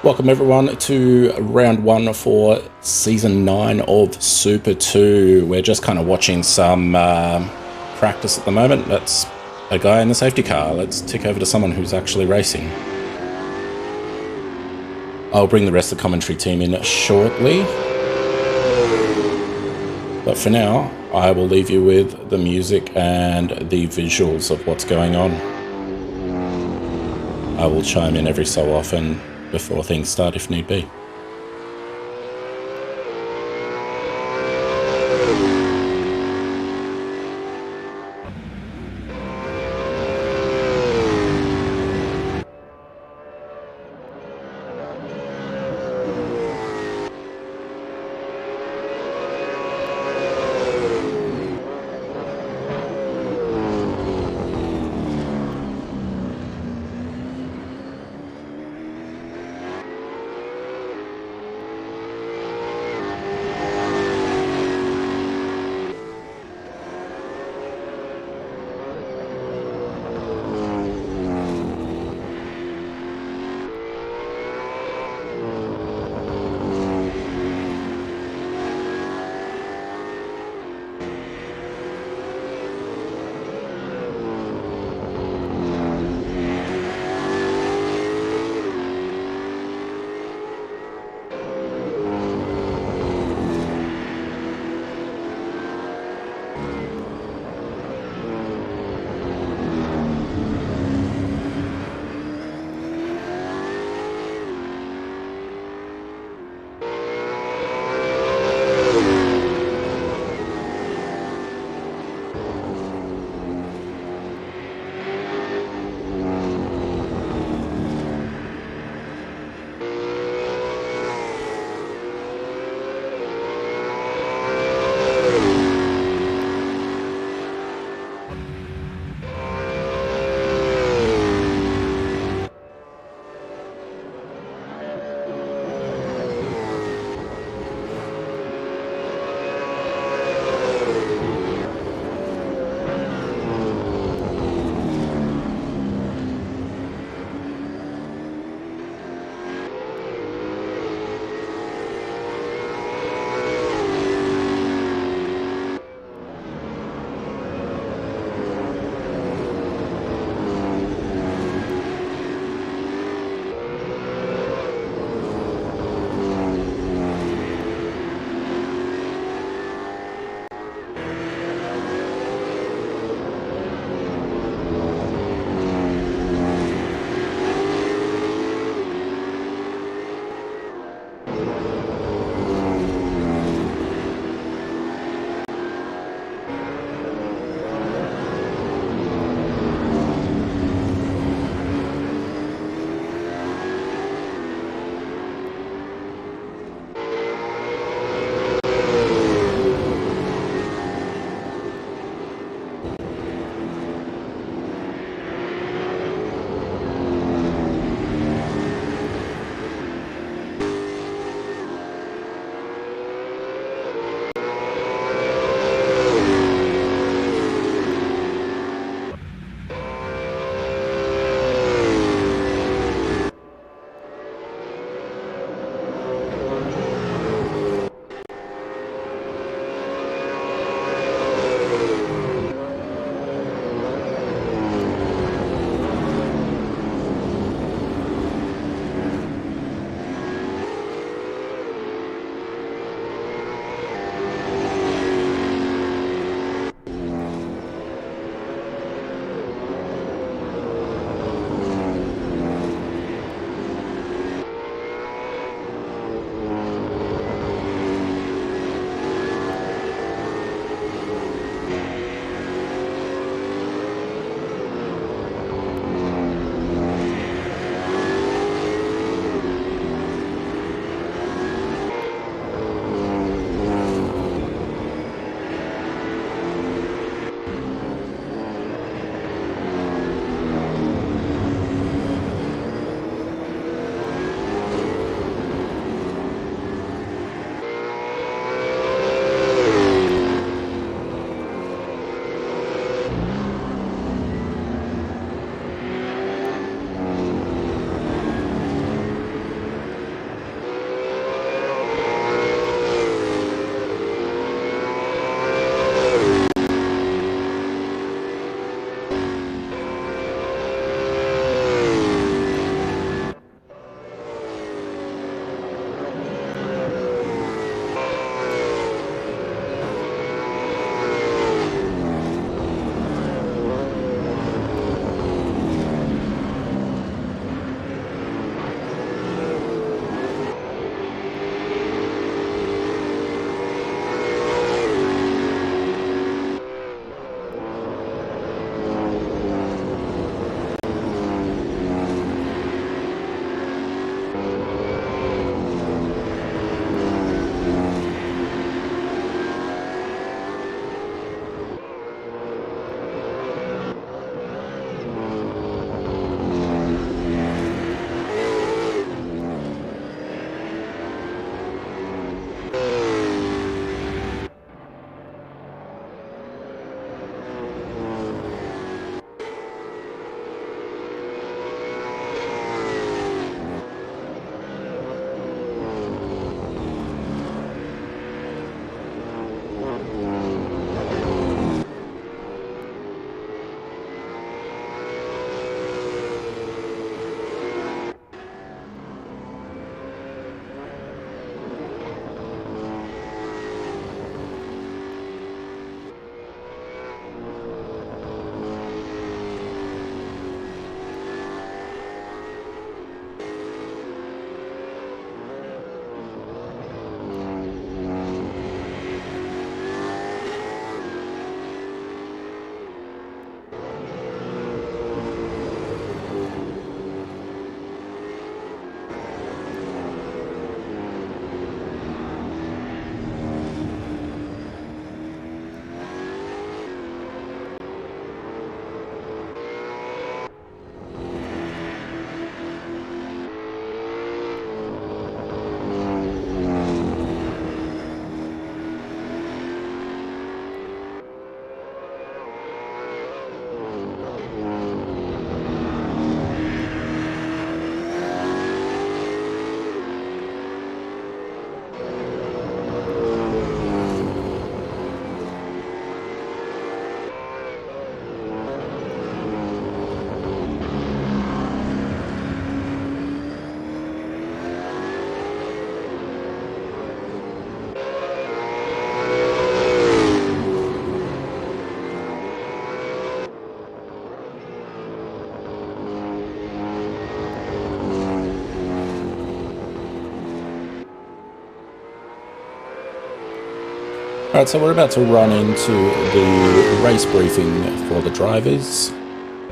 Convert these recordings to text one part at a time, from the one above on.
Welcome everyone to round one for season 9 of Super 2. We're just kind of watching some practice at the moment. That's a guy in the safety car. Let's tick over to someone who's actually racing. I'll bring the rest of the commentary team in shortly. But for now, I will leave you with the music and the visuals of what's going on. I will chime in every so often before things start if need be. Alright, so we're about to run into the race briefing for the drivers.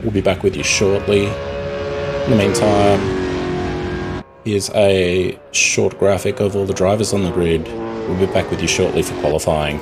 We'll be back with you shortly. In the meantime, here's a short graphic of all the drivers on the grid. We'll be back with you shortly for qualifying.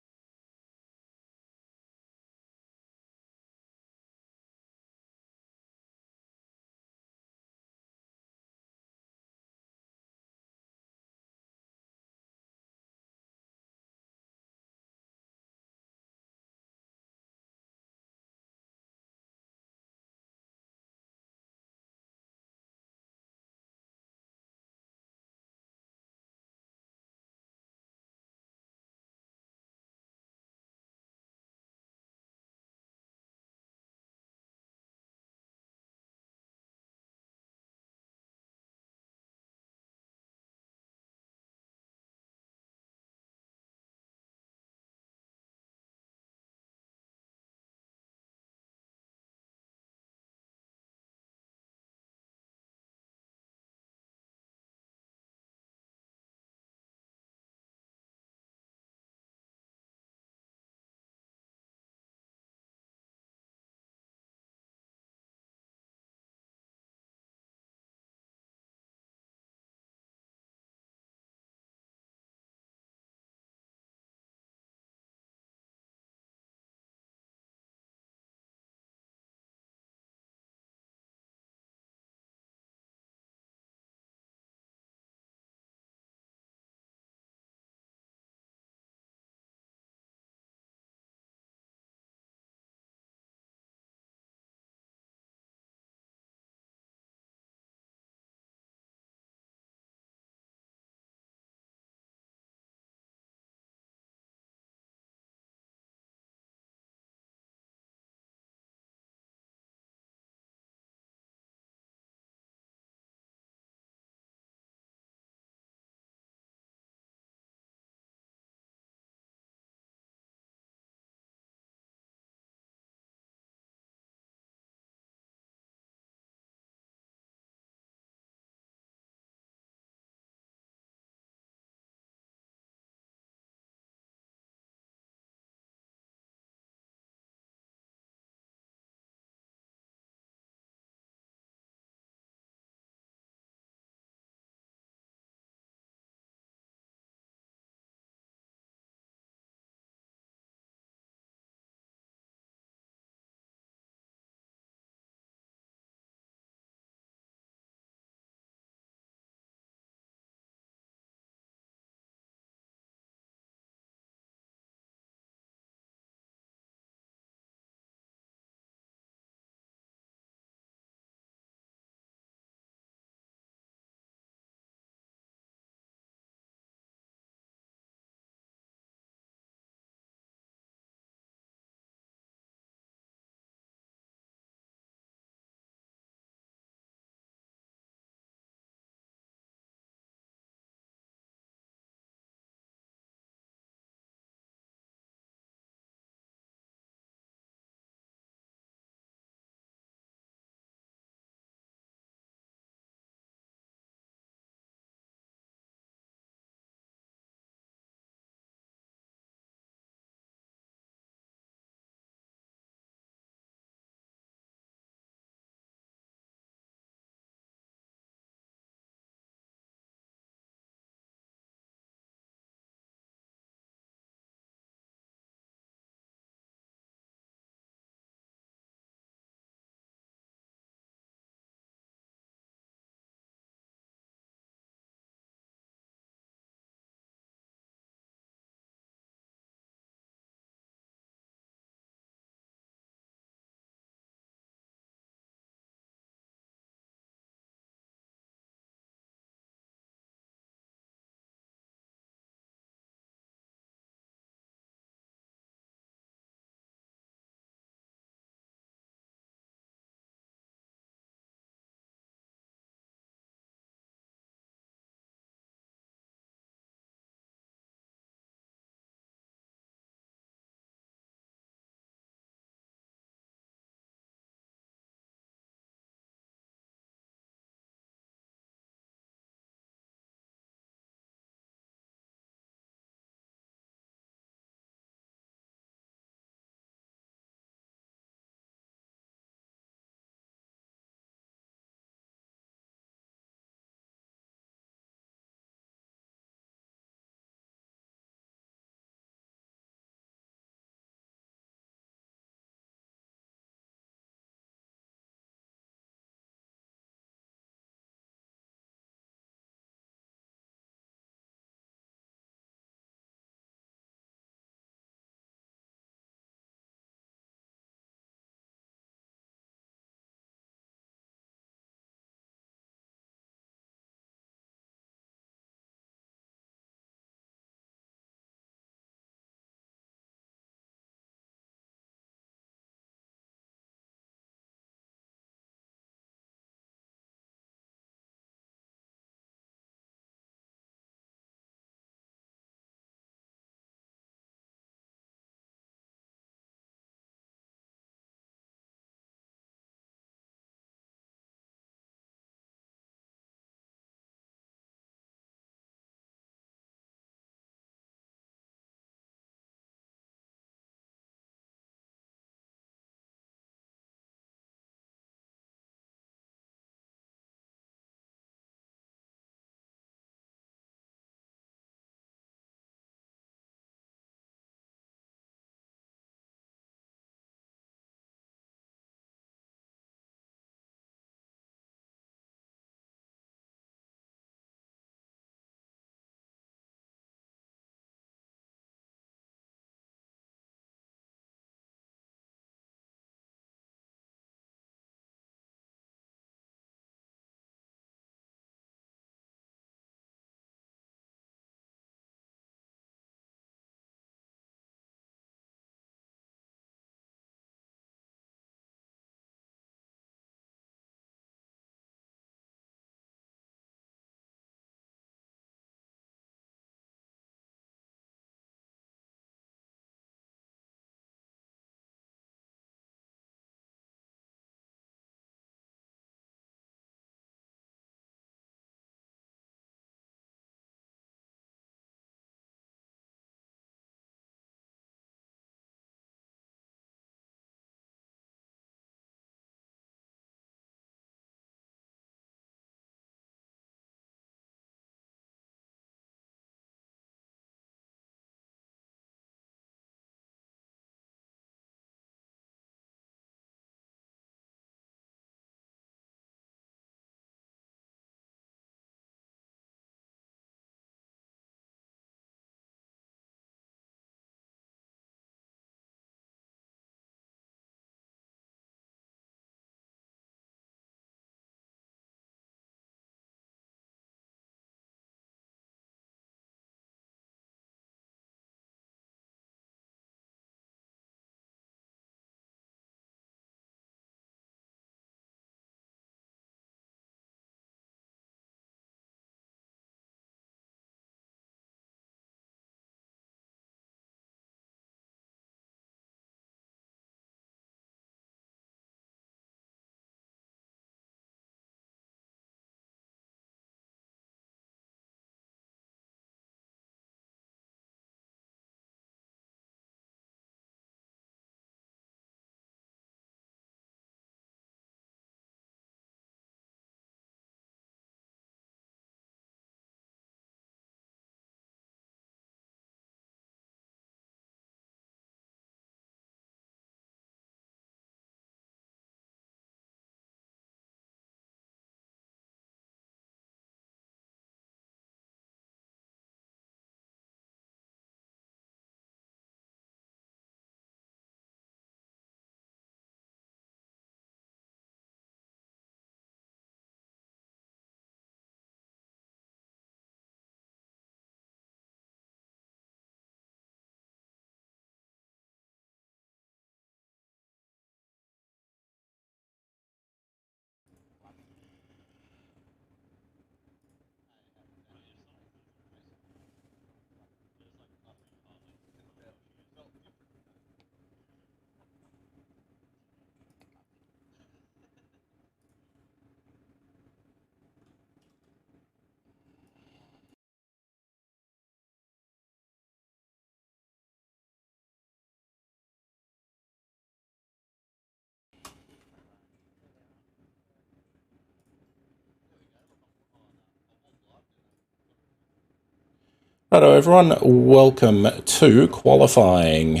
Hello everyone, welcome to qualifying.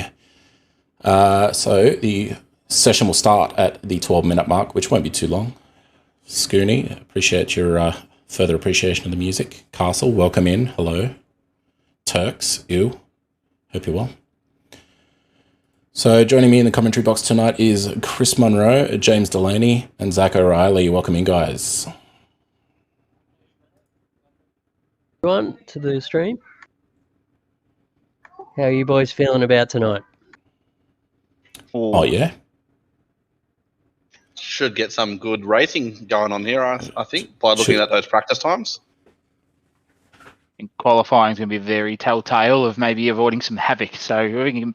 So the session will start at the 12-minute mark, which won't be too long. Scooney, appreciate your further appreciation of the music. Castle, welcome in, hello. Turks, ew, hope you're well. So joining me in the commentary box tonight is Chris Monroe, James Delaney, and Zach O'Reilly. Welcome in, guys. Everyone to the stream. How are you boys feeling about tonight? Oh, yeah? Should get some good racing going on here, I think, by looking at those practice times. And qualifying is going to be very telltale of maybe avoiding some havoc. So if we can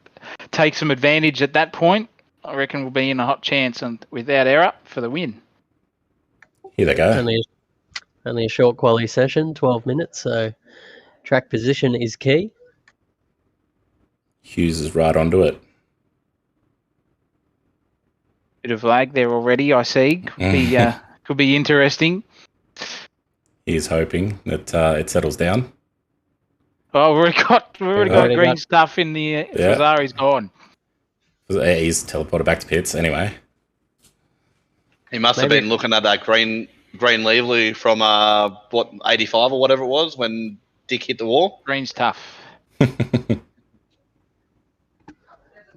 take some advantage at that point, I reckon we'll be in a hot chance and without error for the win. Here they go. Only a short quali session, 12 minutes, so track position is key. Hughes is right onto it. Bit of lag there already, I see. Could be interesting. He's hoping that it settles down. Oh, we've already got green stuff in the Fazari's gone. He's teleported back to pits anyway. He must have been looking at that green Leverly from 85 or whatever it was when Dick hit the wall. Green's tough.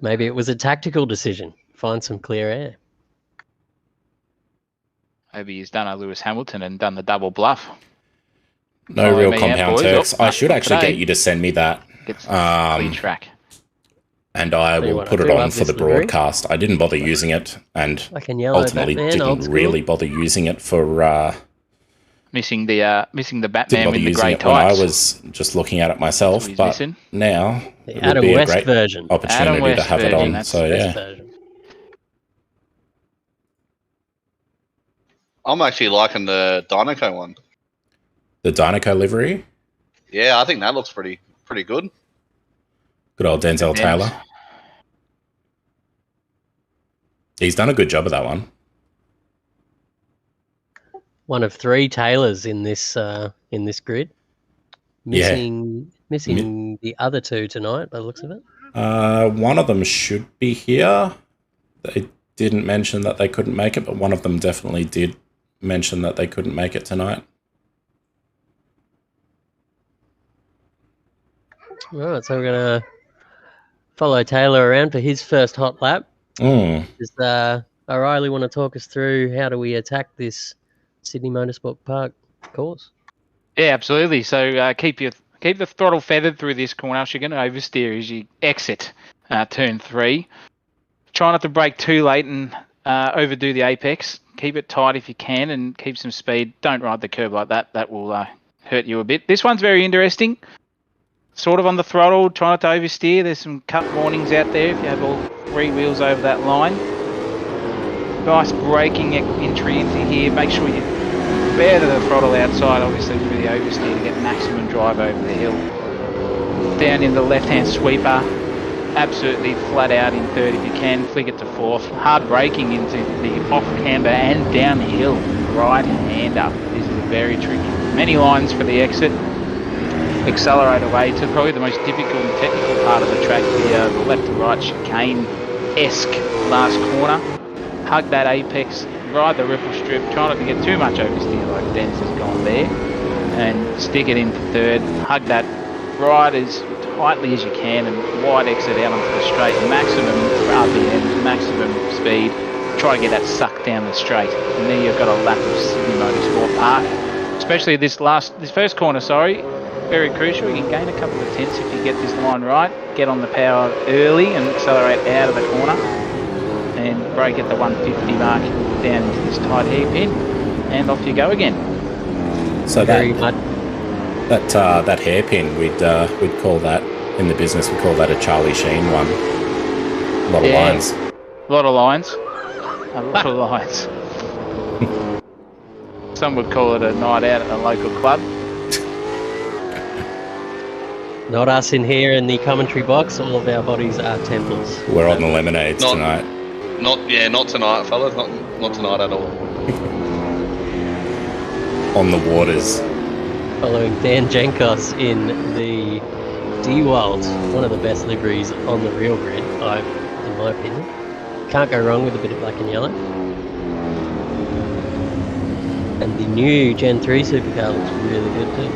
Maybe it was a tactical decision. Find some clear air. Maybe he's done a Lewis Hamilton and done the double bluff. No real compound Turks. I should actually get you to send me that. Lead track. And I will put it on for the broadcast. I didn't bother using it, and ultimately didn't really bother using it for missing the Batman in the grey tights. When I was just looking at it myself, but now it would be a great opportunity to have it on. So yeah. I'm actually liking the Dinoco one. The Dinoco livery? Yeah, I think that looks pretty good. Good old Denzel Taylor. He's done a good job of that one. One of 3 Taylors in this grid. Missing the other 2 tonight by the looks of it. One of them should be here. They didn't mention that they couldn't make it, but one of them definitely did mention that they couldn't make it tonight. All right, so we're going to follow Taylor around for his first hot lap. Does O'Reilly want to talk us through how do we attack this Sydney Motorsport Park course? Yeah, absolutely. So keep the throttle feathered through this corner. You're going to oversteer as you exit turn 3. Try not to brake too late and overdo the apex. Keep it tight if you can and keep some speed. Don't ride the curb like that. That will hurt you a bit. This one's very interesting. Sort of on the throttle. Try not to oversteer. There's some cut warnings out there if you have all 3 wheels over that line. Nice braking entry into here. Make sure you bear to the throttle outside, obviously, through the oversteer to get maximum drive over the hill. Down in the left-hand sweeper. Absolutely flat out in 3rd if you can. Flick it to 4th. Hard braking into the off-camber and downhill. Right-hander. This is very tricky. Many lines for the exit. Accelerate away to probably the most difficult and technical part of the track, the left to right chicane-esque last corner. Hug that apex, ride the ripple strip, try not to get too much oversteer like Denz has gone there, and stick it into 3rd. Hug that ride as tightly as you can and wide exit out onto the straight, maximum RPM, maximum speed. Try to get that sucked down the straight, and then you've got a lap of Sydney Motorsport Park. Especially this first corner, very crucial. You can gain a couple of tenths if you get this line right. Get on the power early and accelerate out of the corner, and brake at the 150 mark down into this tight hairpin, and off you go again. So that hairpin, we'd call that in the business. We call that a Charlie Sheen one. A lot of lines. A lot of lines. A lot of lines. Some would call it a night out at a local club. Not us in here in the commentary box. All of our bodies are temples. We're on the lemonades tonight. Not tonight, fellas. Not tonight at all. On the waters. following Dan Jankos in the DeWalt, one of the best liveries on the real grid, in my opinion. Can't go wrong with a bit of black and yellow. And the new Gen 3 supercar looks really good too.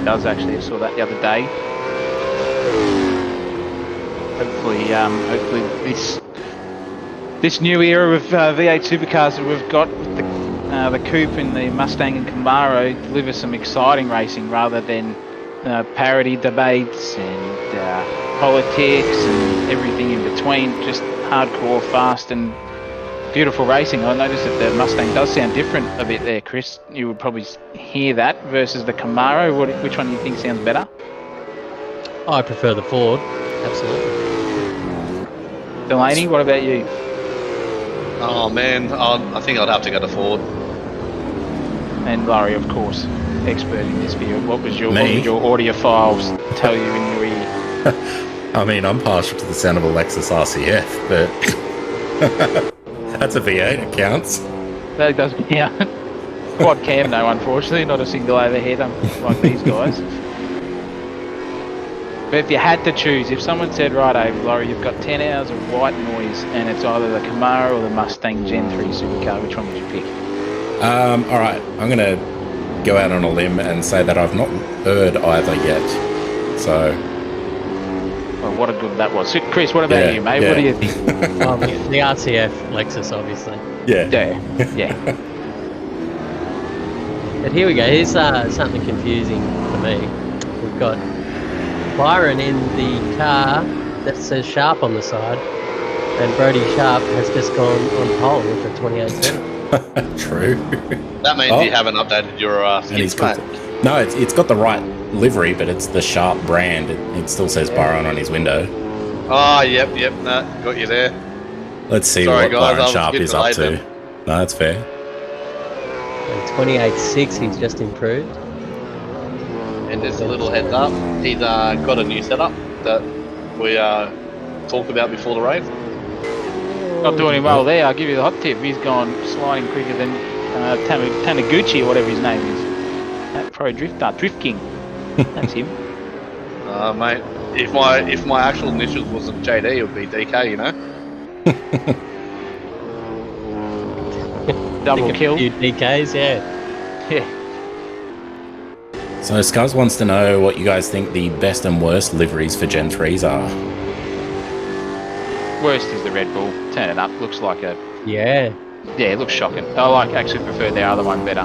It does actually. I saw that the other day. Hopefully this new era of V8 supercars that we've got with the Coupe and the Mustang and Camaro deliver some exciting racing rather than parody debates and politics and everything in between. Just hardcore, fast and beautiful racing. I noticed that the Mustang does sound different a bit there, Chris. You would probably hear that versus the Camaro. Which one do you think sounds better? I prefer the Ford, absolutely. Delaney, what about you? Oh man, I think I'd have to go to Ford. And Larry, of course, expert in this field. What would your audiophiles tell you in your ear? I mean, I'm partial to the sound of a Lexus RCF, but that's a V8, it counts. That does count. Quad cam, no, unfortunately, not a single overhead like these guys. But if you had to choose, if someone said, right, Laurie, you've got 10 hours of white noise and it's either the Camaro or the Mustang Gen 3 supercar, which one would you pick? All right, I'm going to go out on a limb and say that I've not heard either yet. So... Well, what a good that was. So, Chris, what about you, mate? Yeah. What do you think? The RCF Lexus, obviously. Yeah. Yeah. But here we go. Here's something confusing for me. We've got Byron in the car that says Sharp on the side, and Brody Sharp has just gone on pole with a 28.7. True. That means you haven't updated your it's got the right livery, but it's the Sharp brand. It still says Byron on his window. Oh, yep, nah, got you there. Let's see what Byron Sharp is up to. No, that's fair. And 28.6, he's just improved. And there's a little heads up. He's got a new setup that we talked about before the race. Not doing him well there. I'll give you the hot tip. He's gone sliding quicker than Taniguchi or whatever his name is. That pro drifter, Drift King. That's him. Mate, if my actual initials wasn't JD, it would be DK, you know? Double kill. A few DKs, yeah. Yeah. So Scuzz wants to know what you guys think the best and worst liveries for Gen 3s are. Worst is the Red Bull. Turn it up. Looks like a... Yeah. Yeah, it looks shocking. Actually prefer their other one better.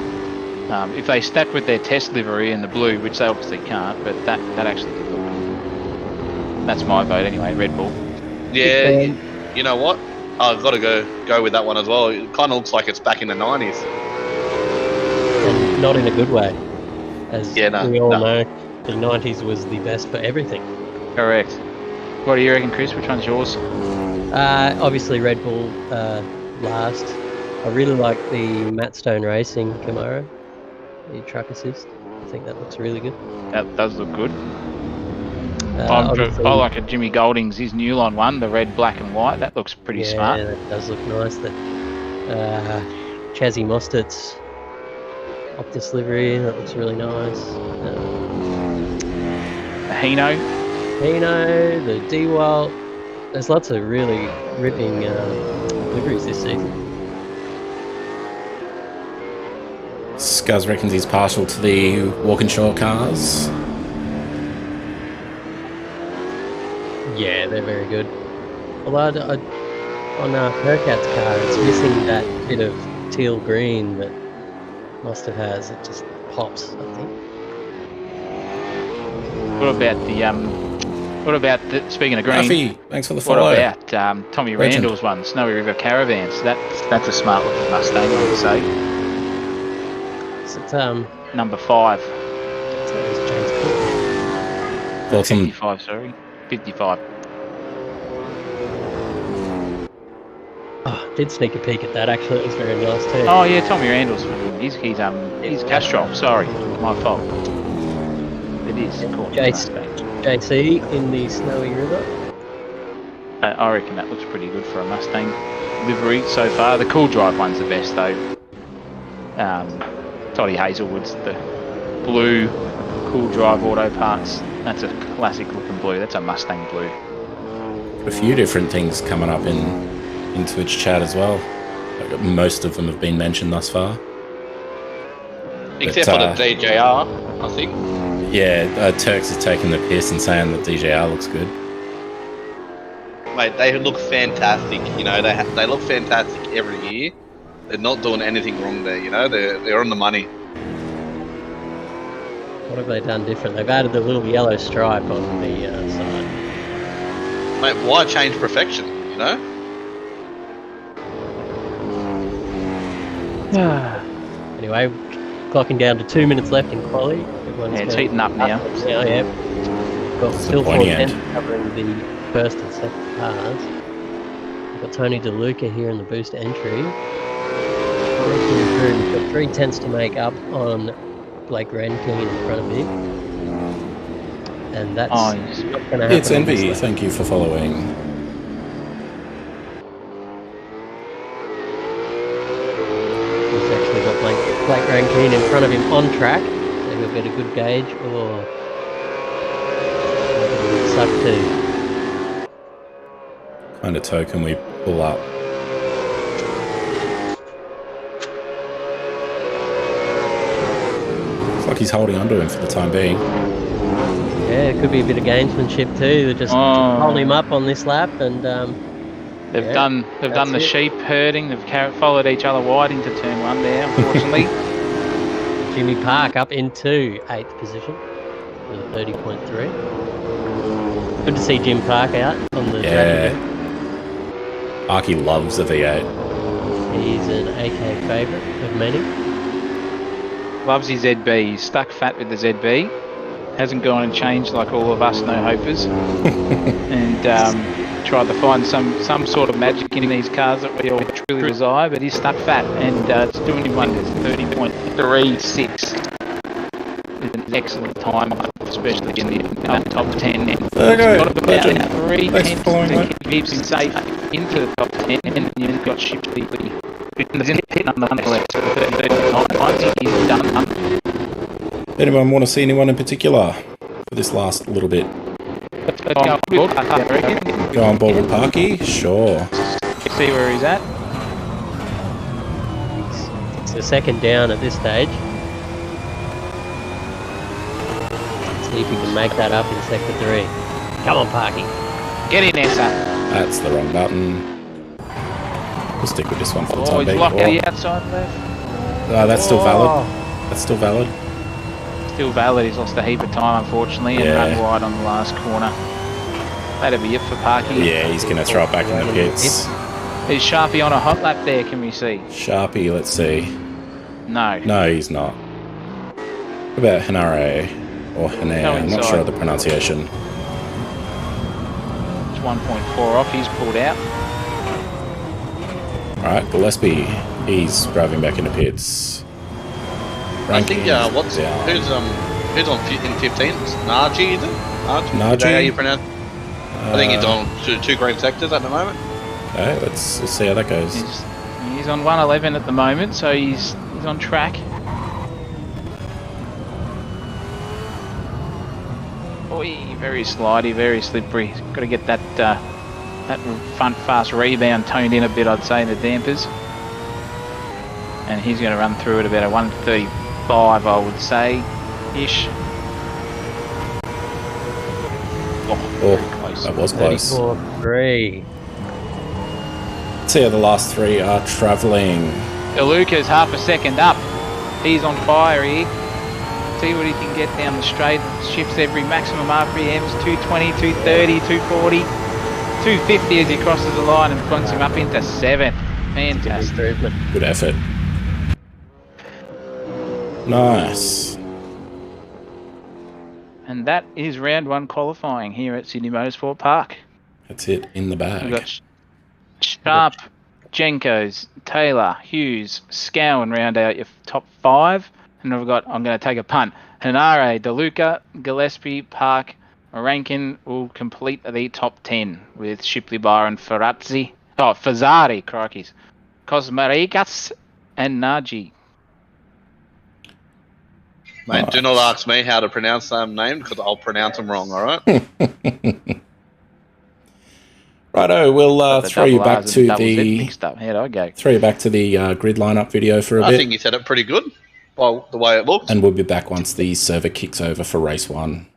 If they stuck with their test livery in the blue, which they obviously can't, but that actually did look good. That's my vote anyway, Red Bull. Yeah, you know what? I've got to go with that one as well. It kind of looks like it's back in the 90s. And not in a good way. As we all know, the 90s was the best for everything. Correct. What do you reckon, Chris? Which one's yours? Obviously Red Bull last. I really like the Matt Stone Racing Camaro, the truck assist. I think that looks really good. That does look good. I like a Jimmy Golding's, his Newline one, the red, black and white. That looks pretty smart. Yeah, that does look nice. The Chazzy Mostert's Optus livery, that looks really nice. The Hino, the DeWalt. There's lots of really ripping liveries this season. Scuzz reckons he's partial to the Walkinshaw cars. Yeah, they're very good. Although on Hurkac's car, it's missing that bit of teal green that Mustard has. It just pops, I think. What about the speaking of green? Ruffy, thanks for the follow. What about Tommy Legend. Randall's one, Snowy River Caravans? That's a smart looking Mustang, I would say. So it's Number 5. it's James Cook. Awesome. 55, sorry. 55. Oh, did sneak a peek at that actually. It was very nice too. Oh yeah, Tommy Randall's. He's Castrol. Sorry, my fault. It is. JC in the Snowy River. I reckon that looks pretty good for a Mustang livery so far. The Cool Drive one's the best though. Toddy Hazelwood's the blue Cool Drive Auto Parts. That's a classic looking blue. That's a Mustang blue. A few different things coming up in Twitch chat as well. Like, most of them have been mentioned thus far. Except for the DJR, I think. Yeah, Turks is taking the piss and saying that DJR looks good. Mate, they look fantastic. You know, they look fantastic every year. They're not doing anything wrong there. You know, they're on the money. What have they done different? They've added the little yellow stripe on the side. Mate, why change perfection? You know. Anyway, clocking down to 2 minutes left in quali. It's heating up now. Yeah. Got still 4 pointy end. covering the first and second cars. We've got Tony DeLuca here in the boost entry. We've got 3 tenths to make up on Blake Renking in front of him. And that's not going to happen. It's Envy, thank you for following. He's actually got Blake Rankine in front of him on track. So he'll get a good gauge or suck too. Kind of token we pull up. Looks like he's holding onto him for the time being. Yeah, it could be a bit of gamesmanship too. They just hold him up on this lap, and they've done the sheep herding. They've followed each other wide into turn 1 there, unfortunately. Jimmy Park up into 8th position with a 30.3. Good to see Jim Park out on the track. Arky loves the V8. He's an AK favourite of many. Loves his ZB. He's stuck fat with the ZB. Hasn't gone and changed like all of us no-hopers. And tried to find some sort of magic in these cars that we all truly desire, but he's stuck fat and it's doing him wonders. 30.36 is an excellent time, especially in the top 10. He's got about 3 tenths to keep him safe into the top 10, and you've got Shipley hitting on the left, so 30 he's done. Anyone want to see anyone in particular for this last little bit? Go on board with Parky? Sure. See where he's at? It's a second down at this stage. See if he can make that up in sector 3. Come on, Parky. Get in there, son. That's the wrong button. We'll stick with this one for the time He's being. locked out the outside left. That's still valid. That's still valid. Still valid. He's lost a heap of time, unfortunately, and run wide on the last corner. That'll be it for Parky. Yeah, he's going to throw it back in the pits. Is Sharpie on a hot lap there, can we see? Sharpie, let's see. No. No, he's not. What about Hanare? Or Hanare, I'm not sure of the pronunciation. It's 1.4 off, he's pulled out. Alright, Gillespie, he's driving back into pits. I think, who's on in 15th? Najee, is it? Najee? Is that how you pronounce it? I think he's on two green sectors at the moment. Okay, let's see how that goes. He's on 111 at the moment, so he's on track. Oi, very slidey, very slippery. Got to get that front fast rebound toned in a bit, I'd say, the dampers. And he's going to run through at about a 135, I would say, ish. Oh, that was close. 34.3. See how the last 3 are travelling. DeLuca's half a second up. He's on fire here. See what he can get down the straight. Shifts every maximum RPMs, 220, 230, 240, 250 as he crosses the line and plunks him up into 7th. Fantastic. Good effort. Nice. And that is round 1 qualifying here at Sydney Motorsport Park. That's it in the bag. We've got Sharp, Jenkos, Taylor, Hughes, Scowen round out your top 5. And we've got, I'm going to take a punt, Hanare, DeLuca, Gillespie, Park, Rankin will complete the top 10 with Shipley, Bar and Fazzari, crikeys, Cosmarikas and Najee. Mate, do not ask me how to pronounce some name because I'll pronounce them wrong, all right? Righto, we'll throw you back to the mixed up. How'd I go? throw you back to the grid lineup video for a bit. I think you said it pretty good by the way it looked. And we'll be back once the server kicks over for race 1.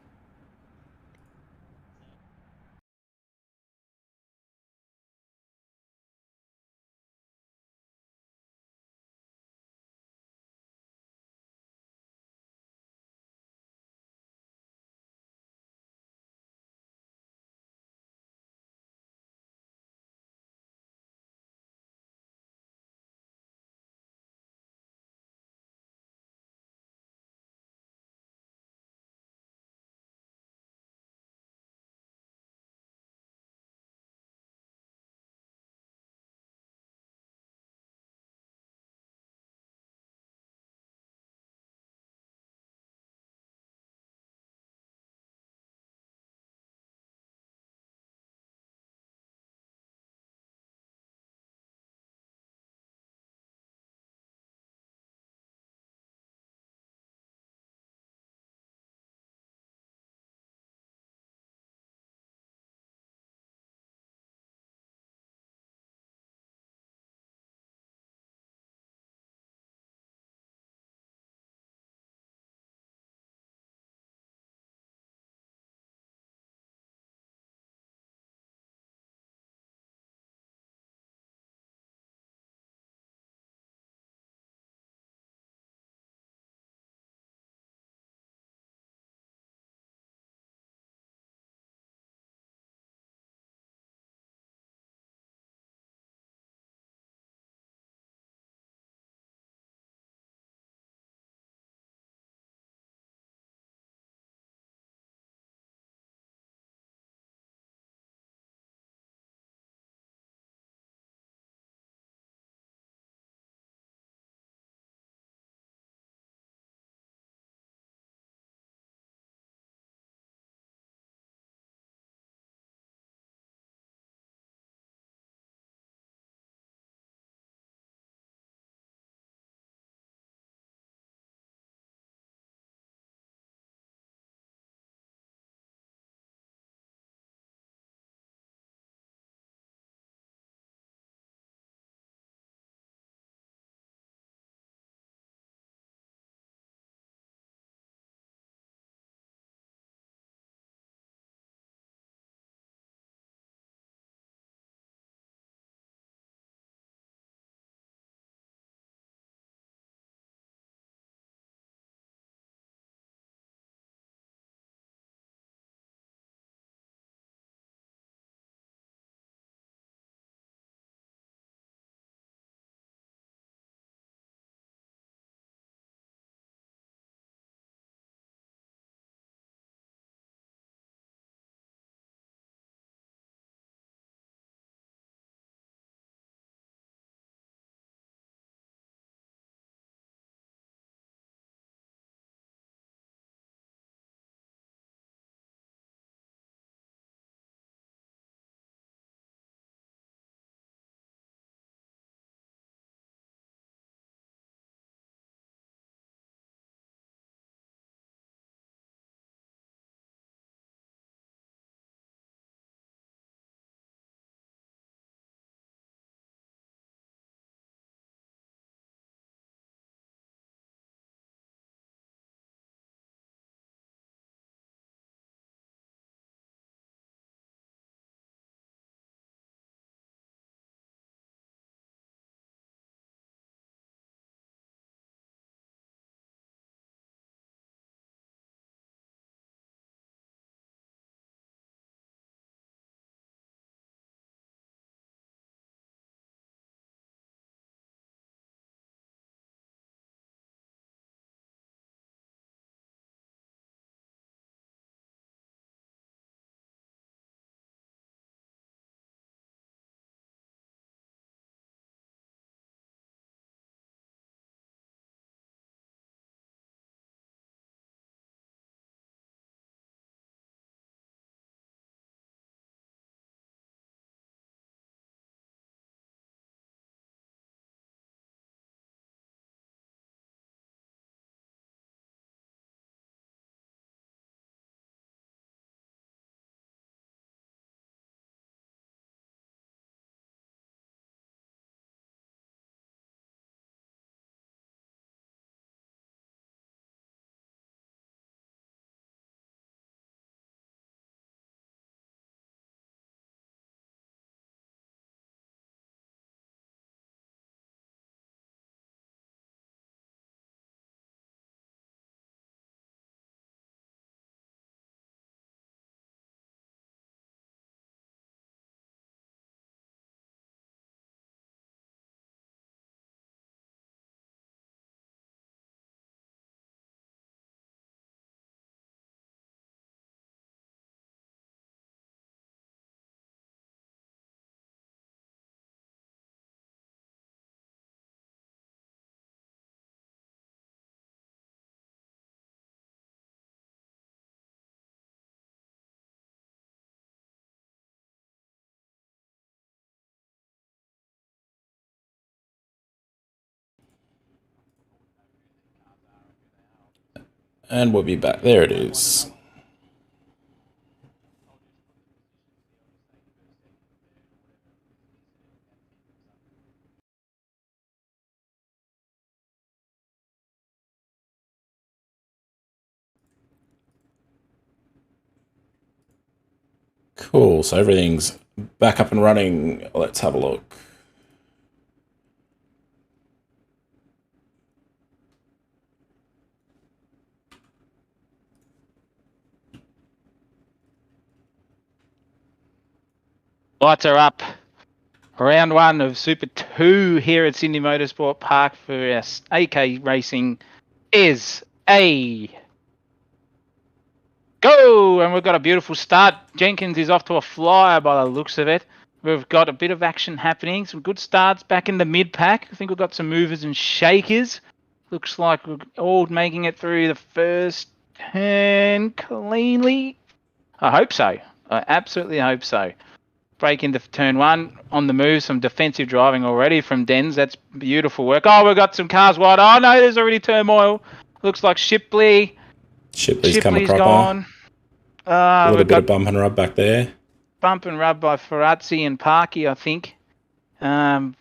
And we'll be back. There it is. Cool, so everything's back up and running. Let's have a look. Lights are up. Round 1 of Super 2 here at Sydney Motorsport Park for our AK Racing is a go! And we've got a beautiful start. Jenkins is off to a flyer by the looks of it. We've got a bit of action happening. Some good starts back in the mid-pack. I think we've got some movers and shakers. Looks like we're all making it through the first turn cleanly. I hope so. I absolutely hope so. Break into turn 1 on the move. Some defensive driving already from Dens. That's beautiful work. Oh, we've got some cars wide. Oh no, there's already turmoil. Looks like Shipley's come a cropper. Gone. A little bit of bump and rub back there. Bump and rub by Ferrazzi and Parky, I think. In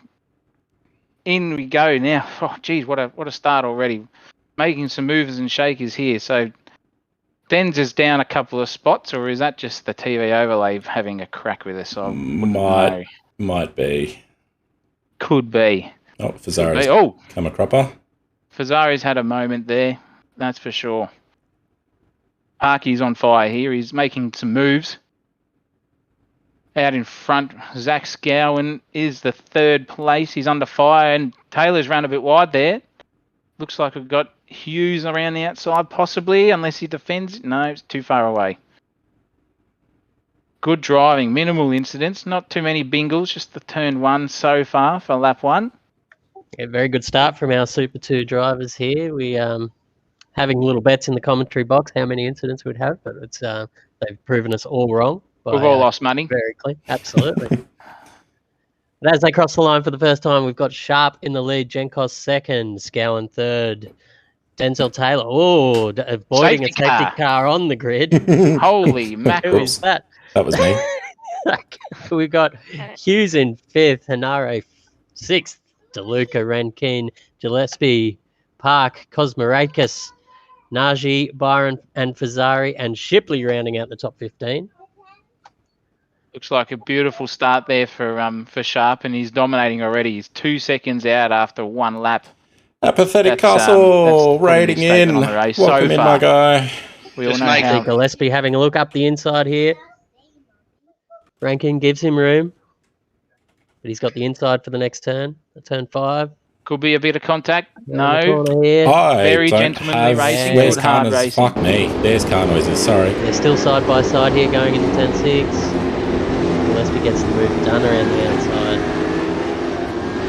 we go now. Oh, geez, what a start already. Making some movers and shakers here. So Dens is down a couple of spots, or is that just the TV overlay having a crack with us? I might be. Could be. Oh, Fazari's come a cropper. Fazari's had a moment there, that's for sure. Parky's on fire here. He's making some moves. Out in front, Zach Scowen is the 3rd place. He's under fire, and Taylor's run a bit wide there. Looks like we've got Hughes around the outside, possibly, unless he defends. No, it's too far away. Good driving, minimal incidents, not too many bingles, just the turn 1 so far for lap 1. Yeah, very good start from our Super 2 drivers here. We having little bets in the commentary box how many incidents we'd have, but it's they've proven us all wrong. We've all lost money. Very clear, absolutely. But as they cross the line for the first time, we've got Sharp in the lead, Jenkos 2nd, Scowen 3rd, Denzel Taylor, avoiding a safety car on the grid. Holy mackerel. Who is that? That was me. We've got Hughes in 5th, Hanare 6th, DeLuca, Rankin, Gillespie, Park, Kosmarakis, Naji, Byron, and Fazari, and Shipley rounding out the top 15. Looks like a beautiful start there for Sharp, and he's dominating already. He's 2 seconds out after 1 lap. Apathetic Castle raiding in. Welcome in, my guy. We all know how Gillespie having a look up the inside here. Rankin gives him room, but he's got the inside for the next turn, turn 5. Could be a bit of contact. No. Very gentlemanly racing. Where's Good hard Carno's? racing. Fuck me. There's Car noises, sorry. They're still side by side here going into turn 6. Gillespie gets the move done around the outside.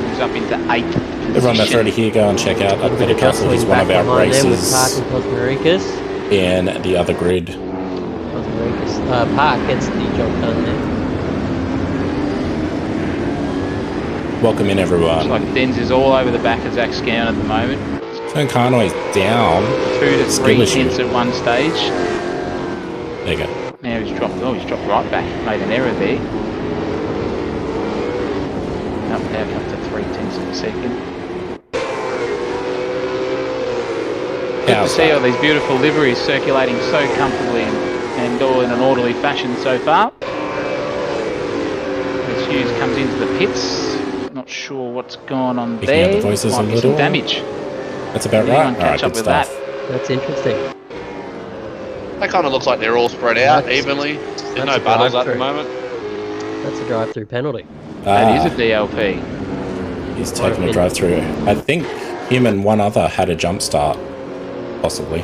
Moves up into 8th position. Everyone that's already here, go and check out Apathetic Castle. He's one of our races in the other grid. Park gets the job done there. Welcome in, everyone. Looks like Dens is all over the back of Zach Scown at the moment. Turn Carnoy's down. 2 to 3 tenths at one stage. There you go. Now he's dropped right back. Made an error there. Up to 3 tenths of a second. Good to see all these beautiful liveries circulating so comfortably and all in an orderly fashion so far. As Hughes comes into the pits. Not sure what's going on Picking there. Out the voices Might a be little. some damage. That's about right. All right, good stuff. That's interesting. That kind of looks like they're all spread out evenly. There's no battles at the moment. That's a drive-through penalty. That is a DLP. He's taking a drive-through. I think him and one other had a jump start, possibly.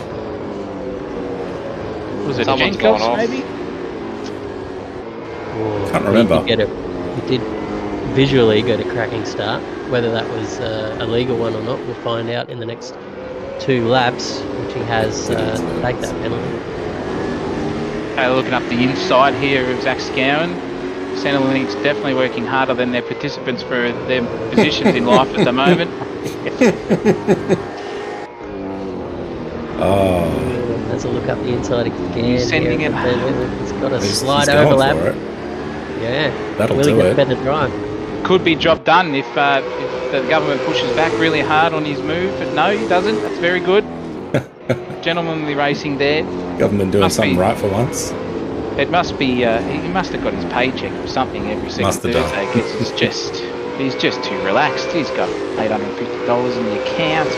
Was it Someone's gone Jenkos, off. maybe? Can't remember. He did visually got a cracking start. Whether that was a legal one or not, we'll find out in the next 2 laps, which he has to take that penalty. Looking up the inside here of Zach Scowen. Centrelink's definitely working harder than their participants for their positions in life at the moment. Has a look up the inside again. He's sending here, it. but then he's got a slide going overlap. for it. Yeah, That'll will he do get it. a better drive? Could be job done if the government pushes back really hard on his move, but no, he doesn't. That's very good. Gentlemanly racing there. Government doing Must something be. right for once. It must be. He must have got his paycheck or something every second Must have done. Thursday because he's just too relaxed. He's got $850 in the account.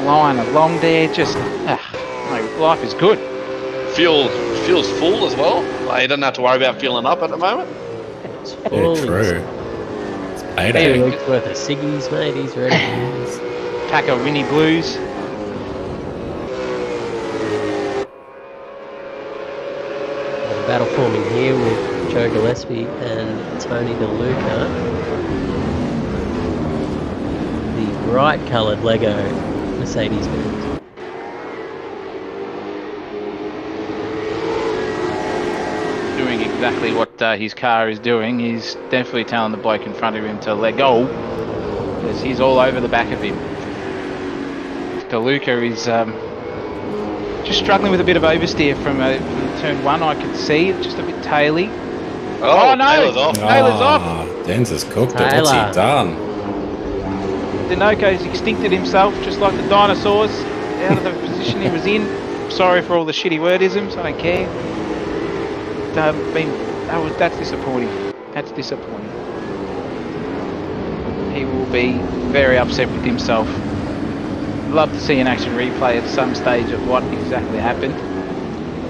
Lying along there, just life is good. Fuel's full as well. He doesn't have to worry about fueling up at the moment. It's Yeah, full. true. It's payday. 2 weeks worth of ciggies, mate. He's ready. Pack of Winnie Blues. Got a battle forming here with Joe Gillespie and Tony DeLuca. The bright coloured Lego Mercedes-Benz. Doing exactly what his car is doing. He's definitely telling the bloke in front of him to let go, because he's all over the back of him. DeLuca is just struggling with a bit of oversteer from turn 1. I could see it, just a bit taily. Oh, no! Taylor's off. Taylor's off. Denz has cooked it. What's Taylor. he done? Dinoco's extincted himself, just like the dinosaurs, out of the position he was in. Sorry for all the shitty wordisms. I don't care. That's disappointing. That's disappointing. He will be very upset with himself. Love to see an action replay at some stage of what exactly happened.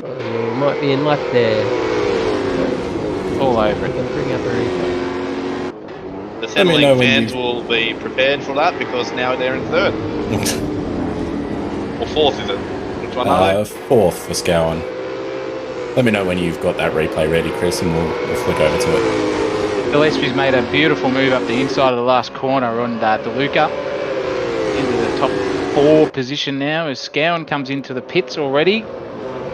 You might be in luck there. All over We're it. going to bring up a replay. The Let me know Centrelink when fans you- will be prepared for that because now they're in third. Or fourth, is it? Which one are they? Fourth for Scowen. Let me know when you've got that replay ready, Chris, and we'll flick over to it. Gillespie's made a beautiful move up the inside of the last corner on DeLuca. Into the top 4 position now as Scowen comes into the pits already.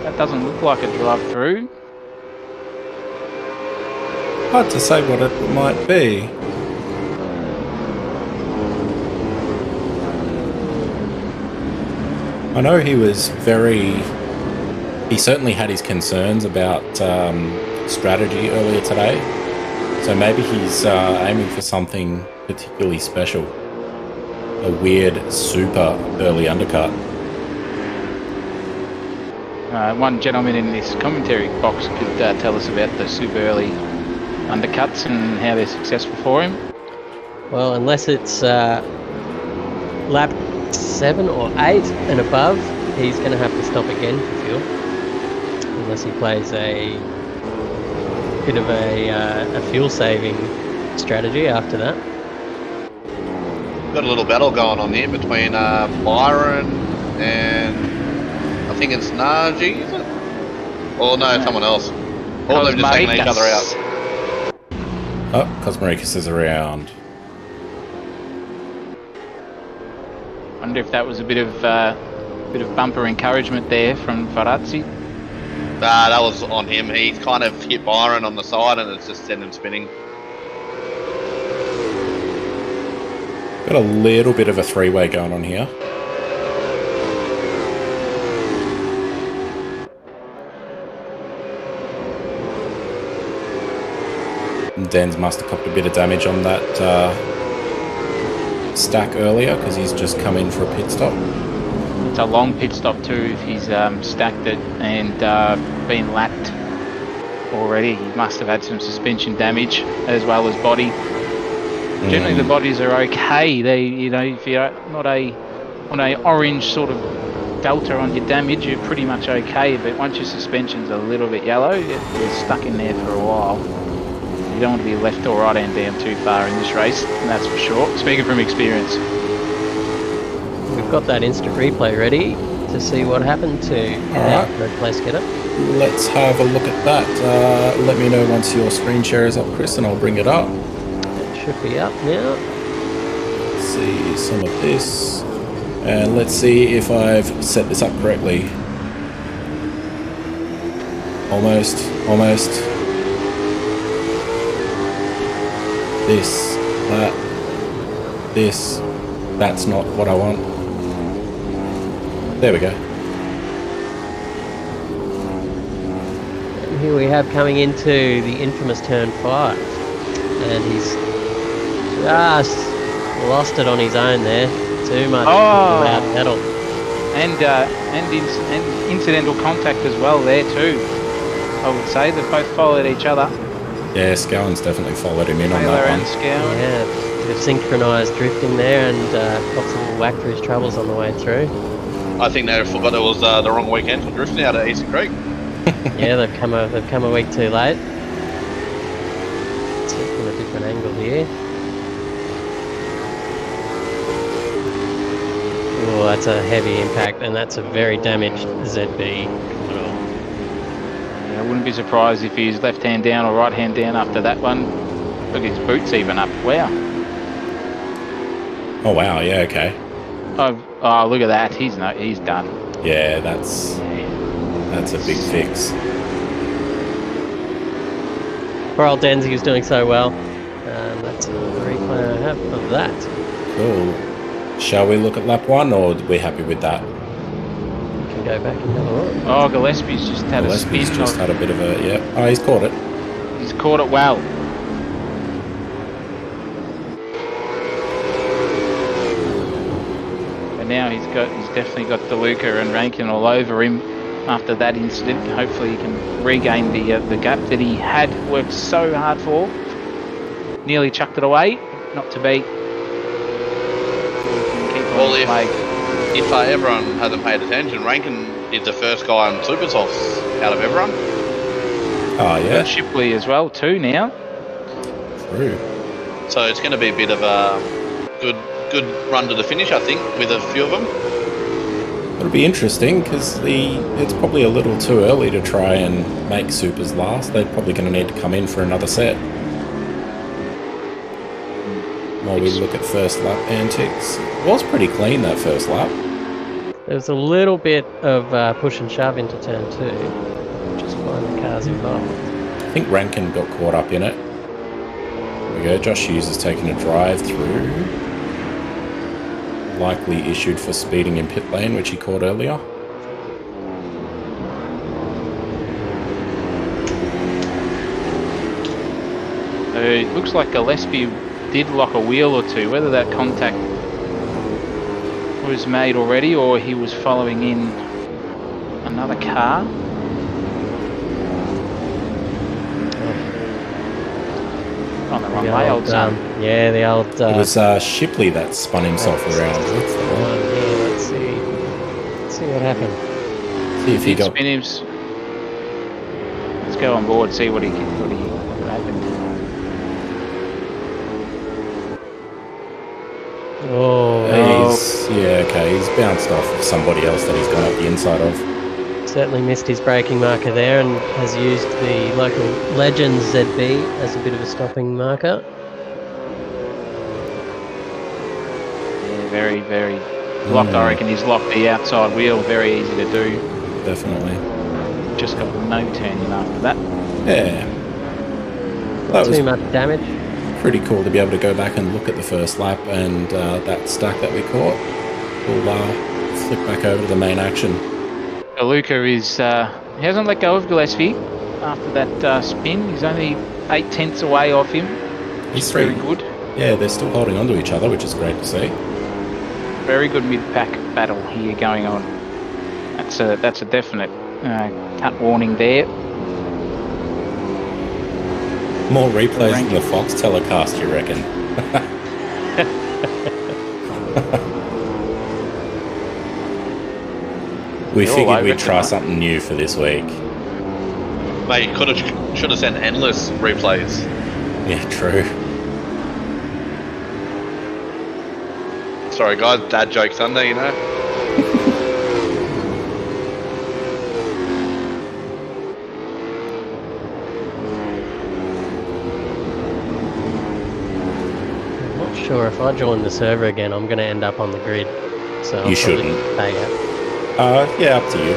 That doesn't look like a drive through. Hard to say what it might be. I know he was he certainly had his concerns about strategy earlier today. So maybe he's aiming for something particularly special. A weird, super early undercut. One gentleman in this commentary box could tell us about the super early undercuts and how they're successful for him. Well, unless it's lap 7 or 8 and above, he's going to have to stop again for fuel. Unless he plays a bit of a fuel-saving strategy after that. Got a little battle going on here between Byron and I think it's Najee, is it? Or no, someone else. All of them just taking each other out. Oh, Cosmaricus is around. Wonder if that was a bit of bumper encouragement there from Farazzi. Nah, that was on him. He's kind of hit Byron on the side and it's just sent him spinning. Got a little bit of a three-way going on here. And Dan's must have copped a bit of damage on that stack earlier because he's just come in for a pit stop. It's a long pit stop too if he's stacked it and been lapped already. He must have had some suspension damage as well as body. Generally the bodies are okay. They, you know, if you're not on a orange sort of delta on your damage, you're pretty much okay. But once your suspension's a little bit yellow, you're stuck in there for a while. You don't want to be left or right hand down too far in this race, and that's for sure. Speaking from experience. We've got that instant replay ready to see what happened to our third place getter. Let's have a look at that. Let me know once your screen share is up, Chris, and I'll bring it up. It should be up now. Let's see some of this. And let's see if I've set this up correctly. Almost. This. That's not what I want. There we go. here we have coming into the infamous turn 5. And he's just lost it on his own there. Too much loud pedal. And incidental contact as well there too. I would say they've both followed each other. Yeah, Scowen's definitely followed him in on Taylor that and one. Scowen. Yeah, they've synchronised drifting there and got some little whack for his troubles on the way through. I think they forgot it was the wrong weekend for drifting out at Eastern Creek. Yeah, they've come a week too late. Let's see from a different angle here. Oh, that's a heavy impact, and that's a very damaged ZB. I wouldn't be surprised if he's left hand down or right hand down after that one. Look, his boot's even up. Wow. Oh wow, yeah, okay. Oh, look at that. He's done. Yeah, that's a big fix. Poor old Denzi was doing so well. That's the replay I have of that. Cool. Shall we look at lap 1, or are we happy with that? You can go back and have a look. Oh, Gillespie's just had a spin. Gillespie's just had a bit of a, yeah. Oh, he's caught it. He's caught it well. And now he's definitely got DeLuca and Rankin all over him after that incident. Hopefully he can regain the gap that he had worked so hard for. Nearly chucked it away, not to be. Well, if everyone hasn't paid attention, Rankin is the first guy on Super Softs out of everyone. Oh, yeah. And Shipley as well too now. True. So it's going to be a bit of a good run to the finish, I think, with a few of them. It'll be interesting because it's probably a little too early to try and make Supers last. They're probably going to need to come in for another set. While we look at first lap antics. It was pretty clean, that first lap. There was a little bit of push and shove into turn 2. Just find the cars involved. I think Rankin got caught up in it. There we go. Josh Hughes is taking a drive through. Likely issued for speeding in pit lane, which he caught earlier. It looks like Gillespie did lock a wheel or two, whether that contact was made already or he was following in another car. On the wrong way, old son. Yeah, the old... It was Shipley that spun himself around. That's the one. Yeah, let's see what happened. See if he got... Spin him. Let's go on board, see what happened. Oh, yeah, okay. He's bounced off of somebody else that he's gone up the inside of. certainly missed his braking marker there and has used the local Legends ZB as a bit of a stopping marker. Yeah, very, very locked. I reckon he's locked the outside wheel. Very easy to do. Definitely. Just got no turn in after that. Yeah. Not too much damage. Pretty cool to be able to go back and look at the first lap and that stack that we caught. We'll flip back over to the main action. Luca is, he hasn't let go of Gillespie after that spin. He's only 8 tenths away off him. He's very good. Yeah, they're still holding on to each other, which is great to see. Very good mid-pack battle here going on. That's a definite cut warning there. More replays than the Fox telecast, you reckon? We figured we'd try something new for this week. Mate, should have sent endless replays. Yeah, true. Sorry guys, dad joke Sunday, you know. I'm not sure if I join the server again, I'm going to end up on the grid. So you shouldn't. Yeah, up to you.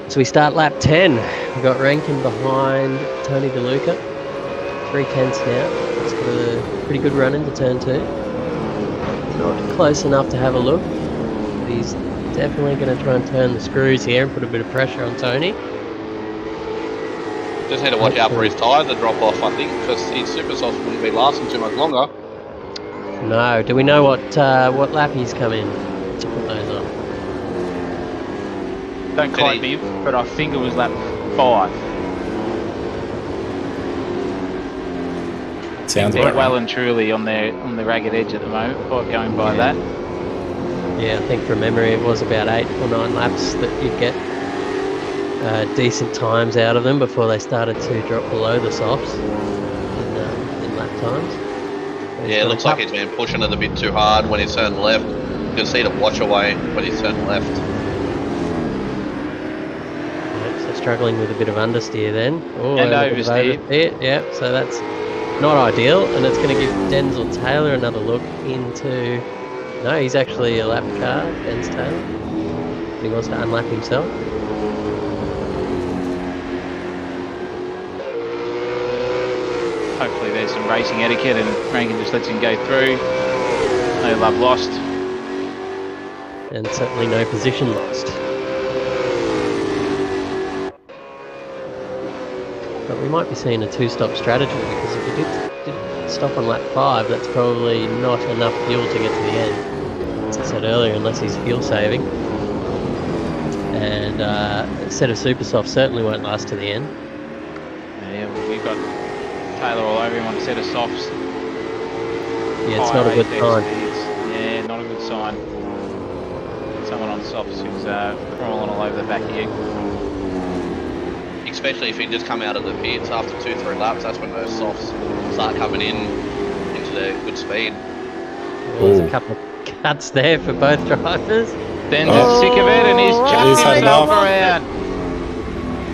So we start lap 10. We've got Rankin behind Tony DeLuca. 3 tenths now. It's got a pretty good run into turn 2. Not close enough to have a look. But he's definitely going to try and turn the screws here and put a bit of pressure on Tony. Just need to watch out for his tyre to drop off, I think, because his super softs wouldn't be lasting too much longer. No. Do we know what lap he's come in to put those on? Don't quote me, but I think it was lap 5. Sounds They're about well right. and truly on the ragged edge at the moment, by going by that. Yeah, I think from memory it was about 8 or 9 laps that you'd get decent times out of them before they started to drop below the softs in lap times. But Yeah, it looks like he's been pushing it a bit too hard when he's turned left. You can see the watch away when he's turned left. So struggling with a bit of understeer then. Oh, And a bit of oversteer. Yeah, so that's not ideal, and it's going to give Denzel Taylor another look into... No, he's actually a lap car, Denz Taylor. He wants to unlap himself. Hopefully there's some racing etiquette and Rankin just lets him go through. No love lost. And certainly no position lost. But we might be seeing a 2-stop strategy, because if you did stop on lap 5, that's probably not enough fuel to get to the end, as I said earlier, unless he's fuel saving. And a set of super softs certainly won't last to the end. Yeah, well, we've got Taylor all over him on a set of softs. Yeah, it's not a good sign. Yeah, not a good sign. Someone on softs who's crawling all over the back here. Especially if he just come out of the pits after 2-3 laps, that's when those softs start coming in into their good speed. Well, there's a couple of cuts there for both drivers. Ben's sick of it and he's chucking himself enough. around.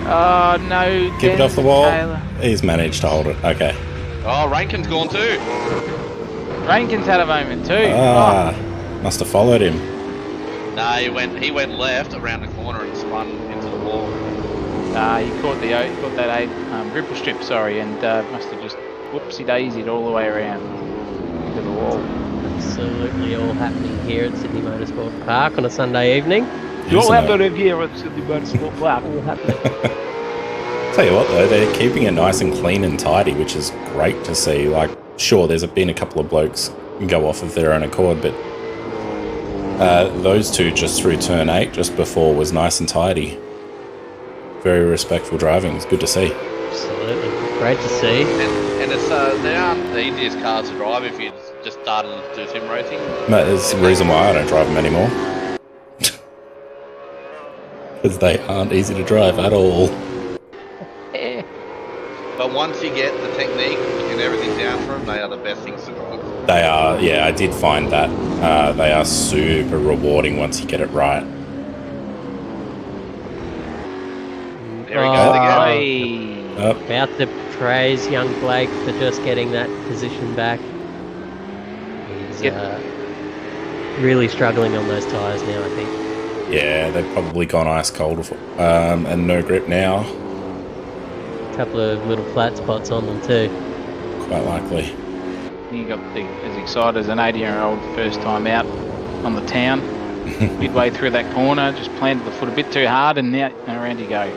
Oh no, Keep it off the wall. Taylor. He's managed to hold it. Okay. Oh, Rankin's gone too. Rankin's had a moment too. Ah, must have followed him. Nah, he went left around the corner and spun into the wall. He caught that ripple strip, sorry, and must have just whoopsie daisied all the way around into the wall. Absolutely all happening here at Sydney Motorsport Park on a Sunday evening. You'll have to live here at Sydney Motorsport Park. All happening. Tell you what though, they're keeping it nice and clean and tidy, which is great to see. Like, sure, there's been a couple of blokes go off of their own accord, but those two just through turn 8 just before was nice and tidy. Very respectful driving. It's good to see. Absolutely. Great to see. And it's they aren't the easiest cars to drive if you just started to do sim racing. Mate, there's the reason why I don't drive them anymore. Because they aren't easy to drive at all. But once you get the technique and everything down for them, they are the best things to drive. They are, yeah, I did find that. They are super rewarding once you get it right. There he goes again. About to praise young Blake for just getting that position back. He's really struggling on those tyres now, I think. Yeah, they've probably gone ice cold and no grip now. A couple of little flat spots on them too. Quite likely. You got as excited as an 80-year-old first time out on the town. Midway through that corner, just planted the foot a bit too hard, and now around you go.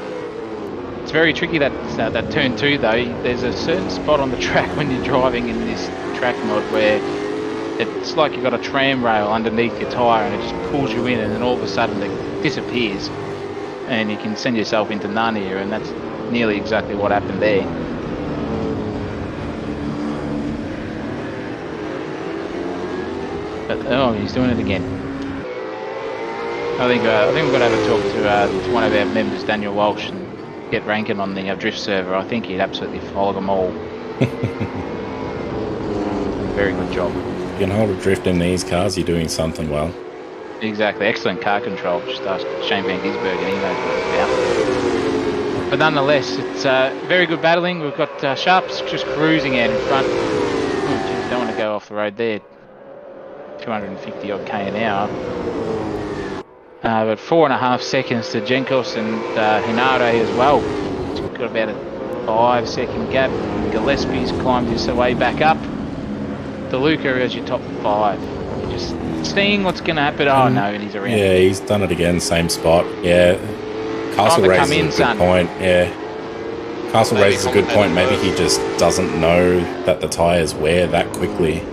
It's very tricky that turn 2 though. There's a certain spot on the track when you're driving in this track mod where it's like you've got a tram rail underneath your tyre and it just pulls you in, and then all of a sudden it disappears and you can send yourself into Narnia, and that's nearly exactly what happened there. But, oh, he's doing it again. I think we've got to have a talk to one of our members, Daniel Walsh, and get Rankin on the drift server. I think he'd absolutely follow them all. Very good job. You can hold a drift in these cars, you're doing something well. Exactly, excellent car control. Just ask Shane Van Gisbergen, he knows what it's about. But nonetheless, it's very good battling. We've got Sharps just cruising out in front. Oh, geez, don't want to go off the road there. 250 odd k an hour. But 4.5 seconds to Jenkos and Hinare as well. He's got about a 5-second gap. Gillespie's climbed his way back up. DeLuca is your top 5. Just seeing what's going to happen. Oh, no, and he's around. Yeah, he's done it again, same spot. Yeah. Castle Time to come raises in, a good son. point. Yeah. Castle Maybe raises a good point. Maybe commentator he just doesn't know that the tyres wear that quickly.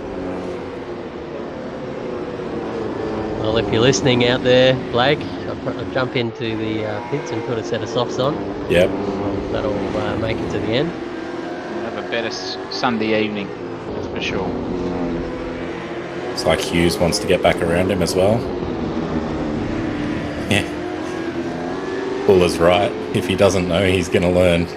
Well, if you're listening out there, Blake, I'll jump into the pits and put a set of softs on. Yep. That'll make it to the end. We'll have a better Sunday evening, that's for sure. It's like Hughes wants to get back around him as well. Yeah. Buller's right. If he doesn't know, he's going to learn.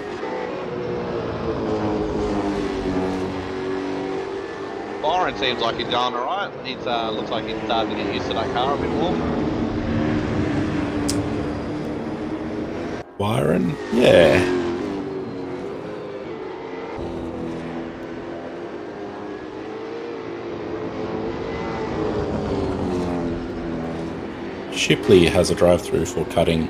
Byron seems like he's going alright. He's looks like he's starting to get used to that car a bit more. Byron? Yeah. Shipley has a drive-through for cutting.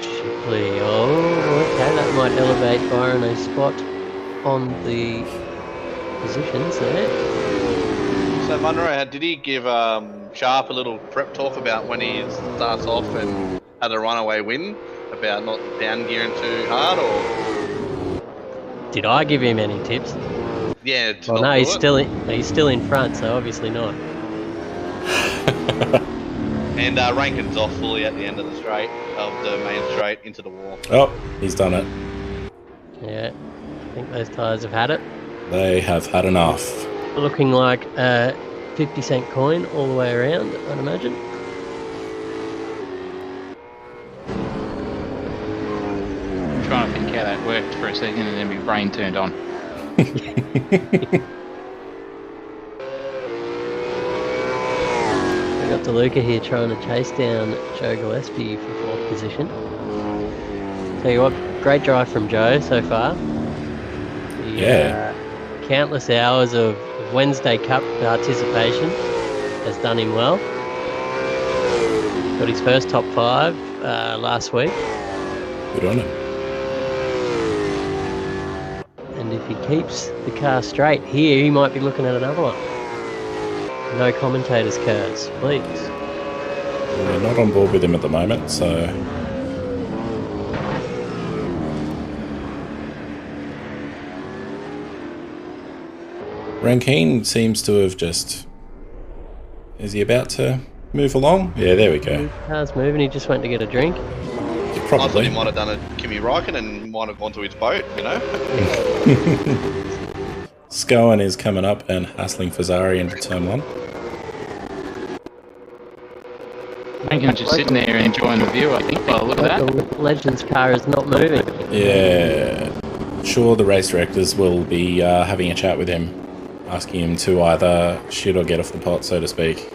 Shipley, oh, okay, that might elevate Byron a spot on the positions there. So Munro, did he give Sharp a little prep talk about when he starts off and had a runaway win? About not down gearing too hard, or Did I give him any tips? yeah? Well, no, he's still in front, so obviously not. And Rankin's off fully at the end of the straight, of the main straight into the wall. Oh, he's done it. Yeah, I think those tyres have had it. They have had enough. Looking like a 50-cent coin all the way around, I'd imagine. I'm trying to think how that worked for a second and then my brain turned on. We got DeLuca here trying to chase down Joe Gillespie for 4th position. Tell you what, great drive from Joe so far. Countless hours of Wednesday Cup participation has done him well. Got his first top 5 last week. Good on him. And if he keeps the car straight here, he might be looking at another one. No commentators' cars, please. We're not on board with him at the moment, so... Rankine seems to have just... Is he about to move along? Yeah, there we go. The car's moving, he just went to get a drink. I thought Probably. he might have done a Kimi Räikkönen and might have gone to his boat, you know. Scowen is coming up and hassling Fazzari into turn 1. Rankin's just sitting there enjoying the view, I think. Well, look at that. The Legends car is not moving. Yeah. Sure, the race directors will be having a chat with him, asking him to either shit or get off the pot, so to speak.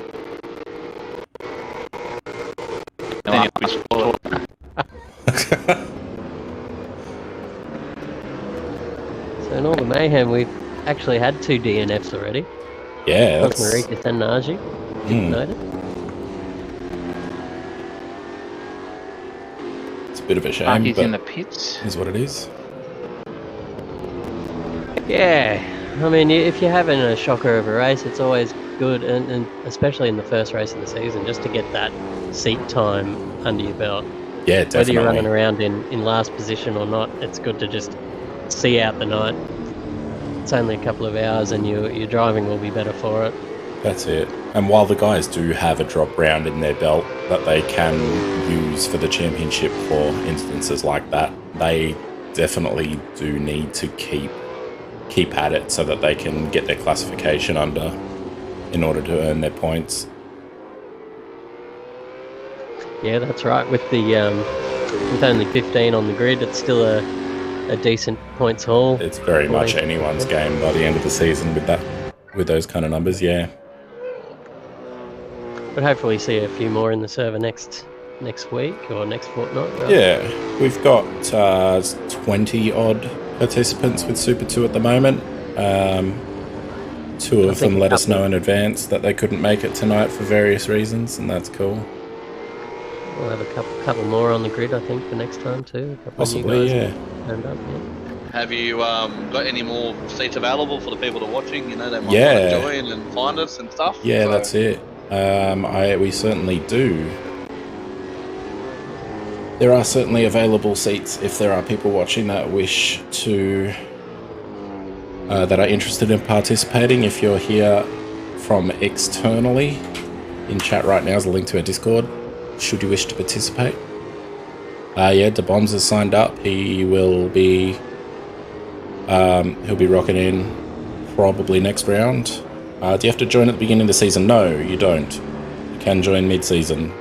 So in all the mayhem, we've actually had 2 DNFs already. Yeah, That's that's... Marika and Naji. Noted. It's a bit of a shame, Marky's but in the pits. is what it is. Yeah, I mean, if you're having a shocker of a race, it's always good, and especially in the first race of the season, just to get that seat time under your belt. Yeah, definitely. Whether you're running around in last position or not, it's good to just see out the night. It's only a couple of hours and your driving will be better for it. That's it. And while the guys do have a drop round in their belt that they can use for the championship for instances like that, they definitely do need to keep at it so that they can get their classification under in order to earn their points. Yeah, that's right. With the with only 15 on the grid, it's still a decent points haul. It's very much anyone's game by the end of the season with those kind of numbers, yeah. But hopefully see a few more in the server next week or next fortnight. Right? Yeah, we've got 20 odd participants with Super 2 at the moment. 2 of them let us know in advance that they couldn't make it tonight for various reasons, and that's cool. We'll have a couple more on the grid, I think, for next time too. A couple Possibly, of you yeah. guys turned up, yeah. have you got any more seats available for the people that are watching? You know, they might Yeah. want to join and find us and stuff. Yeah, so. that's it. We certainly do. There are certainly available seats if there are people watching that wish to, that are interested in participating. If you're here from externally, in chat right now is a link to our Discord, should you wish to participate. Yeah, DeBonds has signed up. He will be, he'll be rocking in probably next round. Do you have to join at the beginning of the season? No, you don't. You can join mid-season.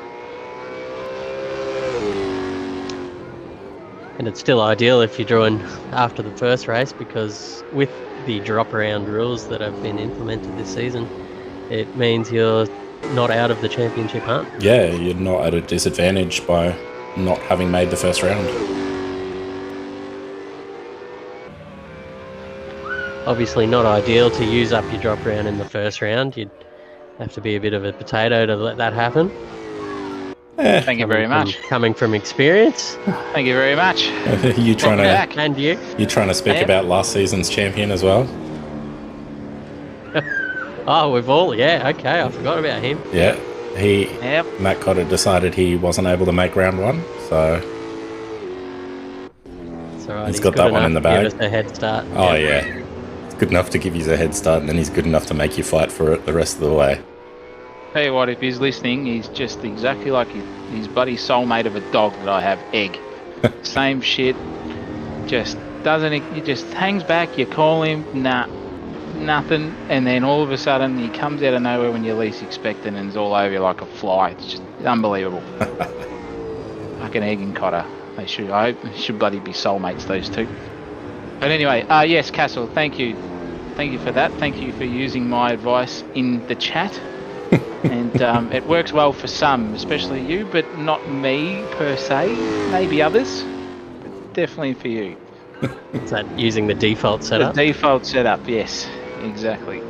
And it's still ideal if you join after the first race, because with the drop around rules that have been implemented this season, it means you're not out of the championship hunt. Yeah, you're not at a disadvantage by not having made the first round. Obviously not ideal to use up your drop round in the first round. You'd have to be a bit of a potato to let that happen. Thank you very much. Coming from experience. Thank you very much. You trying to And you? You trying to speak about last season's champion as well? Oh, we've all, yeah, okay, I forgot about him. Yeah, Matt Cotter decided he wasn't able to make round one, so It's all right, he's got that one in the bag. Give us a head start. Oh yeah, it's good enough to give you a head start, and then he's good enough to make you fight for it the rest of the way. Tell you what, if he's listening, he's just exactly like his buddy soulmate of a dog that I have, Egg. Same shit. Just doesn't. He just hangs back. You call him, nah, nothing, and then all of a sudden he comes out of nowhere when you least expect it, and is all over you like a fly. It's just unbelievable. Fucking Egg and Cotter. They should bloody be soulmates, those two. But anyway, yes, Castle. Thank you for that. Thank you for using my advice in the chat. And it works well for some, especially you, but not me per se. Maybe others, but definitely for you. Is that using the default setup? The default setup, yes, exactly.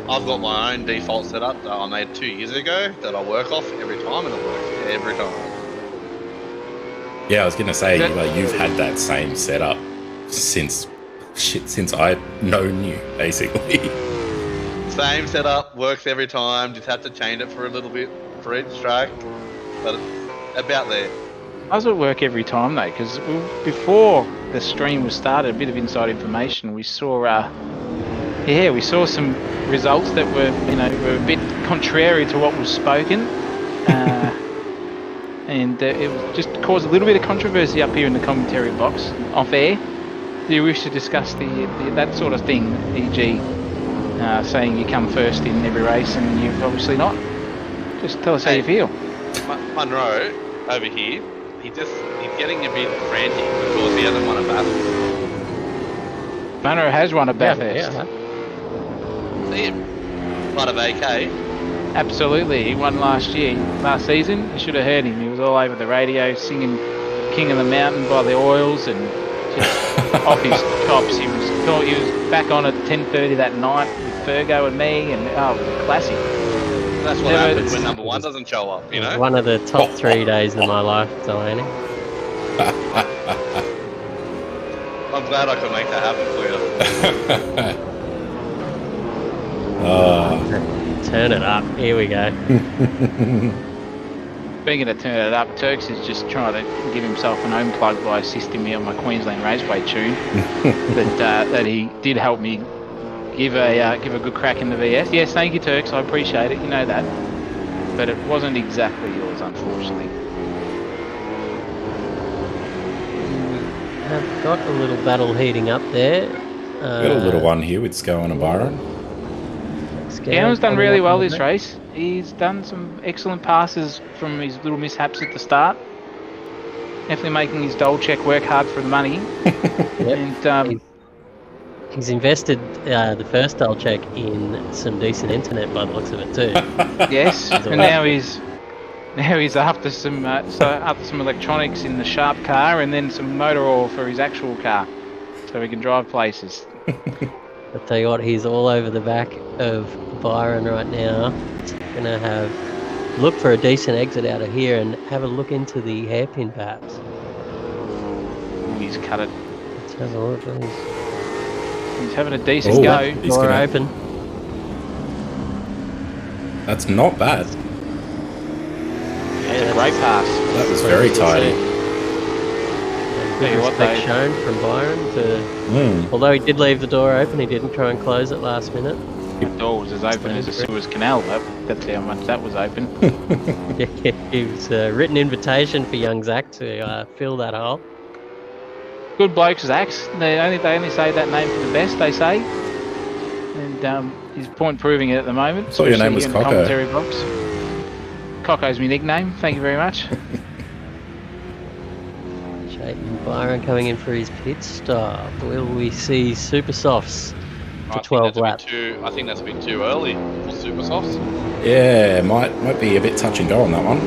I've got my own default setup that I made 2 years ago that I work off every time, and it works every time. Yeah, I was gonna say you've had that same setup since I've known you, basically. Same setup, works every time, just have to change it for a little bit for each track, but it's about there. Does it work every time though? Because before the stream was started, a bit of inside information, we saw some results that were a bit contrary to what was spoken, and it just caused a little bit of controversy up here in the commentary box off air. Do you wish to discuss that sort of thing, e.g. saying you come first in every race and you've obviously not? Just tell us how you feel. Munro, over here, he's getting a bit frantic because he hasn't won a Bathurst. Munro has won a Bathurst. Yeah. See him? Part of AK. Absolutely, he won last season. You should have heard him. He was all over the radio singing King of the Mountain by the Oils and just off his chops. He was back on at 10:30 that night with Fergo and me, and it was a classic. That's what happens when number one doesn't show up, you know? One of the top 3 days of my life, Delaney. I'm glad I could make that happen for you. Turn it up. Here we go. Speaking of turn it up, Turks is just trying to give himself an own plug by assisting me on my Queensland Raceway tune. that he did help me give a good crack in the VS. Yes, thank you, Turks. I appreciate it. You know that. But it wasn't exactly yours, unfortunately. I've got a little battle heating up there. Got a little one here with Sco and Byron. Gannon's done really well this race. He's done some excellent passes from his little mishaps at the start. Definitely making his dole check work hard for the money. Yep. And he's invested the first dole check in some decent internet by the looks of it too. Yes, and now he's after some electronics in the Sharp car, and then some motor oil for his actual car, so he can drive places. I'll tell you what, he's all over the back of Byron right now. Gonna look for a decent exit out of here and have a look into the hairpin perhaps. He's cut it. That's Have a look. He's having a decent go. He's Door gonna- open. That's not bad. Yeah, it's a great pass. That was very tidy. Good Tell you what, respect though. shown from Byron. Mm. Although he did leave the door open, he didn't try and close it last minute. The door was as open as a Suez Canal. That's how much that was open. It was a written invitation for young Zach to fill that hole. Good bloke, Zach's. They only say that name for the best, they say. And he's point proving it at the moment. I thought your name was especially in the Coco. commentary box. Coco's my nickname. Thank you very much. Chayton Byron coming in for his pit stop. Will we see super softs I for think 12 that's a bit laps? I think that's a bit too early for super softs. Yeah, might be a bit touch and go on that one.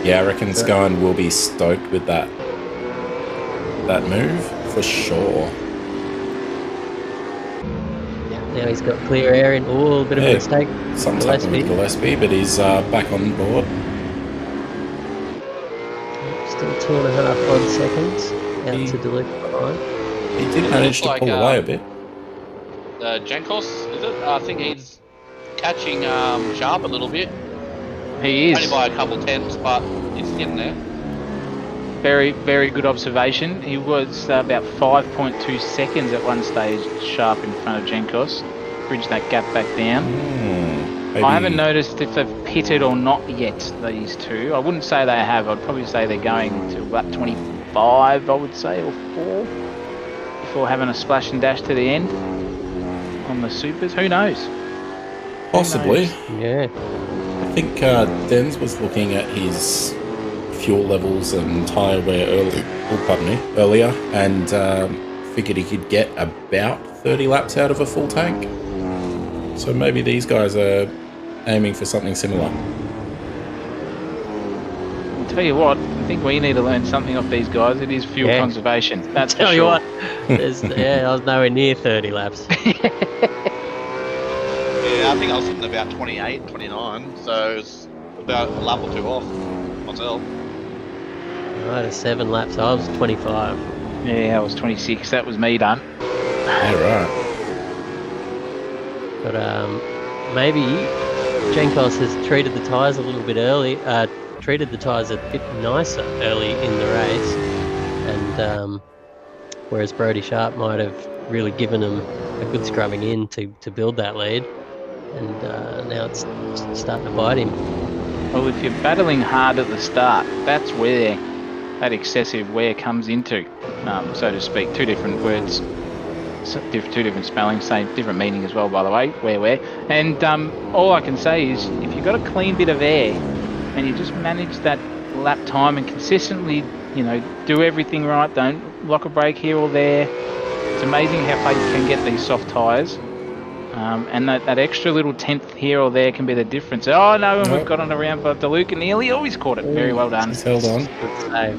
Yeah, I reckon Scowen will be stoked with that move for sure. Now he's got clear air in. Oh, a bit of a mistake. Something's happened with Gillespie, but he's back on board. Still 2.5 odd seconds out to Duluth behind. He did manage to pull away a bit. Jankos, is it? I think he's catching Sharp a little bit. He is. Only by a couple tenths, but he's getting there. Very, very good observation. He was about 5.2 seconds at one stage sharp in front of Jankos. Bridged that gap back down. I haven't noticed if they've pitted or not yet, these two. I wouldn't say they have. I'd probably say they're going to lap 25, I would say, or 4, before having a splash and dash to the end on the supers. Who knows? Possibly. Yeah. I think Denz was looking at his fuel levels and tyre wear earlier, and figured he could get about 30 laps out of a full tank. So maybe these guys are aiming for something similar. I'll tell you what, I think we need to learn something off these guys. It is fuel conservation. That's for Tell you sure. what, I was nowhere near 30 laps. Yeah, I think I was sitting about 28, 29, so it's about a lap or two off myself. I had 7 laps, I was 25. Yeah, I was 26. That was me done. Yeah, right. But maybe Jankos has treated the tyres a little bit early, treated the tyres a bit nicer early in the race, and whereas Brodie Sharp might have really given him a good scrubbing in to build that lead, and now it's starting to bite him. Well, if you're battling hard at the start, that's where that excessive wear comes into, so to speak. Two different words, two different spellings, same different meaning as well, by the way, wear. And all I can say is, if you've got a clean bit of air and you just manage that lap time and consistently, do everything right, don't lock a brake here or there. It's amazing how far you can get these soft tyres. And that extra little tenth here or there can be the difference. Oh no, and we've got on around by DeLuca nearly. Oh, he's caught it. Very well done. He's held on. Good save.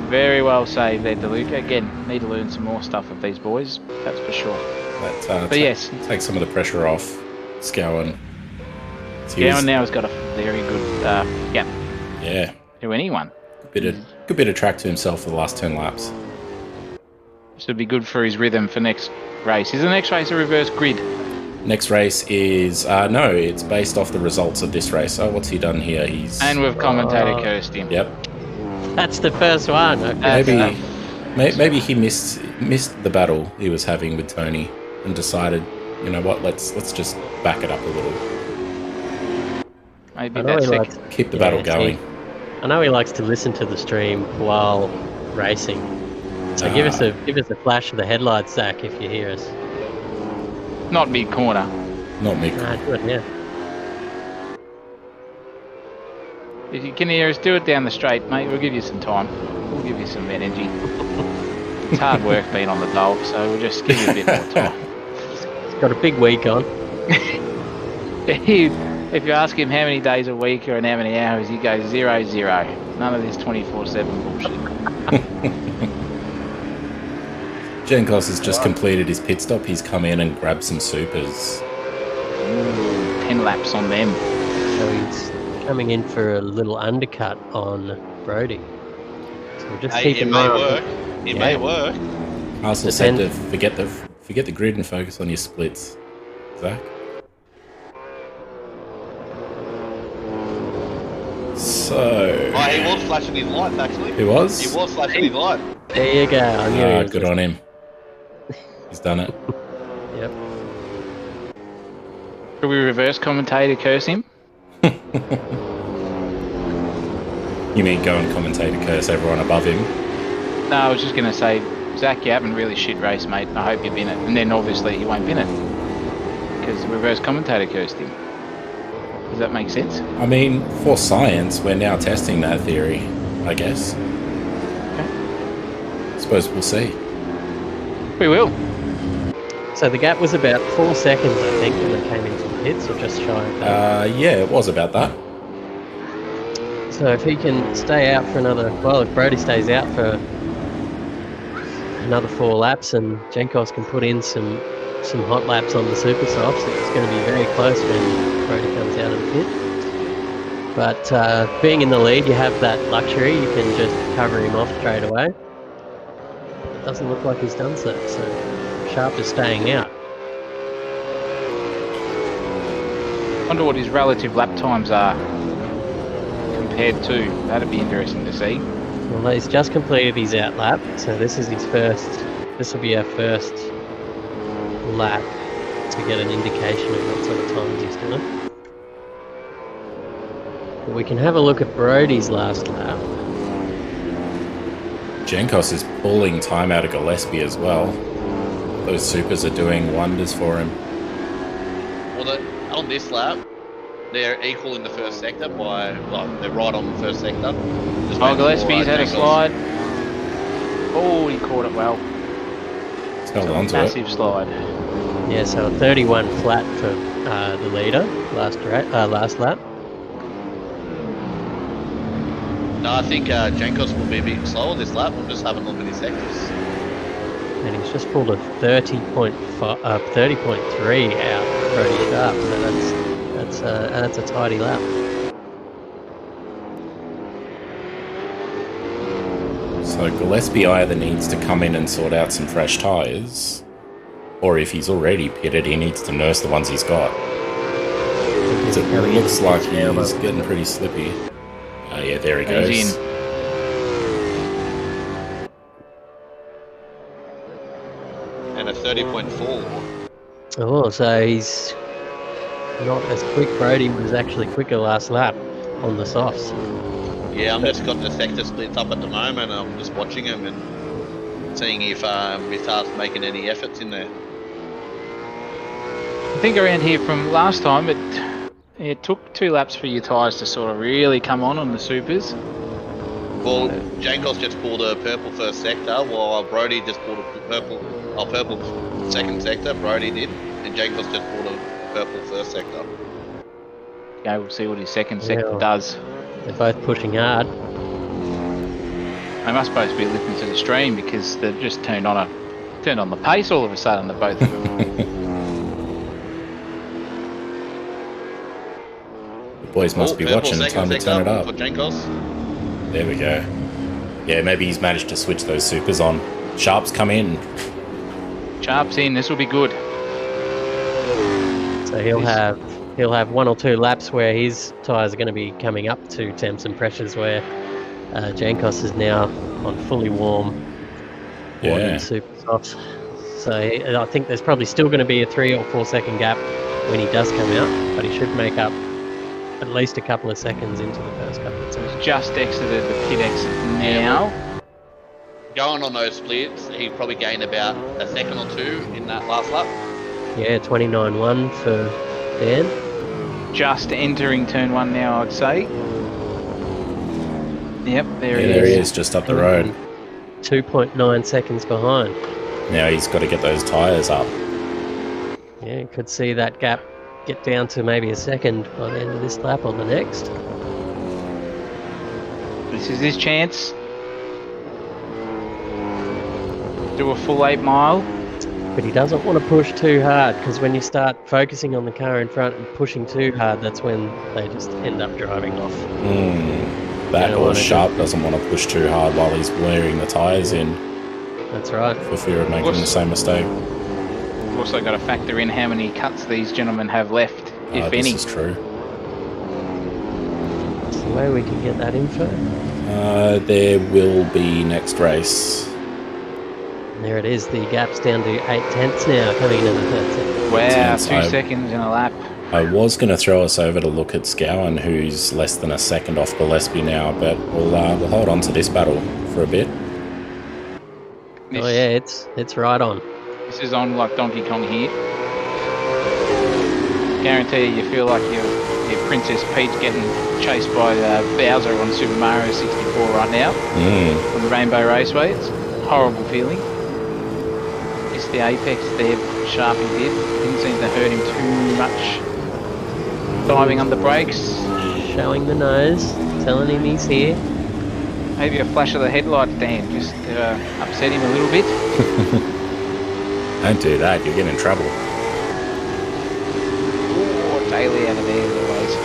Very well saved there, DeLuca. Again, need to learn some more stuff of these boys, that's for sure. But yes, take some of the pressure off Scowen. Scowen now has got a very good gap Yeah. to anyone. Good bit of track to himself for the last 10 laps. This would be good for his rhythm for next race. Is the next race a reverse grid? Next race is no, it's based off the results of this race. Oh, what's he done here? And we've commentator cursed him. Yep. That's the first one. Okay. Maybe he missed the battle he was having with Tony and decided, you know what, let's just back it up a little. Maybe that's it. Keep the battle going. I know he likes to listen to the stream while racing. So give us a flash of the headlights, Zach, if you hear us. Not mid corner. Not me. Do it now. If you can hear us, do it down the straight, mate. We'll give you some time. We'll give you some energy. It's hard work being on the dole, so we'll just give you a bit more time. He's got a big week on. If you ask him how many days a week or in how many hours, he goes 0, 0. None of this 24/7 bullshit. Jankos has just completed his pit stop. He's come in and grabbed some supers. 10 laps on them. So he's coming in for a little undercut on Brodie. So just Hey, keep it an may eye on work. It may work. Arsenal said to forget the grid and focus on your splits. Zach? So... Oh, he was flashing his lights, actually. He was? He was flashing his light. There you go. I knew he was Good on him. He's done it. Yep. Should we reverse commentator curse him? You mean go and commentator curse everyone above him? No, I was just going to say, Zach, you haven't really shit race, mate. I hope you bin it. And then obviously he won't bin it. Because the reverse commentator cursed him. Does that make sense? I mean, for science, we're now testing that theory, I guess. Okay. Suppose we'll see. We will. So the gap was about 4 seconds, I think, when they came into the pits, or just shy of that. Yeah, it was about that. So if he can stay out for another... Well, if Brody stays out for another 4 laps and Jenkos can put in some hot laps on the super softs, it's going to be very close when Brody comes out of the pit. But being in the lead, you have that luxury. You can just cover him off straight away. It doesn't look like he's done so. So Sharp is staying out. Wonder what his relative lap times are compared to. That'd be interesting to see. Well, he's just completed his out lap, so this is his first. This will be our first lap to get an indication of what sort of times he's doing. But we can have a look at Brody's last lap. Jenkos is pulling time out of Gillespie as well. Those supers are doing wonders for him. Well, on this lap, they're equal in the first sector by, like, they're right on the first sector. Oh, Gillespie's had a slide. Oh, he caught it well. He's held on to it. Massive slide. Yeah, so a 31 flat for the leader last lap. No, I think Jenkos will be a bit slower this lap. I'm just having a look at his sectors. And he's just pulled a 30.3 out Brody Sharp. So that's a tidy lap. So Gillespie either needs to come in and sort out some fresh tyres, or if he's already pitted, he needs to nurse the ones he's got. It looks like he's getting pretty slippy. Yeah, there he goes. He's in. And a 30.4. Oh, so he's not as quick. Brody was actually quicker last lap on the softs. Yeah, I'm just got the sector splits up at the moment. I'm just watching him and seeing if he starts making any efforts in there. I think around here from last time, it took 2 laps for your tyres to sort of really come on the supers. Well, Jankos just pulled a purple first sector, while Brody just pulled a purple second sector. Brody did, and Jankos just pulled a purple first sector. Okay, we'll see what his second sector does. They're both pushing hard. They must both be listening to the stream because they've just turned on the pace all of a sudden. The both of them. The boys must be watching. Time to turn it up. For Jankos. There we go. Yeah, maybe he's managed to switch those supers on. Sharp's come in. Sharp's in. This will be good. So he'll have 1 or 2 laps where his tyres are going to be coming up to temps and pressures where Jankos is now on fully warm super softs. So I think there's probably still going to be a 3 or 4 second gap when he does come out, but he should make up at least a couple of seconds into the first couple of seconds. Just exited the pit exit now. Going on those splits, he probably gained about a second or 2 in that last lap. Yeah, 29.1 for Dan. Just entering turn 1 now, I'd say. Yep, there he is, just up the road. 2.9 seconds behind. Now he's got to get those tyres up. Yeah, could see that gap get down to maybe a second by the end of this lap or the next. This is his chance. Do a full 8 mile. But he doesn't want to push too hard, because when you start focusing on the car in front and pushing too hard, that's when they just end up driving off. that or Sharp doesn't want to push too hard while he's wearing the tyres in. That's right. For fear of making the same mistake. We've also got to factor in how many cuts these gentlemen have left, if any. This is true. That's the way we can get that info. There will be next race. And there it is. The gap's down to 8/10 now, coming into the third sector. Wow, 2 seconds in a lap. I was going to throw us over to look at Scowen, who's less than a second off Gillespie now, but we'll hold on to this battle for a bit. Oh yeah, it's right on. This is on like Donkey Kong here. Guarantee you feel like you're Princess Peach getting chased by Bowser on Super Mario 64 right now on the Rainbow Raceway. It's a horrible feeling. It's the apex there, Sharpie did. Didn't seem to hurt him too much. Diving under brakes. Showing the nose, telling him he's here. Maybe a flash of the headlights, Dan, just upset him a little bit. Don't do that, you'll get in trouble. Oh, Daly out of there as always.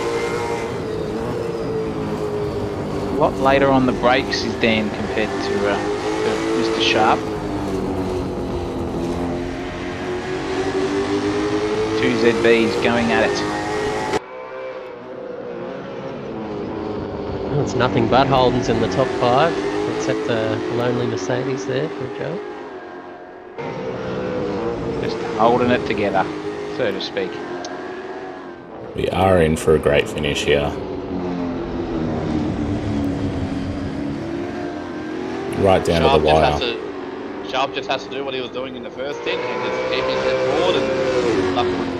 A lot later on the brakes is Dan compared to Mr. Sharp. 2 ZBs going at it. It's nothing but Holdens in the top 5, except the lonely Mercedes there. Good job. Just holding it together, so to speak. We are in for a great finish here. Right down to the wire. Sharp just has to do what he was doing in the first stint and just keep his head forward and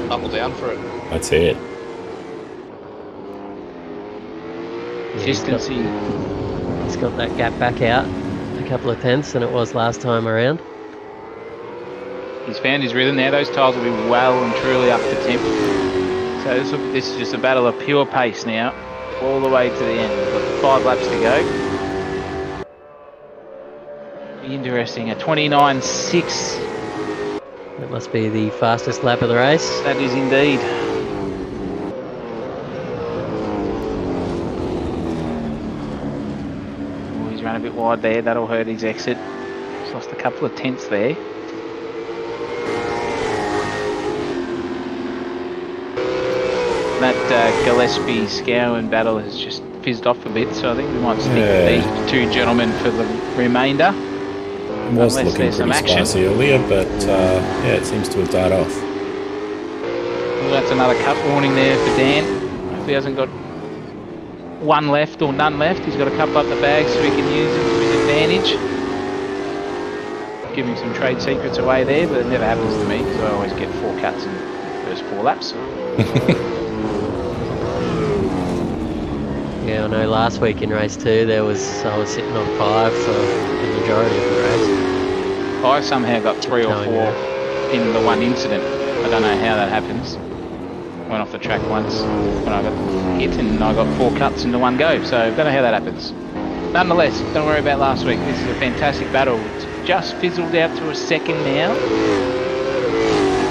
buckle down for it. That's it. Consistency. He's got that gap back out a couple of tenths than it was last time around. He's found his rhythm now. Those tyres will be well and truly up to temp. So this is just a battle of pure pace now, all the way to the end. We've got 5 laps to go. Be interesting. A 29.6. That must be the fastest lap of the race. That is indeed. Run a bit wide there, that'll hurt his exit. He's lost a couple of tenths there. That Gillespie Scowen battle has just fizzed off a bit, so I think we might stick with these 2 gentlemen for the remainder. It was looking pretty spicy earlier, but yeah, it seems to have died off. Well, that's another cut warning there for Dan. If he hasn't got 1 left or none left, he's got a couple up the bag so he can use them to his advantage. Giving some trade secrets away there, but it never happens to me because I always get 4 cuts in the first 4 laps. Yeah, I know last week in race 2 I was sitting on 5 for the majority of the race. I somehow got 3 or 4 in the one incident. I don't know how that happens. Went off the track once when I got hit and I got 4 cuts into one go, so don't know how that happens. Nonetheless, don't worry about last week. This is a fantastic battle. It's just fizzled out to a second now.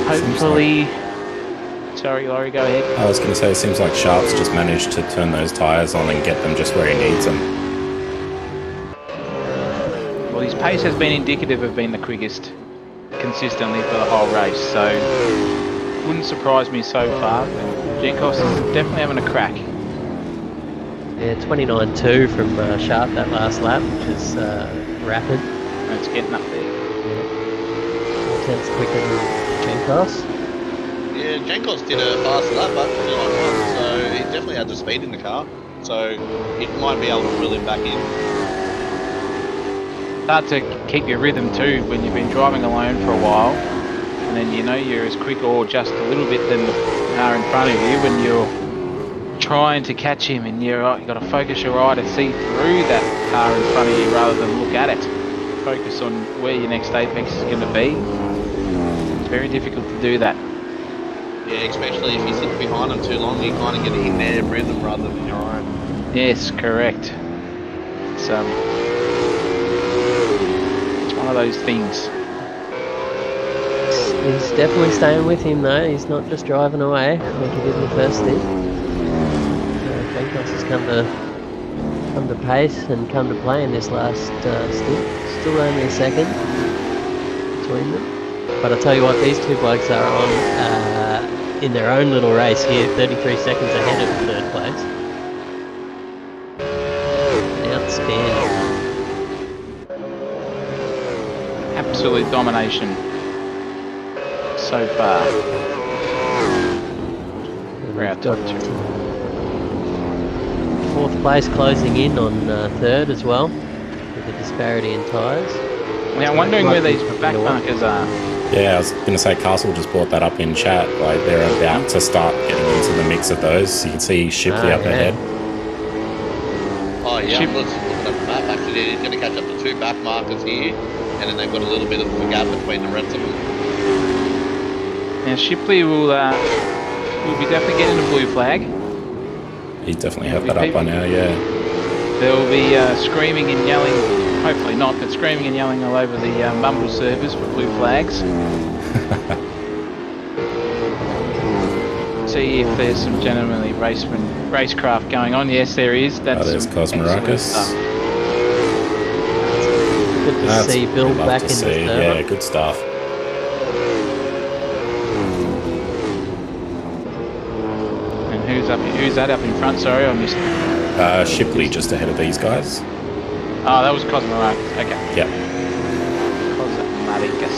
Hopefully... Sorry, Laurie, go ahead. I was going to say, it seems like Sharp's just managed to turn those tyres on and get them just where he needs them. Well, his pace has been indicative of being the quickest consistently for the whole race, so wouldn't surprise me so far. Genkos is definitely having a crack. Yeah, 29.2 from Sharp that last lap, which is rapid. It's getting up there. Yeah. 4 tenths quicker than Genkos. Yeah, Jankos did a fast lap up 29.1, so he definitely had the speed in the car. So it might be able to reel him back in. Hard to keep your rhythm too when you've been driving alone for a while, and then you know you're as quick or just a little bit than the car in front of you when you're trying to catch him, and you've got to focus your eye to see through that car in front of you rather than look at it. Focus on where your next apex is going to be. It's very difficult to do that. Yeah, especially if you sit behind them too long, you kind of get in their rhythm rather than your own. Yes, correct. It's one of those things. He's definitely staying with him though. He's not just driving away like he did in the first stint. Genkos has come to come to pace and come to play in this last stint. Still only a second between them. But I'll tell you what, these two blokes are on in their own little race here, 33 seconds ahead of third place. Outstanding. Absolute domination so far. We're out top two. Fourth place closing in on third as well, with the disparity in tyres. Now, I'm wondering where these back markers are. Yeah, I was going to say Castle just brought that up in chat. Like they're about to start getting into the mix of those. You can see Shipley up ahead. Oh yeah, looking at the map. Actually, he's going to catch up to 2 back markers here, and then they've got a little bit of a gap between the rest of them. Now Shipley will be definitely getting a blue flag. He definitely had that up by now. Yeah. They'll be screaming and yelling. Hopefully not, but screaming and yelling all over the Mumble servers for blue flags. See if there's some genuinely racecraft going on. Yes, there is. That's there's Cosmorakis. Good to see Bill back in the server. Yeah, good stuff. And who's that up in front? Sorry, I missed it. Shipley just ahead of these guys. Oh, that was Cosmorakis. Okay. Yep. Cosmorakis.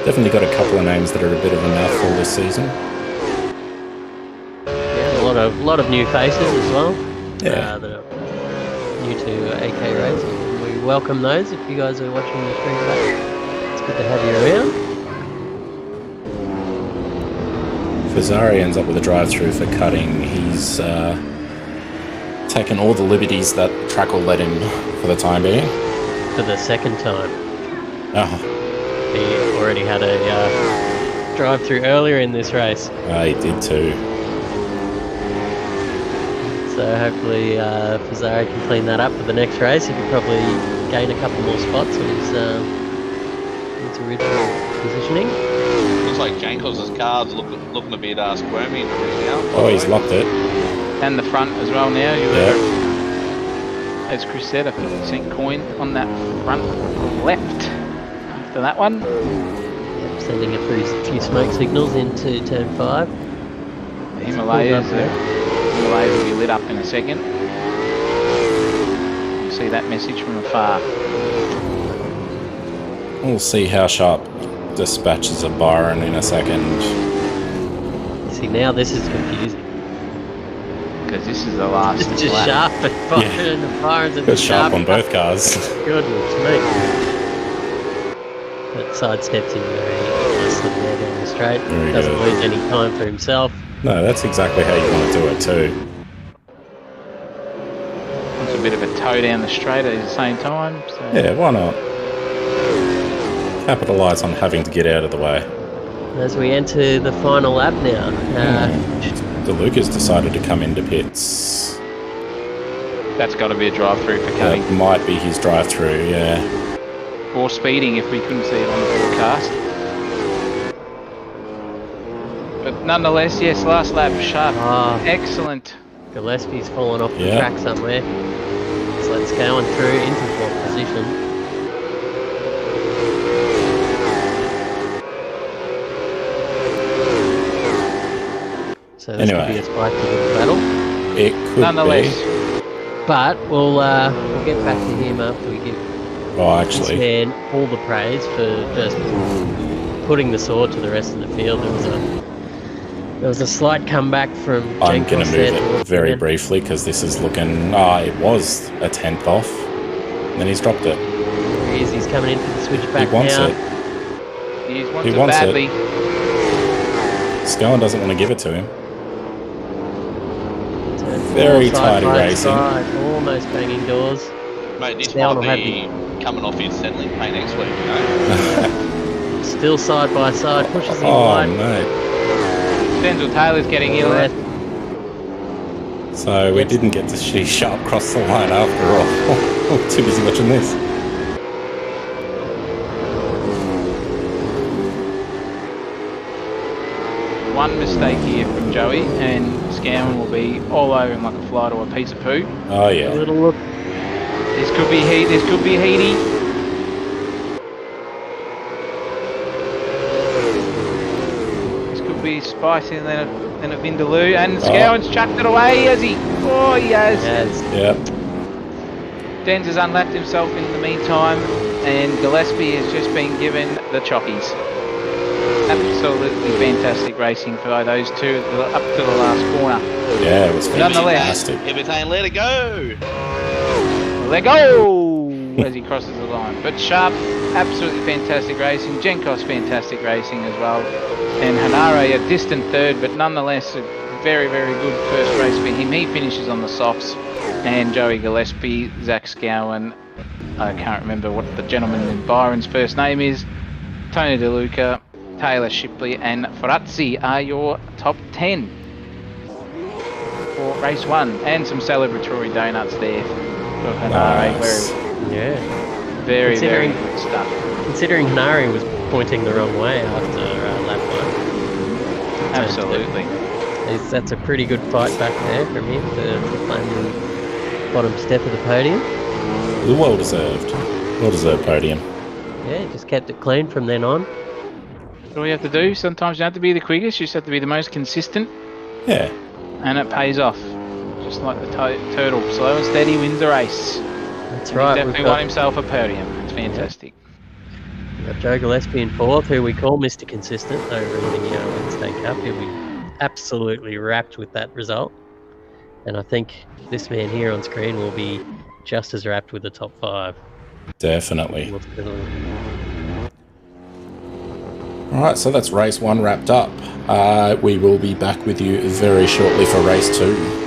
Definitely got a couple of names that are a bit of a mouthful this season. Yeah, a lot of new faces as well. Yeah. That are new to AK Racing. We welcome those if you guys are watching the stream back. It's good to have you around. Fazari ends up with a drive-through for cutting. He's taken all the liberties that the track will let him for the time being. For the second time. Oh. He already had a drive-through earlier in this race. He did too. So hopefully Fazari can clean that up for the next race. He could probably gain a couple more spots on his original positioning. Looks like Jankos' car's looking a bit squirmy now. Oh, he's locked it. And the front as well now. Yeah. As Chris said, a 50-cent coin on that front left. After that one. Yep, sending a few smoke signals into turn 5. The Himalayas will be lit up in a second. You see that message from afar. We'll see how sharp dispatches of Byron in a second. See, now this is confusing. Because this is the last It's just lap. sharp and Byron and Byron's It's sharp on both cars. Goodness me. But sidesteps him very nicely there down the straight. Very Doesn't good. lose any time for himself. No, that's exactly how you want to do it too. It's a bit of a toe down the straight at the same time. So. Yeah, why not? Capitalise on having to get out of the way. As we enter the final lap now. DeLuca's decided to come into pits. That's got to be a drive-through for cutting. That might be his drive-through, yeah. Or speeding if we couldn't see it on the broadcast. But nonetheless, yes, last lap, sharp. Excellent. Gillespie's fallen off the track somewhere. So let's go on through into 4th position. So this could be a spike to the battle. It could nonetheless. be. But we'll get back to him after we give this man all the praise for just putting the sword to the rest of the field. There was a slight comeback from I'm going to move it very briefly because this is looking... it was a 10th off. And then he's dropped it. He's coming in for the switchback He wants now. it. He wants it badly. Scowen doesn't want to give it to him. Very tidy racing. Almost banging doors. Mate, this might be coming off his settling pay next week, you know? Still side by side, pushes him wide. Oh, mate. Denzel Taylor's getting in on it. So we didn't get to see Sharp cross the line after all. Too busy watching this. one mistake here from Joey, and Scowen will be all over him like a fly to a piece of poo. Oh, A yeah. little look. This could be heat. This could be heaty. This could be spicy and then a Vindaloo. And Scowen's chucked it away, has he? Oh, he has. Yes. Yep. Denz has unlapped himself in the meantime, and Gillespie has just been given the chockies. Absolutely fantastic racing for those two up to the last corner. Yeah, it was Nonetheless, fantastic. Everything, let it go. Let go as he crosses the line. But Sharp, absolutely fantastic racing. Jenkos, fantastic racing as well. And Hanare, a distant third, but nonetheless a very, very good first race for him. He finishes on the softs. And Joey Gillespie, Zach Scowen, I can't remember what the gentleman in Byron's first name is, Tony DeLuca, Taylor Shipley and Frazzi are your top 10 for race 1. And some celebratory donuts there for Hanare. Nice. Yeah. Very, very Considering- good stuff. Considering Hanari was pointing the wrong way after lap 1. Absolutely. That's a pretty good fight back there from him to claim the bottom step of the podium. Well deserved. Well deserved podium. Yeah, just kept it clean from then on. That's all you have to do. Sometimes you don't have to be the quickest, you just have to be the most consistent, Yeah. and it pays off. Just like the turtle, slow and steady wins the race. That's And right. He We've definitely won himself a podium. It's fantastic. got Joe Gillespie in 4th, who we call Mr. Consistent over in the Wednesday Cup. He'll be absolutely wrapped with that result. And I think this man here on screen will be just as wrapped with the top 5. Definitely. Alright, so that's race 1 wrapped up. We will be back with you very shortly for race 2.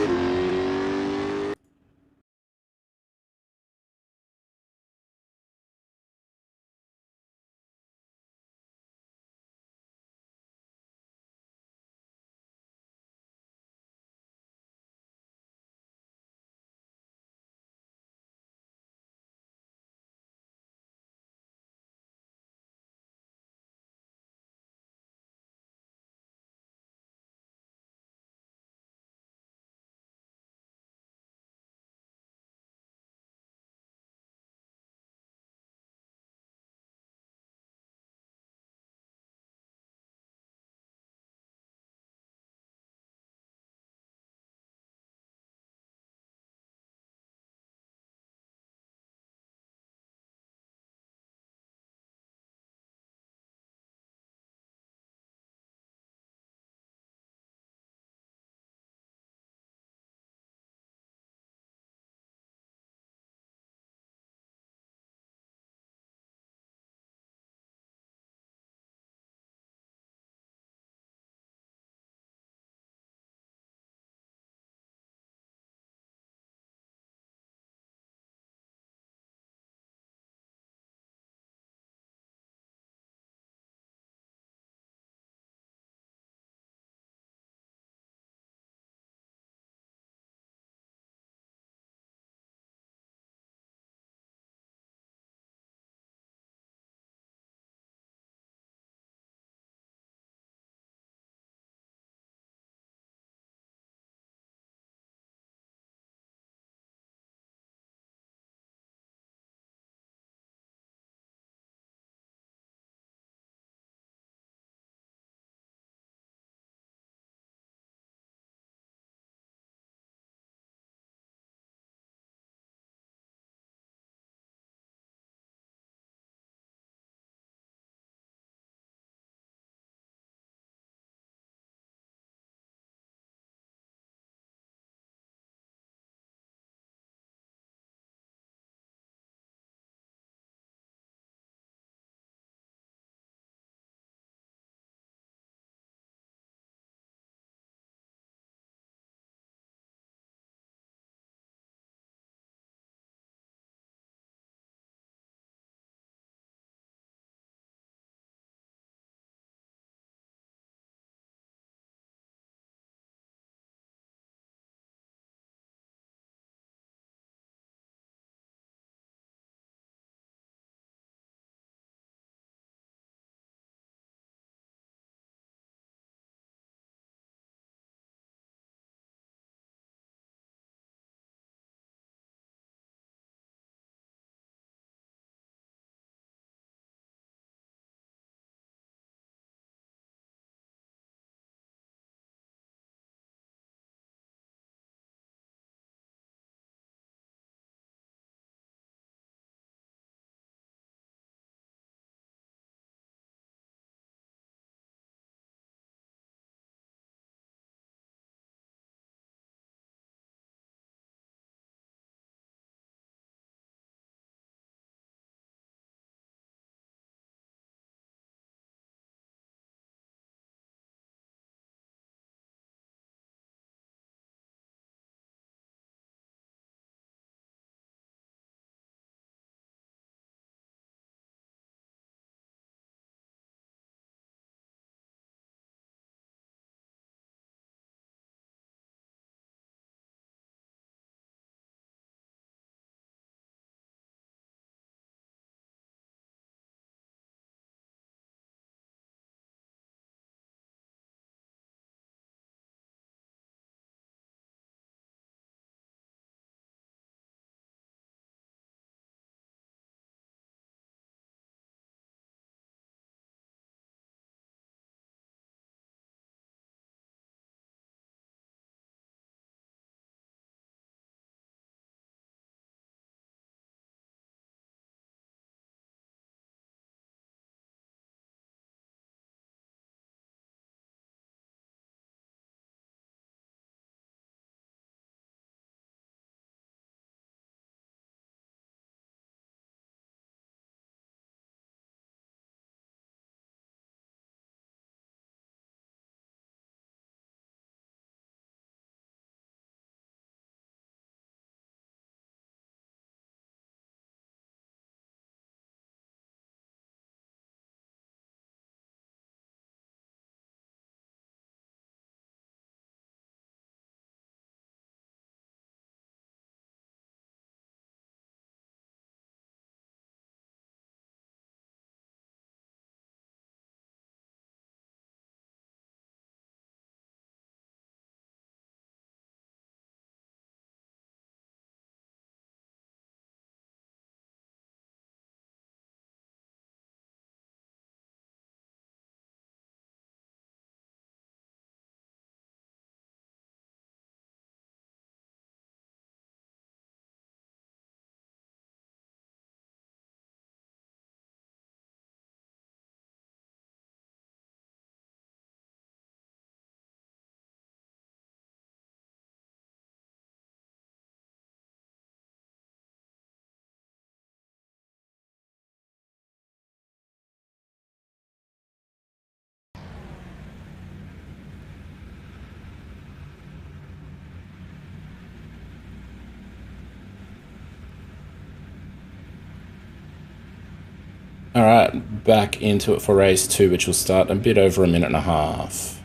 All right, back into it for race 2, which will start a bit over a minute and a half.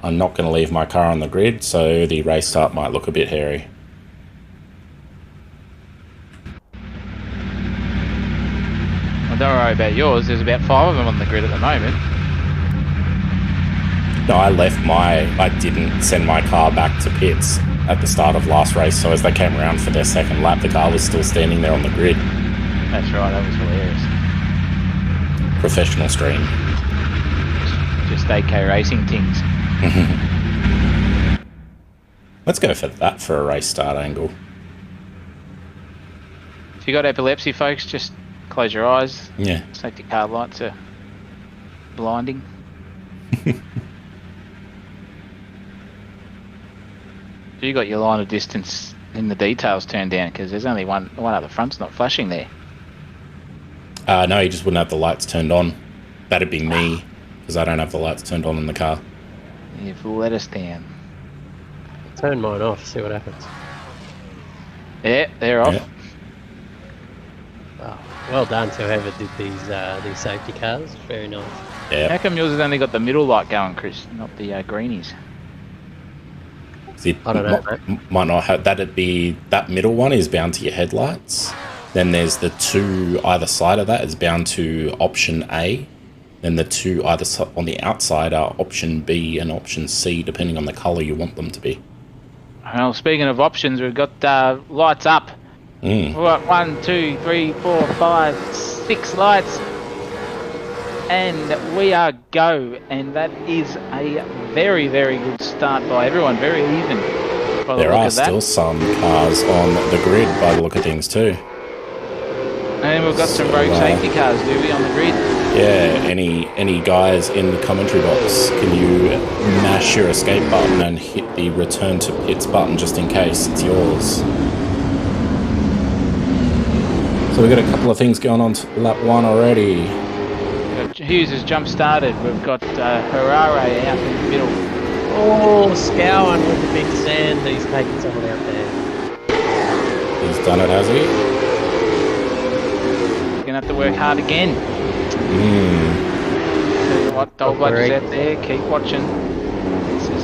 I'm not going to leave my car on the grid, so the race start might look a bit hairy. Well, don't worry about yours. There's about 5 of them on the grid at the moment. No, I didn't send my car back to pits at the start of last race, so as they came around for their second lap, the car was still standing there on the grid. That's right, that was hilarious. Professional stream. Just AK racing things. Let's go for that for a race start angle. If you got epilepsy, folks, just close your eyes. Yeah. Safety car lights are blinding. So you got your line of distance in the details turned down because there's only one other front's not flashing there. No, you just wouldn't have the lights turned on. That'd be me, because I don't have the lights turned on in the car. You've let us down. Turn mine off, see what happens. Yeah, they're off. Yeah. Wow. Well done to whoever did these safety cars. Very nice. Yeah. How come yours has only got the middle light going, Chris, not the greenies? I don't know, might not have that'd be that middle one is bound to your headlights. Then there's the two either side of that is bound to option A. Then the two either on the outside are option B and option C, depending on the colour you want them to be. Well, speaking of options, we've got lights up. We've got 1, 2, 3, 4, 5, 6 lights. And we are go. And that is a very, very good start by everyone. Very even. By the There look are of that. still some cars on the grid by the look of things too. And we've got some road safety cars, do we, on the grid? Yeah, any guys in the commentary box, can you mash your escape button and hit the return to pits button just in case it's yours? So we've got a couple of things going on to lap 1 already. Hughes has jump started. We've got Harare out in the middle. Oh, Scowan with the big sand. He's taking someone out there. He's done it, has he? We're going to have to work hard again. Tell you what, Dole Bludgers out there, keep watching.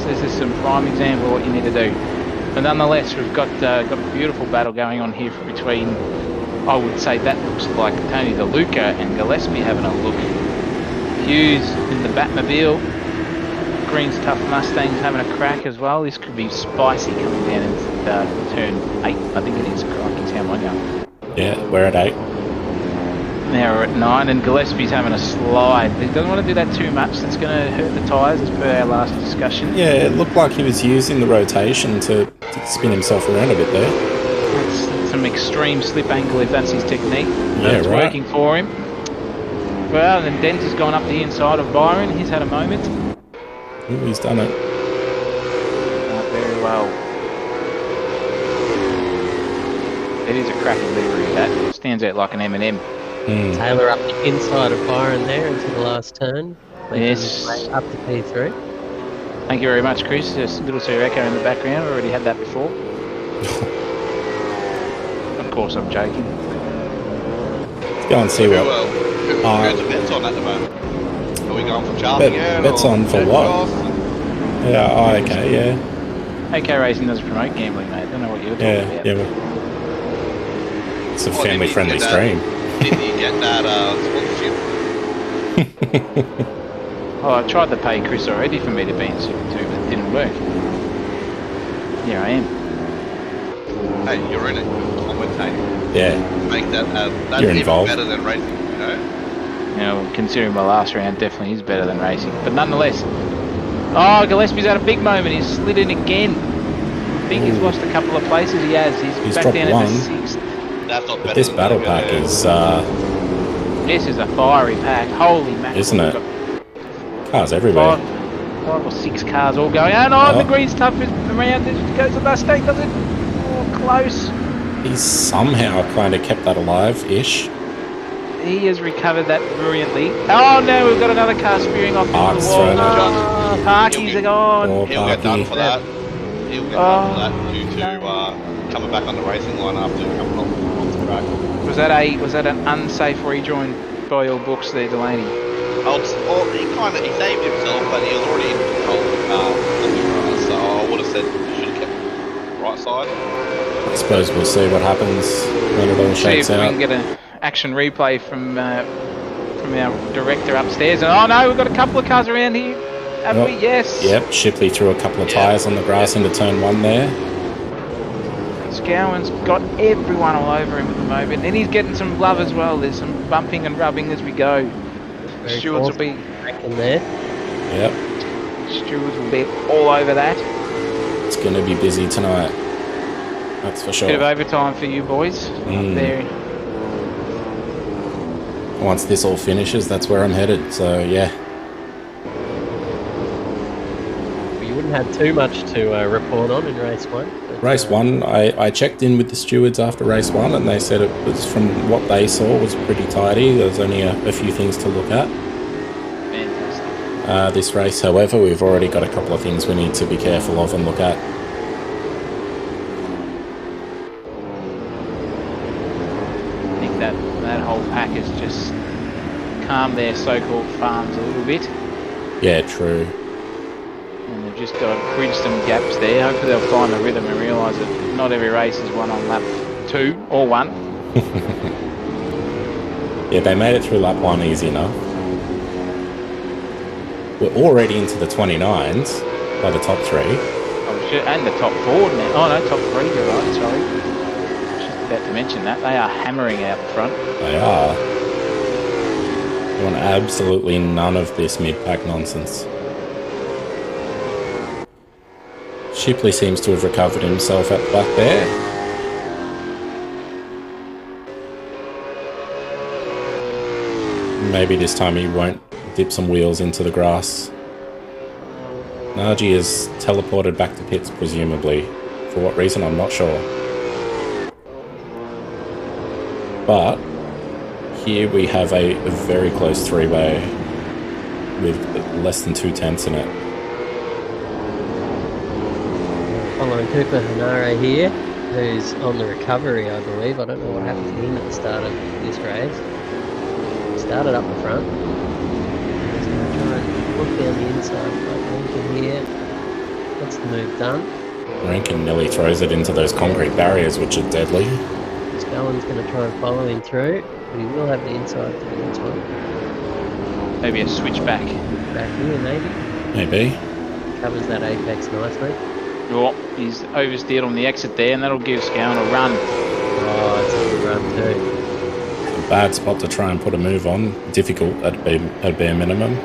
This is some prime example of what you need to do. But nonetheless, we've got a beautiful battle going on here between, I would say that looks like Tony DeLuca and Gillespie having a look. Hughes in the Batmobile. Green's Tough Mustangs having a crack as well. This could be spicy coming down into turn 8, I think it is. Crikey, how am I going? Yeah, we're at 8. Now we're at 9 and Gillespie's having a slide. He doesn't want to do that too much. That's going to hurt the tyres as per our last discussion. Yeah, it looked like he was using the rotation to spin himself around a bit there. That's some extreme slip angle if that's his technique. Yeah, It's right. working for him. Well, and Dent has gone up the inside of Byron. He's had a moment. Ooh, he's done it. Very well. It is a cracking livery, that. Stands out like an M&M. Taylor up the inside of Byron there into the last turn. Yes. Up to P3. Thank you very much, Chris. There's a little Sir Echo in the background. We already had that before. Of course, I'm joking. Let's go and see what. Who's the bets on at the moment? Are we going for Charlie again? Bets or on for what? Yeah, oh, okay, yeah. AK Racing doesn't promote gambling, mate. I don't know what you're talking about. Yeah, well, it's a Oh, family-friendly did stream. Didn't you get that sponsorship? Oh, I tried to pay Chris already for me to be in Super 2, but it didn't work. Here I am. Hey, you're in it. Commentate. Yeah, Make that that's You're even involved. better than racing, you know? You know, considering my last round definitely is better than racing. But nonetheless. Oh, Gillespie's had a big moment. He's slid in again. I think he's lost a couple of places. He has. He's back dropped down one. into 6th. That's not better but this than battle that, pack yeah. is, This is a fiery pack. Holy mackerel. Isn't it? We've cars got everywhere. 5 or 6 cars all going. And the green's tough around. There goes the Mustang, does it? Oh, close. He's somehow kind of kept that alive-ish. He has recovered that brilliantly. Oh no, we've got another car spearing off into Park's the wall. thrown out. Oh, Parkies are gone. Or He'll get done Parky. for that. He'll get done for that due to coming back on the racing line after coming off the race. track. Was that an unsafe rejoin by your books there, Delaney? He saved himself, but he was already in control of the car on the grass, so I would have said you should have kept right side. I suppose we'll see what happens when it all See shakes if we out. can get an action replay from our director upstairs. And oh no, we've got a couple of cars around here. Have we? Yes. Yep, Shipley threw a couple of tyres on the grass into turn 1 there. Scowen's got everyone all over him at the moment, and he's getting some love as well. There's some bumping and rubbing as we go. Stewards will be back in there. Yep, Stewards will be all over that. it's going to be busy tonight. That's for sure. Bit of overtime for you boys up there. Once this all finishes, that's where I'm headed. So yeah. You wouldn't have too much to report on in race 1. But, Race 1, I checked in with the stewards after race 1, and they said it was, from what they saw, was pretty tidy. There's only a few things to look at. Fantastic. This race, however, we've already got a couple of things we need to be careful of and look at. I think that whole pack has just calmed their so-called farms a little bit. Yeah, true. And they've just got to bridge some gaps there. Hopefully they'll find the rhythm and realise that not every race is won on lap 2 or 1. Yeah, they made it through lap 1 easy enough. We're already into the 29s by the top 3. Oh, shit, and the top 4 now. Oh no, top 3, you're right, sorry. Just about to mention that. They are hammering out the front. They are. You want absolutely none of this mid-pack nonsense. Shipley seems to have recovered himself at the back there. Maybe this time he won't dip some wheels into the grass. Najee is teleported back to pits, presumably. For what reason, I'm not sure. But here we have a very close three-way with less than 2/10 in it. following Cooper Hanare here, who's on the recovery, I believe. I don't know what happened to him at the start of this race. He started up the front. He's going to try and look down the inside like Lincoln here. That's the move done. Rankin nearly throws it into those concrete barriers, which are deadly. Scullen's going to try and follow him through, but he will have the inside for the next one. Maybe a switchback. Back here, maybe. Maybe. Covers that apex nicely. Oh, he's oversteered on the exit there, and that'll give Scowen a run. Oh, it's a good run too. A bad spot to try and put a move on. Difficult at bare minimum.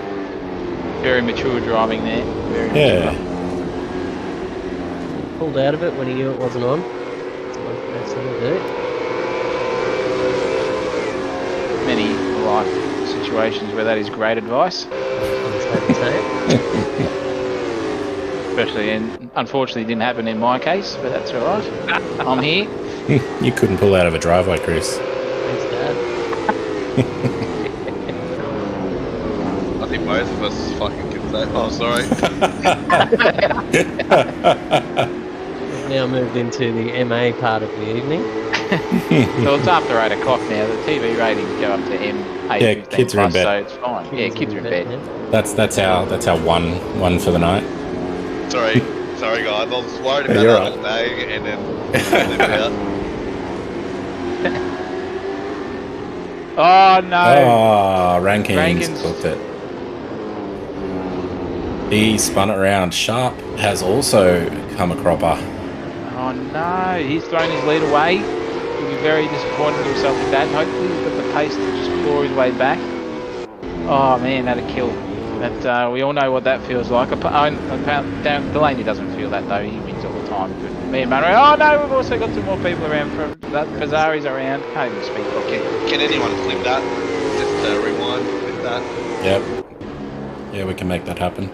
Very mature driving there. Very Yeah. mature. He pulled out of it when he knew it wasn't on. That's what that's going to do. Many life situations where that is great advice. Especially, and unfortunately didn't happen in my case, but that's alright. I'm here. You couldn't pull out of a driveway, Chris. Thanks, Dad. I think both of us fucking can say. Oh, sorry. We've now moved into the MA part of the evening. So it's after 8 o'clock now. The TV ratings go up to M8. Yeah, kids are in bed. So it's fine. Yeah, kids are in bed. That's our one for the night. Sorry, guys. I was worried Yeah, about you're that right. all day, and then leave it out. Oh no! Oh, Rankin's Rankin's- booked it. He spun it around. Sharp has also come a cropper. Oh no! He's thrown his lead away. He'll be very disappointed with himself with that. Hopefully he's got the pace to just claw his way back. Oh man, that'd kill. That we all know what that feels like. Delaney doesn't feel that though. He wins all the time. But me and Munro. Oh no! We've also got some more people around. Fazari's around. Can't even speak properly. Can anyone flip that? Just rewind with that. Yep. Yeah, we can make that happen.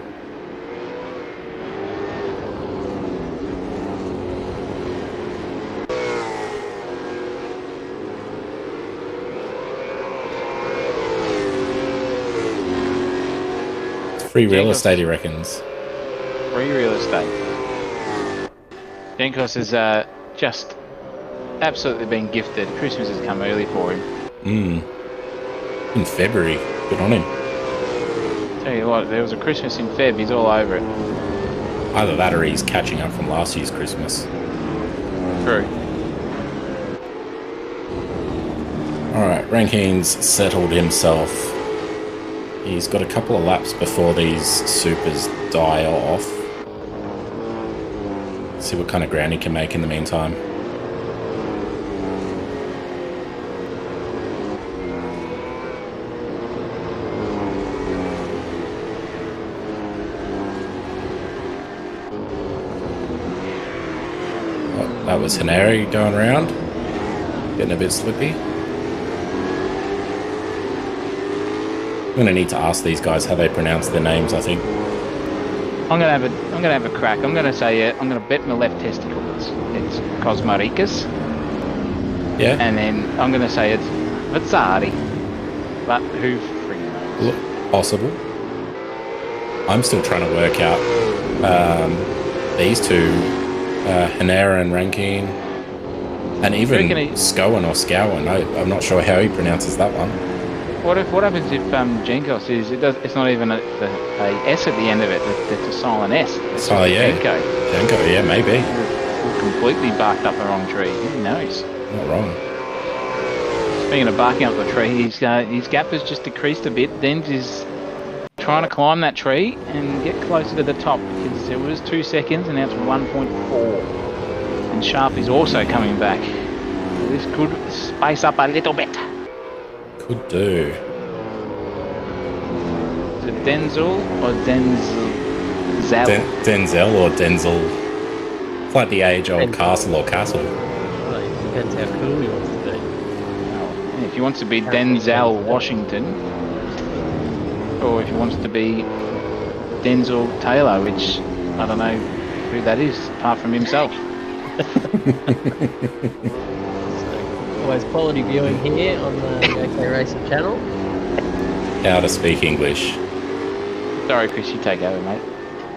Free real Jenkos. estate, he reckons. Free real estate. Jenkos has just absolutely been gifted. Christmas has come early for him. In February. Good on him. Tell you what, there was a Christmas in Feb. He's all over it. Either that or he's catching up from last year's Christmas. True. Alright, Rankine's settled himself. He's got a couple of laps before these supers die off. See what kind of ground he can make in the meantime. Oh, that was Hanari going around. Getting a bit slippy. I'm going to need to ask these guys how they pronounce their names, I think. I'm gonna have a crack. I'm gonna say I'm gonna bet my left testicle it's Cosmaricus. Yeah. And then I'm gonna say it's Mazzari. But who freaking knows? Look, possible. I'm still trying to work out these two, Hanera and Rankine, and even Scowen or Scowen. I'm not sure how he pronounces that one. What happens if Genkos is it's not even a S at the end of it? It's a silent S. It's yeah. Genko, yeah, maybe. Completely barked up the wrong tree. Who knows? Not wrong. Speaking of barking up the tree, his gap has just decreased a bit. Denz is trying to climb that tree and get closer to the top because it was 2 seconds and now it's 1.4. And Sharp is also coming back. This could spice up a little bit. Could do. Is it Denzel or Denzel? Denzel or Denzel. It's like the age-old castle or castle. Well, it depends how cool he wants to be. Well, if he wants to be Denzel Washington, or if he wants to be Denzel Taylor, which I don't know who that is, apart from himself. Always quality viewing here on the OK Racing channel. How to speak English. Sorry, Chris, you take over, mate.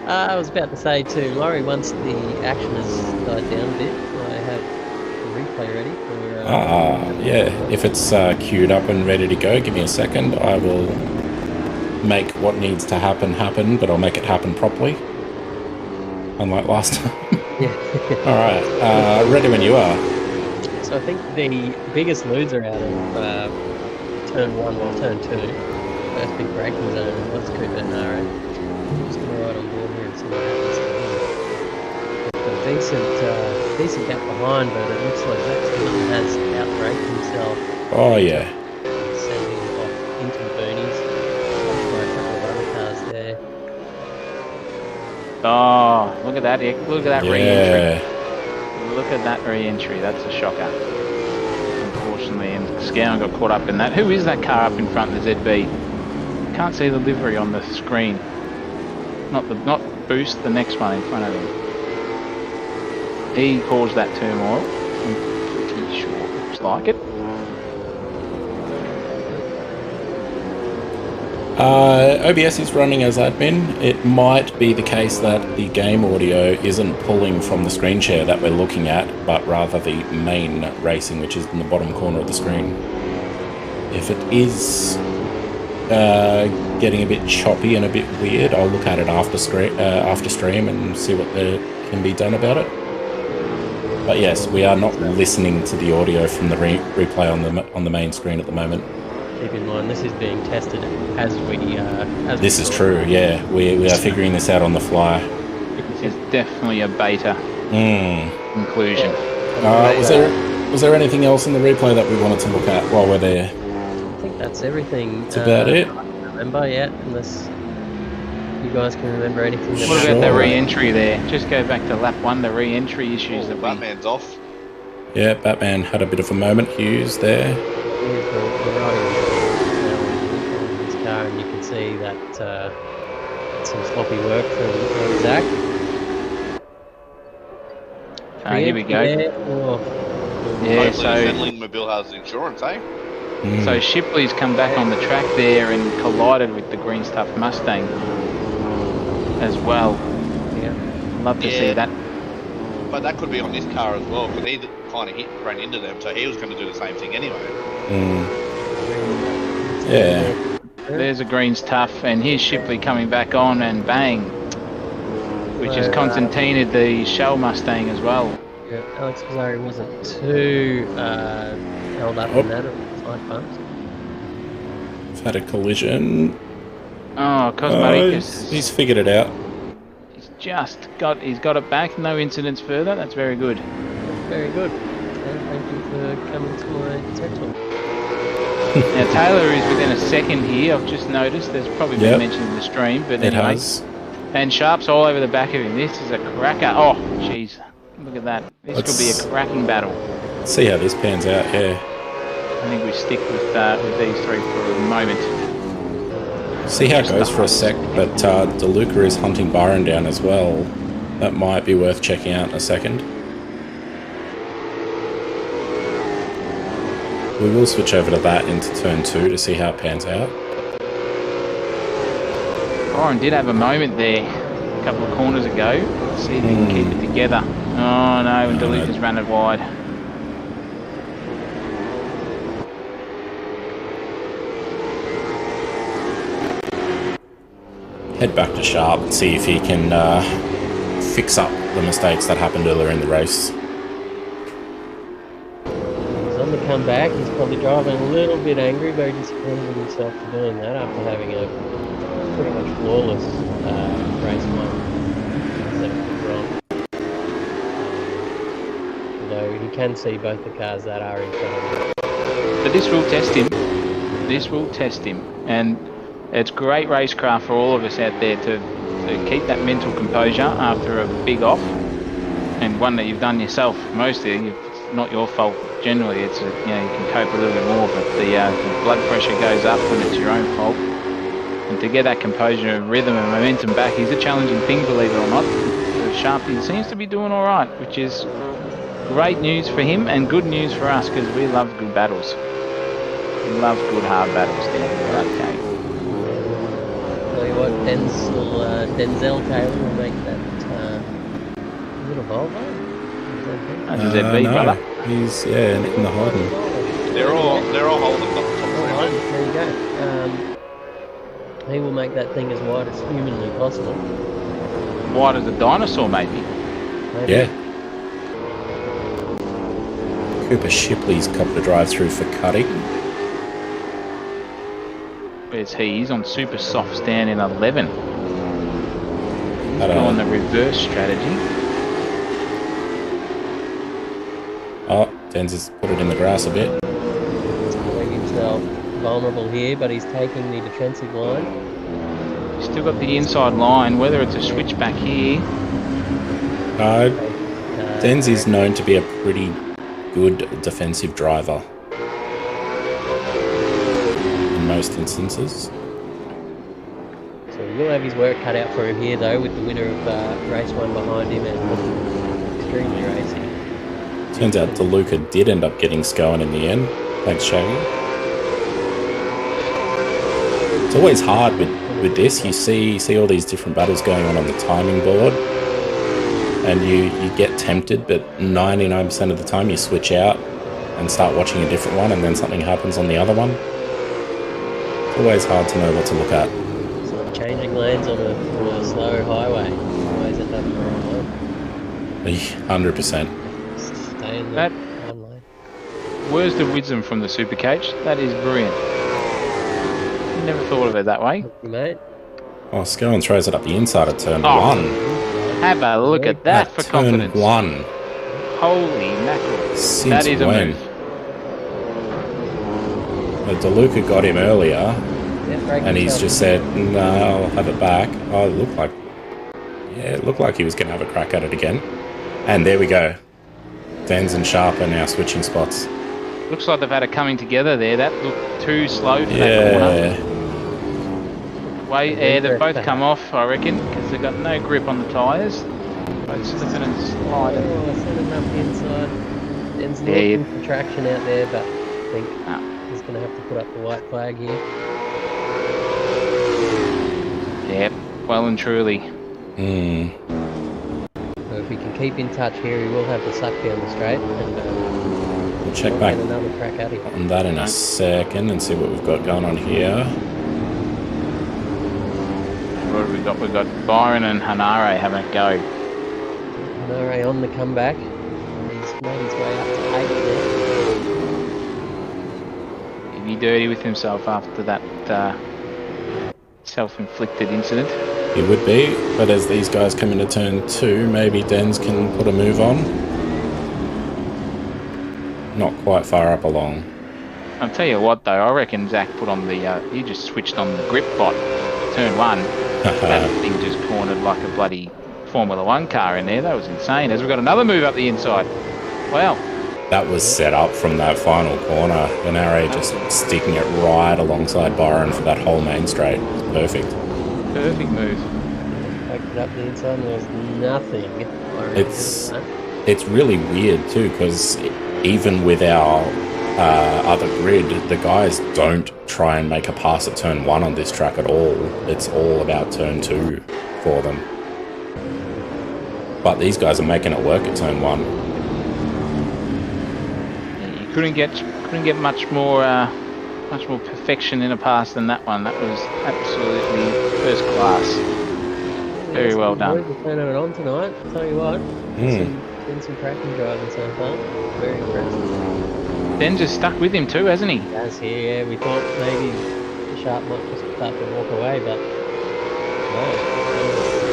I was about to say too, Laurie, once the action has died down a bit, I have the replay ready for... yeah. If it's queued up and ready to go, give me a second. I will make what needs to happen, but I'll make it happen properly. Unlike last time. Yeah. Alright, ready when you are. So I think the biggest loser out of turn 1 or turn 2, first big braking zone, was Cooper Nara. I'm just going to ride on board here and see what happens to him. Got a decent gap behind, but it looks like Max Miller has outbraked himself. Oh yeah. Sending off into the boonies. Watched by a couple of other cars there. Oh, look at that! Look at that Yeah. re-entry. Look at that re-entry. That's a shocker. Unfortunately, and Scowen got caught up in that. Who is that car up in front of the ZB? Can't see the livery on the screen. Not Boost, the next one in front of him. He caused that turmoil. I'm pretty sure. Looks like it. OBS is running as admin. It might be the case that the game audio isn't pulling from the screen share that we're looking at, but rather the main racing, which is in the bottom corner of the screen. If it is getting a bit choppy and a bit weird, I'll look at it after stream and see what can be done about it. But yes, we are not listening to the audio from the replay on the main screen at the moment. Keep in mind, this is being tested as we... This is true, yeah. We are figuring this out on the fly. This is definitely a beta conclusion. Was there anything else in the replay that we wanted to look at while we're there? I think that's everything. That's about it. I can remember, yeah, unless you guys can remember anything. What about the re-entry there? Just go back to lap 1, the re-entry issues that Batman's off. Yeah, Batman had a bit of a moment. Hughes there. We're riding in his car, and you can see that some sloppy work from Zach. Here we go. Yeah, so settling Mobilehouse insurance, eh? So Shipley's come back on the track there and collided with the green stuff Mustang as well. Yeah, love to see that. But that could be on this car as well, because kind of ran into them, so he was going to do the same thing anyway. Yeah. There's a green's tough, and here's Shipley coming back on, and bang, which is Constantine the Shell Mustang as well. Yeah, Alex Pizzari wasn't too held up in that side bumps. We've had a collision. Oh, Cosmaticus. He's figured it out. He's got it back. No incidents further. That's very good. Very good. And thank you for coming to my TED Talk. Now Taylor is within a second here. I've just noticed. There's probably been mentioned in the stream, but it anyway. has. And Sharp's all over the back of him. This is a cracker. Oh, jeez. Look at that. This could be a cracking battle. See how this pans out. Yeah. I think we stick with these three for a moment. See how it goes for a sec, but DeLuca is hunting Byron down as well. That might be worth checking out in a second. We will switch over to that into turn 2 to see how it pans out. Byron did have a moment there a couple of corners ago. Let's see if he can keep it together. Oh no, and DeLuca's ran it wide. Head back to Sharp and see if he can fix up the mistakes that happened earlier in the race. He's on the comeback. He's probably driving a little bit angry, very disappointed in himself for doing that after having a pretty much flawless race one. Although he can see both the cars that are in front of him. But this will test him. This will test him. And it's great racecraft for all of us out there to keep that mental composure after a big off, and one that you've done yourself. Mostly, it's not your fault. Generally, it's you can cope a little bit more, but the blood pressure goes up when it's your own fault. And to get that composure, rhythm, and momentum back is a challenging thing, believe it or not. So Sharpie seems to be doing all right, which is great news for him and good news for us because we love good battles. We love good hard battles down here. Okay. Tell you what, Denzel Taylor will make that little Volvo. That's his ZB, brother. He's in the Holden. They're all holding up the top three. There you go. He will make that thing as wide as humanly possible. Wide as a dinosaur, maybe. Yeah. Cooper Shipley's copped a drive through for cutting. Where's he? He's on super soft stand in 11. On the reverse strategy. Oh, Denz has put it in the grass a bit. He's making himself vulnerable here, but he's taking the defensive line. He's still got the inside line, whether it's a switchback here. Denz is known to be a pretty good defensive driver. In most instances. So he will have his work cut out for him here, though, with the winner of race one behind him and extremely racing. Turns out DeLuca did end up getting Scowen in the end. Thanks, Shaggy. It's always hard with this. You see all these different battles going on the timing board, and you get tempted, but 99% of the time you switch out and start watching a different one, and then something happens on the other one. It's always hard to know what to look at. It's like changing lanes on a slow highway. Always end up in the wrong lane. 100%. Stay in the one lane. Words of wisdom from the Super Coach. That is brilliant. Never thought of it that way. Thank you, mate. Oh, Scowen throws it up the inside of turn 1. Have a look at that for confidence. Turn 1. Holy mackerel. Since that is when? a move. DeLuca got him earlier, Yeah, and he's just said, "No, I'll have it back." Oh, it looked like he was going to have a crack at it again. And there we go. Denz and Sharp are now switching spots. Looks like they've had a coming together there. That looked too slow for that corner. They've both come off, I reckon, because they've got no grip on the tyres. Both slipping and sliding. Oh, send him up the inside. Den's looking for traction out there, but I think he's going to have to put up the white flag here. Yep, well and truly. So if we can keep in touch here, he will have the suck down the straight, and We'll check might back get another crack at him. on that in a second and see what we've got going on here. What have we got? We've got Byron and Hanare having a go. Murray on the comeback. He's made his way up to 8 now. He'd be dirty with himself after that self-inflicted incident. He would be, but as these guys come into turn 2, maybe Dens can put a move on. Not quite far up along. I'll tell you what though, I reckon Zach put on the, he just switched on the grip bot, turn 1. That thing just cornered like a bloody Formula 1 car in there. That was insane. As we've got another move up the inside. Wow. That was set up from that final corner. Benare just sticking it right alongside Byron for that whole main straight. It's perfect. Perfect move. Poked it up the inside and there was nothing. It's really weird too, because even with our other grid, the guys don't try and make a pass at turn 1 on this track at all. It's all about turn 2 for them. But these guys are making it work at turn 1. You couldn't get much more perfection in a pass than that one. That was absolutely first class. Very well done. We're turning it on tonight. I'll tell you what. Been some cracking driving so far. Very impressive. Den just stuck with him too, hasn't he? Yes, yeah. We thought maybe the Sharp might just start to walk away, but no,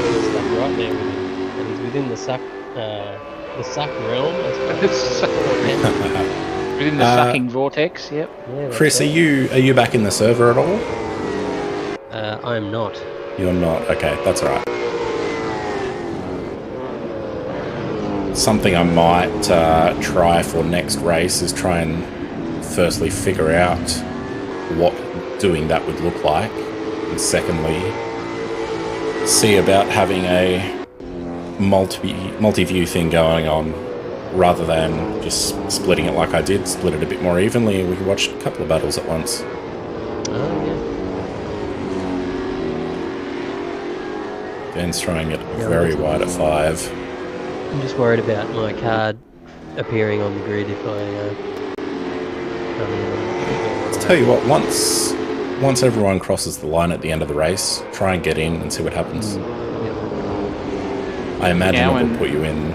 he's stuck right there with him, and he's within the suck realm. I suppose. Within the sucking vortex. Yep. Yeah, Chris, are you back in the server at all? I am not. You're not. Okay, that's all right. Something I might try for next race is try and firstly figure out what doing that would look like, and secondly see about having a multi-view thing going on rather than just splitting it like I did, split it a bit more evenly and we can watch a couple of battles at once. Oh yeah. Ben's trying it very wide at 5. I'm just worried about my card appearing on the grid if I come in. Let's tell you what, once everyone crosses the line at the end of the race, try and get in and see what happens. I imagine it will put you in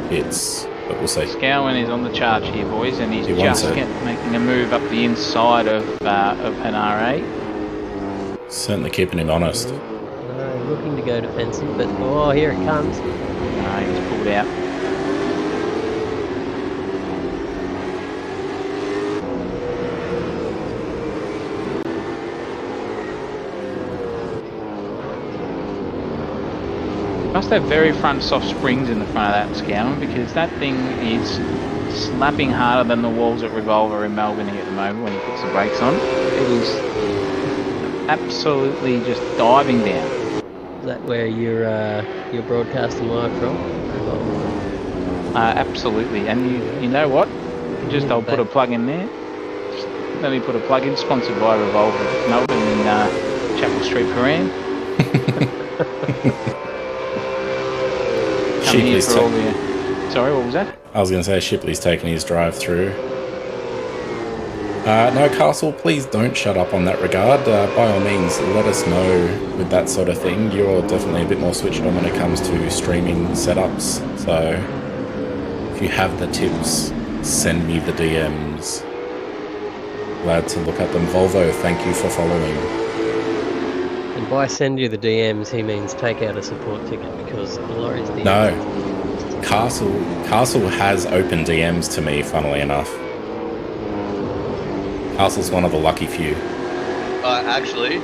hits, but we'll see. Scowen is on the charge here, boys, and he's just making a move up the inside of Hanare. Certainly keeping him honest. Looking to go defensive, but oh, here it comes. No, he's pulled out. Must have very front soft springs in the front of that Scowen, because that thing is slapping harder than the walls at Revolver in Melbourne here at the moment when he puts the brakes on. It is absolutely just diving down. Is that where you're broadcasting live from? Absolutely, and you know what? I'll put a plug in there. Just let me put a plug in. Sponsored by Revolver Melbourne in Chapel Street, Paran. Sorry, what was that? I was going to say Shipley's taking his drive through. No, Castle, please don't shut up on that regard. By all means, let us know with that sort of thing. You're definitely a bit more switched on when it comes to streaming setups. So if you have the tips, send me the DMs. Glad to look at them. Volvo, thank you for following. And by send you the DMs, he means take out a support ticket, because Laurie's DMs. No. Castle has open DMs to me, funnily enough. Castle's one of the lucky few. Actually,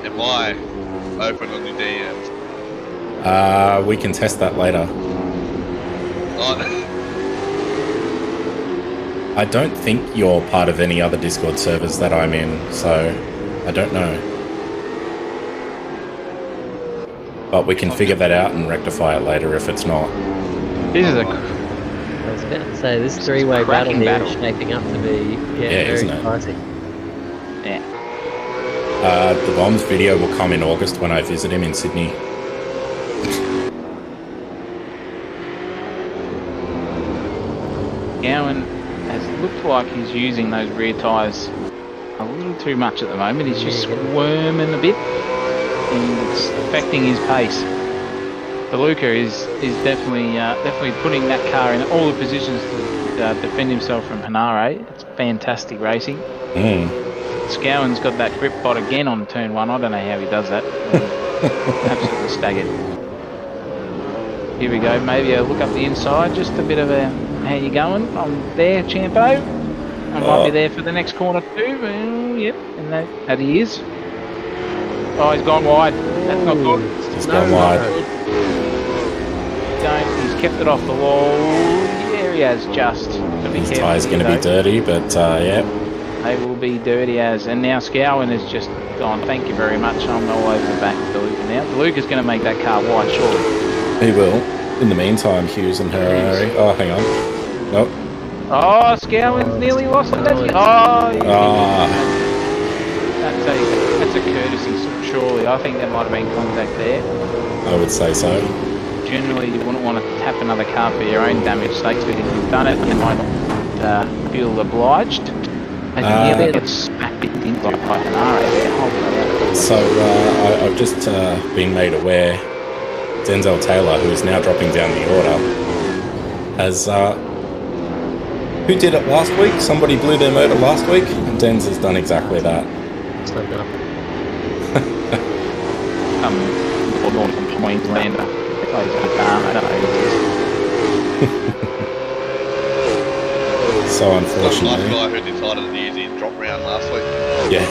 am I open on your DMs? We can test that later. I don't think you're part of any other Discord servers that I'm in, so I don't know. But we can figure that out and rectify it later if it's not. This is I was about to say, this three-way battle here is shaping up to be very spicy. Yeah. The Bombs video will come in August when I visit him in Sydney. Gowan has looked like he's using those rear tyres a little too much at the moment. He's just squirming a bit, and it's affecting his pace. DeLuca is definitely putting that car in all the positions to defend himself from Hanare. It's fantastic racing. Scowen's got that grip bot again on turn 1. I don't know how he does that. Absolutely staggered. Here we go. Maybe a look up the inside. Just a bit of a how you going? I'm there, Champo. I might be there for the next corner too. Well, yep, and that he is. Oh, he's gone wide. That's not good. He's gone wide. He's kept it off the wall. There he has just. His tyre's going to be dirty, but yeah. They will be dirty as. And now Scowen has just gone, thank you very much. I'm all over the back of DeLuca now. DeLuca's going to make that car wide, surely. He will. In the meantime, Hughes and Harari. Oh, hang on. Nope. Oh, Scowen's nearly lost it. That's a courtesy, surely. I think there might have been contact there. I would say so. Generally, you wouldn't want to tap another car for your own damage sake, but if you've done it, you might not feel obliged. It's smacked into like an RA. So I've just been made aware Denzel Taylor, who is now dropping down the order, has who did it last week? Somebody blew their motor last week, and Denz has done exactly that. Slipped up. North from Queenslander. So unfortunately. Some nice guy who decided to use his drop round last week. Yeah.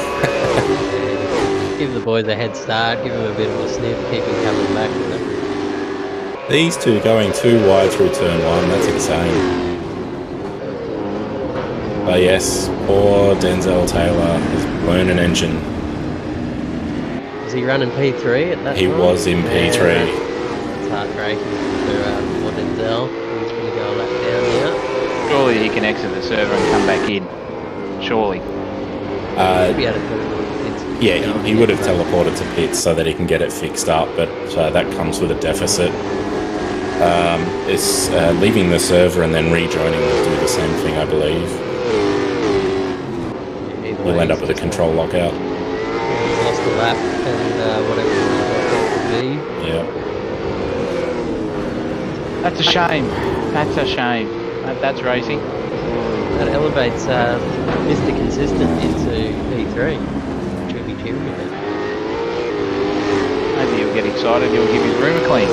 Give the boys a head start, give them a bit of a sniff, keep them coming back with it. These two going too wide through turn 1, that's insane. But yes, poor Denzel Taylor has blown an engine. Was he running P3 at that time? He was in P3. That's heartbreaking for Denzel. He's going to go a lap down now. Surely he can exit the server and come back in. Surely. Yeah, he would have teleported to pits so that he can get it fixed up, but that comes with a deficit. It's leaving the server and then rejoining will do the same thing, I believe. We'll end up with a control lockout. He's lost a lap and whatever the lockout would be. Yeah. That's a shame. That's a shame. That's racing. That elevates Mr. Consistent into P3, which will be cheering about. Maybe he'll get excited. He'll give his room a clean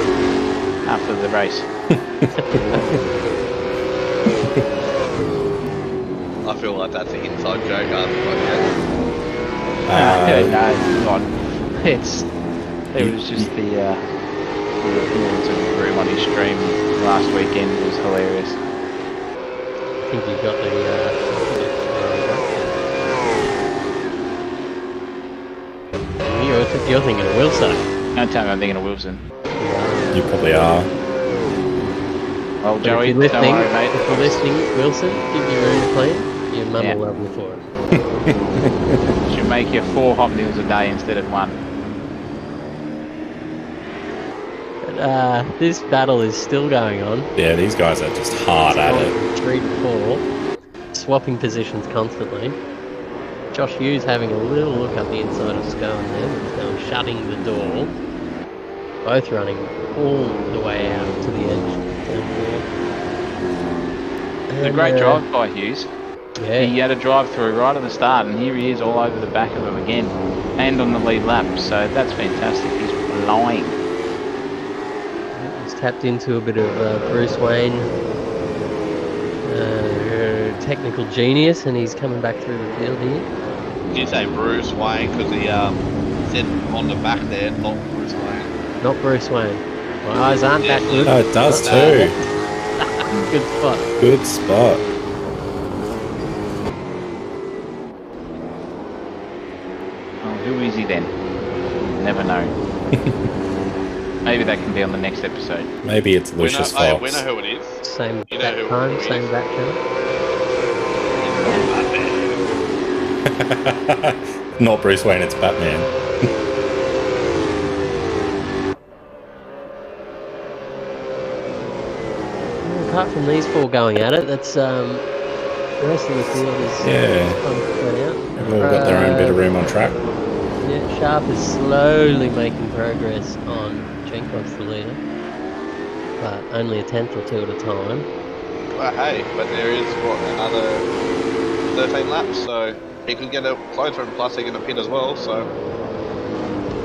after the race. I feel like that's an inside joke after No, God. It was just the appearance of the room on his stream last weekend was hilarious. I think you've got the you're thinking of Wilson. Don't tell me I'm thinking of Wilson. You probably are. Well, But Joey, if you're listening, don't worry, mate. if you're listening, Wilson, give your room a clean. Your mum will love you for it. Should make you 4 hot meals a day instead of 1. But, this battle is still going on. Yeah, these guys are just hard at it. 3 to 4, swapping positions constantly. Josh Hughes having a little look up the inside of Scowen there. He's going shutting the door. Both running all the way out to the edge. It's a great drive by Hughes. Yeah. He had a drive through right at the start, and here he is all over the back of him again, and on the lead lap. So that's fantastic. He's flying. He's tapped into a bit of Bruce Wayne technical genius, and he's coming back through the field here. Did you say Bruce Wayne? Because he said on the back there, not Bruce Wayne. Not Bruce Wayne. My eyes aren't that good. Oh, it does too. Good spot. Good spot. Oh, who is he then? Never know. Maybe that can be on the next episode. Maybe it's Lucius Fox. We know who it is. Same You know back who time, it same is. back channel. Not Bruce Wayne, it's Batman. apart from these four going at it, that's the rest of the field is kind of spread out. They've all got their own bit of room on track. Yeah, Sharp is slowly making progress on Chenkov's the leader, but only a tenth or two at a time. Well, hey, but there is another 13 laps, so he could get a closer, and plus he can pit as well. So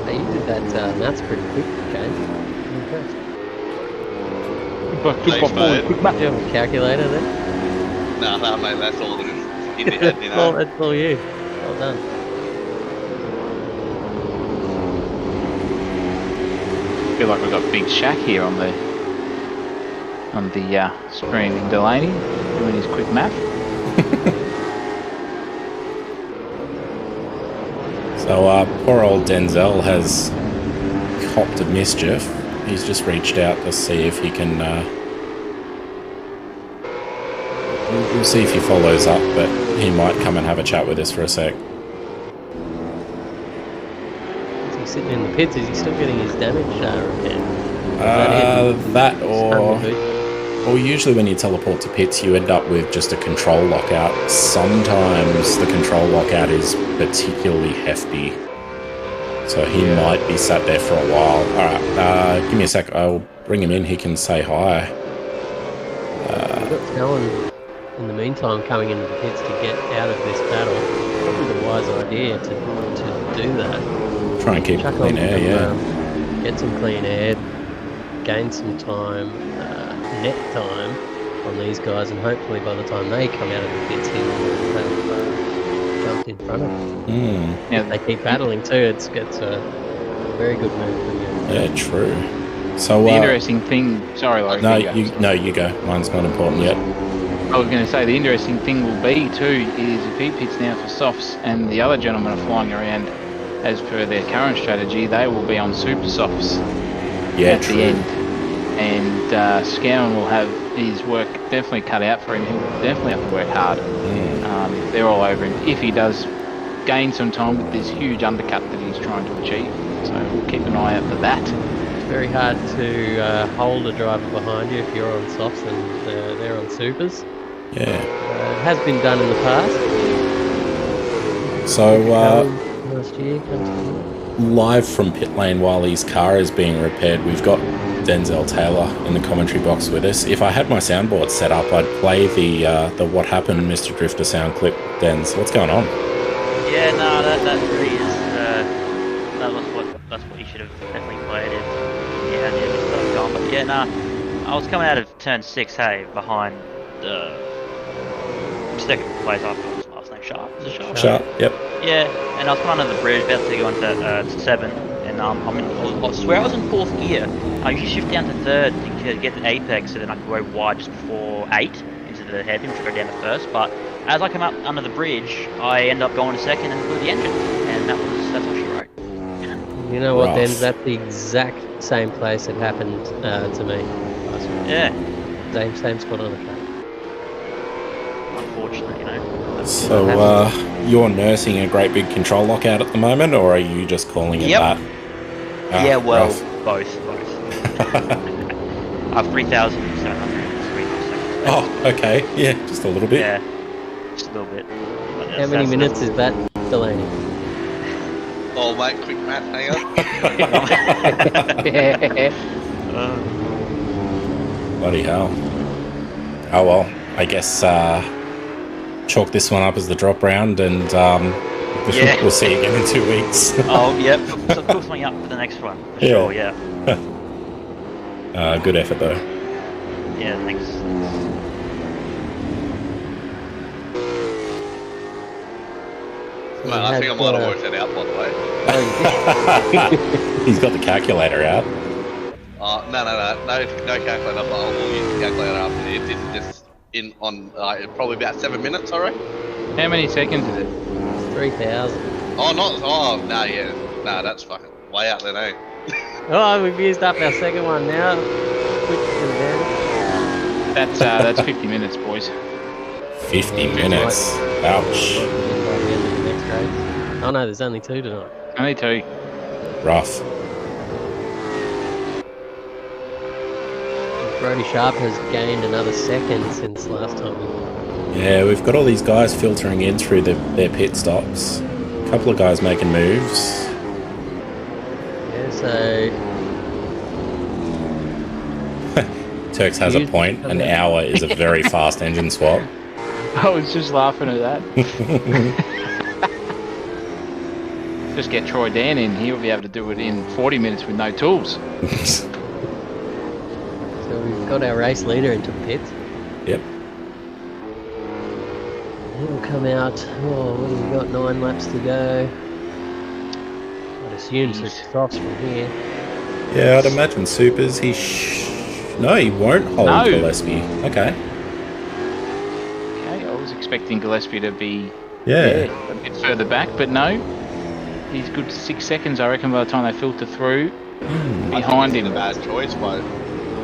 Hey, you did that maths pretty quick, James. Thanks, mate. Do you have a calculator there? No, mate, that's all that is in the head, you know. That's all you. Well done. I feel like we've got Big Shaq here on the screen in Delaney doing his quick math. So poor old Denzel has copped a mischief. He's just reached out to see if he can... we'll see if he follows up, but he might come and have a chat with us for a sec. Is he sitting in the pits? Is he still getting his damage repaired? That or usually when you teleport to pits, you end up with just a control lockout. Sometimes the control lockout is particularly hefty, so he might be sat there for a while. All right, give me a sec. I'll bring him in. He can say hi. We've got Talon in the meantime coming into the pits to get out of this battle. Probably the wise idea to do that. Try and keep clean air, get some clean air, gain some time, net time on these guys, and hopefully by the time they come out of the pits, he will have jumped in front of them. Yeah, If they keep battling too, it's a very good move for you. Yeah, true. So the interesting thing... Sorry, Laurie. You go. Mine's not important yet. I was going to say the interesting thing will be too is if he pits now for softs and the other gentlemen are flying around as per their current strategy, they will be on super softs at the end. And Scowen will have his work definitely cut out for him. He'll definitely have to work hard. They're all over him. If he does gain some time with this huge undercut that he's trying to achieve. So we'll keep an eye out for that. It's very hard to hold a driver behind you if you're on softs and they're on supers. Yeah. It has been done in the past. So, last year comes to live from pit lane while his car is being repaired, we've got Denzel Taylor in the commentary box with us. If I had my soundboard set up, I'd play the What Happened Mr. Drifter sound clip. Denz, what's going on? Yeah, no, that really is, that's what you should have definitely played if you had this stuff going. But yeah, no, I was coming out of turn 6, behind the second place after what was his last name, Sharp? Is it Sharp? Sharp, yep. Yeah, and I was coming under the bridge, about to go into 7, and I swear I was in 4th gear. I usually shift down to 3rd to get an apex, so then I could go wide just before 8 into the hairpin to go down to 1st. But as I come up under the bridge, I end up going to 2nd and blew the engine, and that's what she wrote. You know what, then? That's the exact same place it happened to me last week. Yeah. Same spot on the track. Unfortunately, So, you're nursing a great big control lockout at the moment, or are you just calling it that? Yeah, well, rough. both. I have 3,703 seconds. Oh, okay. Yeah, just a little bit. Yeah, just a little bit. How many minutes is that, Delaney? Oh, mate, quick math, hang on. Bloody hell. Oh, well, I guess chalk this one up as the drop round, and we'll see you again in 2 weeks. Oh, yeah, so cook something up for the next one, for sure, yeah. Good effort, though. Yeah, thanks. Mate, I think I might have worked that out, by the way. He's got the calculator out. No calculator, but I will use the calculator after this. This is just in on probably about 7 minutes, I reckon. How many seconds is it? 3,000. No, that's fucking way out there, eh? Oh, we've used up our second one now. Quick advantage. That's 50 minutes, boys. 50 minutes. Ouch. Oh no, there's only 2 tonight. Only 2. Rough. Brody Sharp has gained another second since last time. Yeah, we've got all these guys filtering in through their pit stops. A couple of guys making moves. Yeah, so Turks has a point. An hour is a very fast engine swap. I was just laughing at that. Just get Troy Dan in. He'll be able to do it in 40 minutes with no tools. So we've got our race leader into the pits. Yep. He'll come out. Oh, what have we got? 9 laps to go. I'd assume Super Softs from here. Yeah, I'd imagine Supers. No, he won't hold Gillespie. Okay. Okay, I was expecting Gillespie to be Yeah. a bit further back, but no. He's good 6 seconds, I reckon, by the time they filter through. Behind him. A bad choice by him.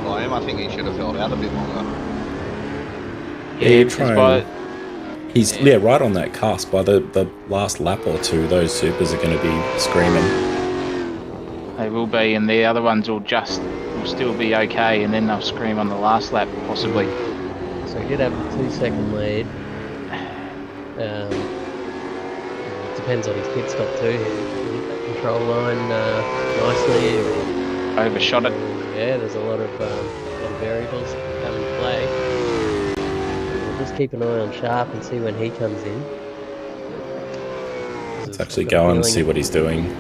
I think he should have held out a bit longer. Yeah, he's right on that cusp. By the last lap or two, those Supers are going to be screaming. They will be, and the other ones will still be okay, and then they'll scream on the last lap, possibly. So he did have a 2-second lead. It depends on his pit stop too. He hit that control line nicely. Overshot it. Yeah, there's a lot of variables that come into play. We'll just keep an eye on Sharp and see when he comes in. Let's actually go and see what he's doing.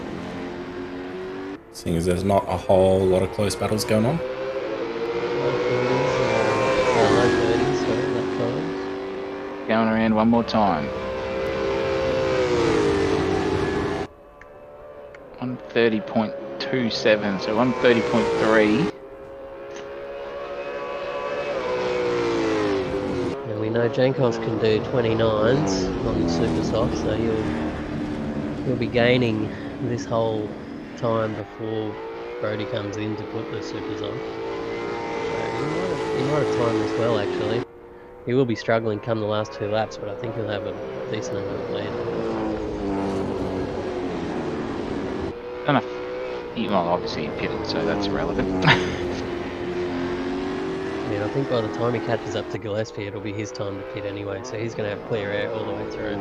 Seeing as there's not a whole lot of close battles going on. Low 30s, so that time. Going around one more time. 130.27, so 130.3. And we know Jankos can do 29s on the Super Soft, so he'll be gaining this whole time before Brody comes in to put the Supers on. So he might have timed this well, actually. He will be struggling come the last 2 laps, but I think he'll have a decent amount of lead. Well, obviously he pitted, so that's irrelevant. Yeah, I think by the time he catches up to Gillespie, it'll be his time to pit anyway, so he's going to have clear air all the way through.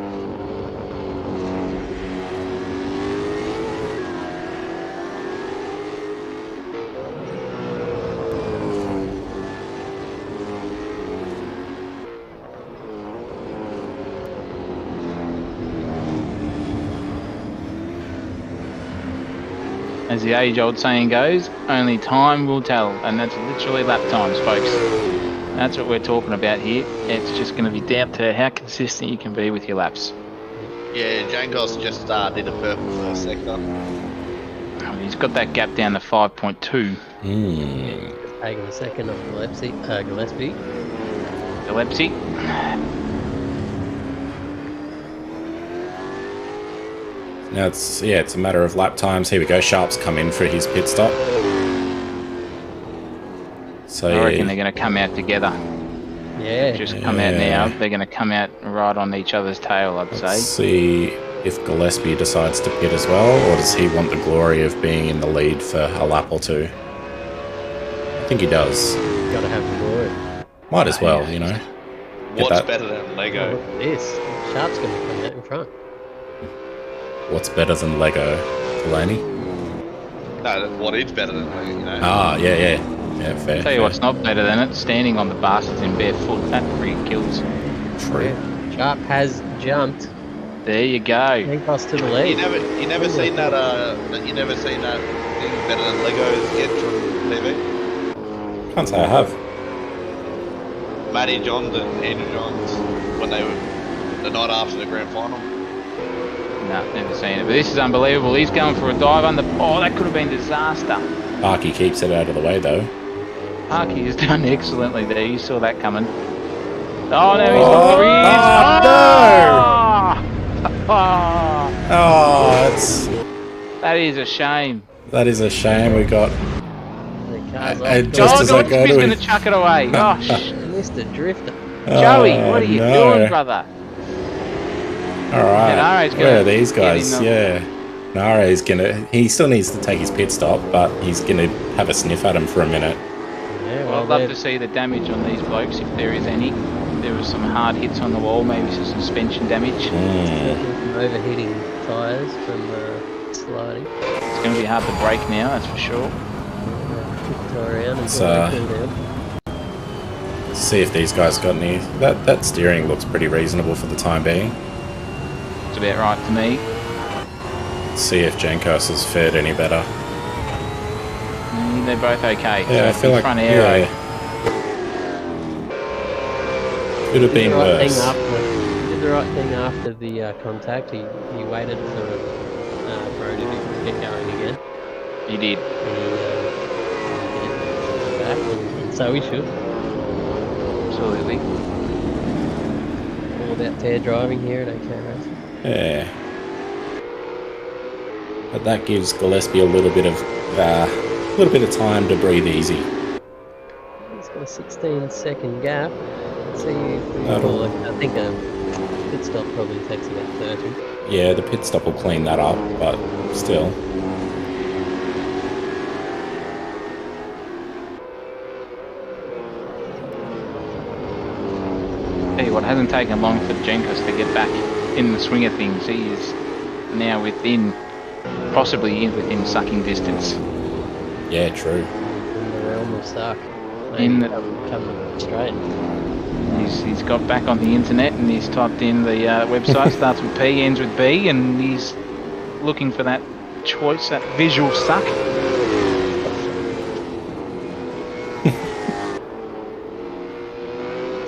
As the age-old saying goes, only time will tell, and that's literally lap times, folks. That's what we're talking about here. It's just going to be down to how consistent you can be with your laps. Yeah, Jankos just did a purple first sector. He's got that gap down to 5.2. Just taking a second off Gillespie. Gillespie. Now it's a matter of lap times. Here we go. Sharp's come in for his pit stop. So I reckon they're going to come out together. Yeah. Just come out now. They're going to come out right on each other's tail, I'd say. Let's see if Gillespie decides to pit as well, or does he want the glory of being in the lead for a lap or two? I think he does. Got to have the glory. Might as well, you know. What's better than Lego? Look at this. Sharp's going to come out in front. What's better than Lego, Delaney? No, what is better than Lego, you know? Ah, yeah, fair. Tell you what's not better than it, standing on the bastards in bare foot. That freaking kills. True. Yeah. Sharp has jumped. There you go. Jankos to the lead. You never seen that thing better than Lego sketch on TV? Can't say I have. Matty Johns and Andrew Johns when they were the night after the grand final. No, never seen it. But this is unbelievable. He's going for a dive under. Oh, that could have been disaster. Parky keeps it out of the way, though. Parky has done excellently there. You saw that coming. Oh, no, he's got three. Oh, it's... That is a shame. That is a shame. We got... The car's off. just as I go he's to going to chuck it away. Oh, Mr. Drifter. Joey, what are you doing, brother? Alright, where are these Get guys? in Yeah. Nare's gonna... He still needs to take his pit stop, but he's gonna have a sniff at him for a minute. Yeah, Yeah, Well, I'd love to see the damage on these blokes if there is any. There was some hard hits on the wall, maybe some suspension damage. certainly some overheating tyres from sliding. It's going to be hard to brake now, that's for sure. Tie around and So, cool down. see if these guys got any. That steering looks pretty reasonable for the time being. It's about right to me. See if Jankos has fared any better. They're both okay. Yeah, I so feel like front aero. Could have been worse. He did the right thing after the contact. He waited for Brody to get going again. He did. And he back, and so he should. Absolutely. All about tear driving here at OK Racing. Yeah. But that gives Gillespie a little bit of time to breathe easy. He's got a 16-second gap. Let's see if we I think a pit stop probably takes about 30. Yeah, the pit stop will clean that up, but still. Tell you what, it hasn't taken long for Jankos to get back in the swing of things. He is now possibly within sucking distance. Yeah, true. In the realm of suck. Coming straight. He's got back on the internet and he's typed in the website, starts with P, ends with B, and he's looking for that choice, that visual suck.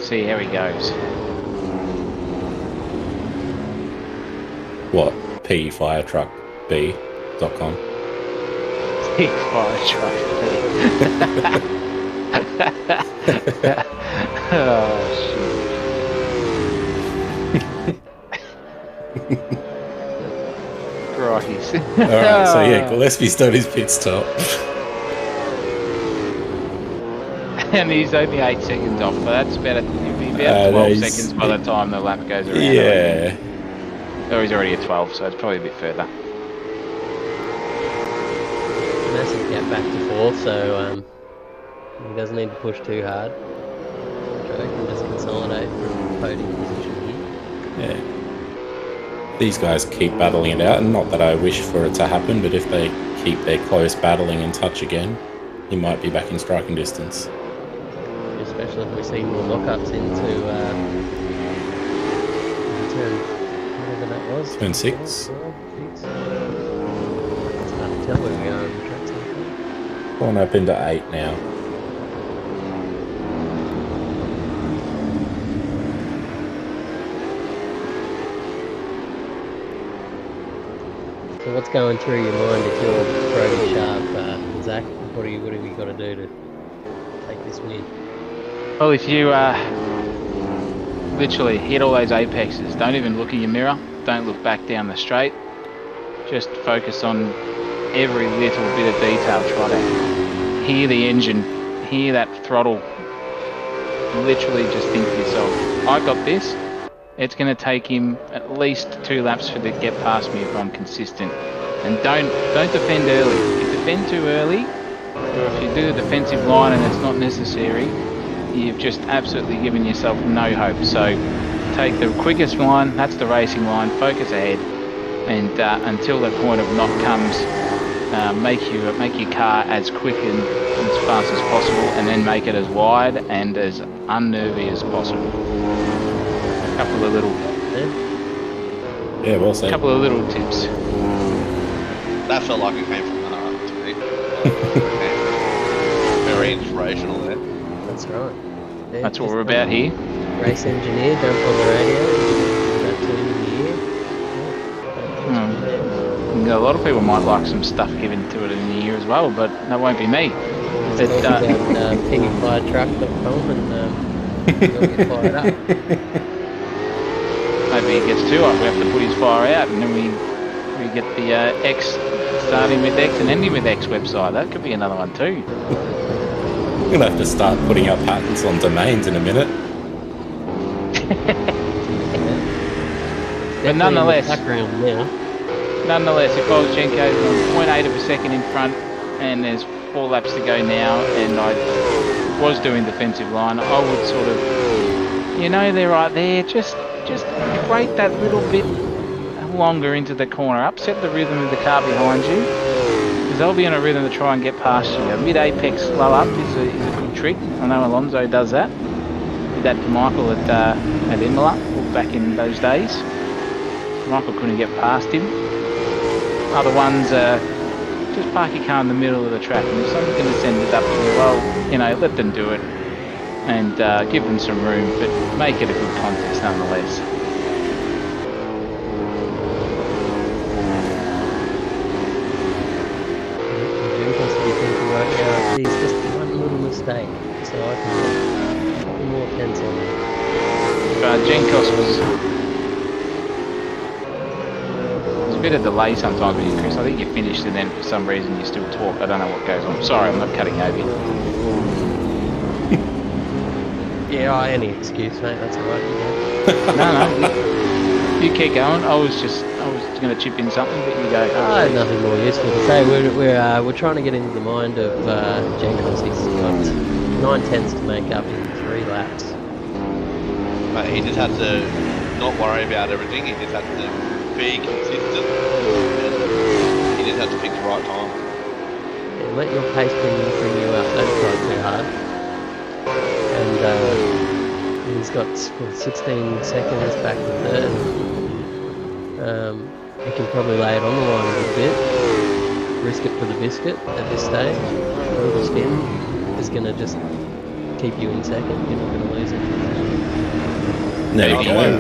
See how he goes. What? pfiretruckb.com. Fire truck B. Oh, shit. Crikey's. Alright, so yeah, Gillespie's done his pit stop. And he's only 8 seconds off, but that's better. He'll be about 12 seconds by the time the lap goes around. Yeah. Oh, he's already at 12, so it's probably a bit further. Massive gap back to fourth, so he doesn't need to push too hard. So he can just consolidate from podium position here. Yeah. These guys keep battling it out, and not that I wish for it to happen, but if they keep their close battling in touch again, he might be back in striking distance. Especially if we see more lockups into turn, whatever that was. Turn 6. 6. It's hard to tell where we are on the track. Going up into 8 now. So what's going through your mind if you're Brody Sharp, Zach? What have we got to do to take this win? Well, if you literally hit all those apexes, don't even look in your mirror, don't look back down the straight, just focus on every little bit of detail, try to hear the engine, hear that throttle, literally just think to yourself, I got this, it's going to take him at least 2 laps for to get past me if I'm consistent. And don't defend early. If you defend too early, or if you do the defensive line and it's not necessary, you've just absolutely given yourself no hope. So take the quickest line, that's the racing line, focus ahead, and until the point of knock comes, make your car as quick and as fast as possible, and then make it as wide and as unnervy as possible. A couple of little, Yeah, well said. couple of little tips. That felt like it came from the heart to me. Very inspirational there. That's right. Yeah, That's what we're about here. Race engineer, jump on the radio, that team in the year. A lot of people might like some stuff given to it in the year as well, but that won't be me. Talk about piggyfiretruck.com and they'll get fired up. Maybe he gets too hot, we have to put his fire out, and then we get the X, starting with X and ending with X website. That could be another one too. We're going to have to start putting up patents on domains in a minute. But nonetheless, if I was Jenko on 0.8 of a second in front and there's 4 laps to go now and I was doing defensive line, I would sort of, they're right there. Just break that little bit longer into the corner, upset the rhythm of the car behind you, because they'll be in a rhythm to try and get past you. A mid-apex slow up is a good trick. I know Alonso does that. Did that to Michael at Imola back in those days. Michael couldn't get past him. Other ones, just park your car in the middle of the track, and if someone's going to send it up to you, well, let them do it and give them some room, but make it a good contest nonetheless. Geez, just one little mistake, so I can get a few more tenths on that. Jenkos was a bit of delay sometimes with you, Chris. I think you finished and then for some reason you still talk. I don't know what goes on. Sorry, I'm not cutting over you. Yeah, any excuse, mate. That's alright. No, you keep going. I was going to chip in something, but you go. I have nothing more useful to say. We're trying to get into the mind of Jenkos. He's got 9 tenths to make up in 3 laps. But he just had to not worry about everything. He just had to be consistent. And he just had to pick the right time. Yeah, let your pace bring you up. Don't try too hard. And he's got 16 seconds back to third. He can probably lay it on the line a little bit, risk it for the biscuit at this stage. A little spin is going to just keep you in second. You're not going to lose it. There you go.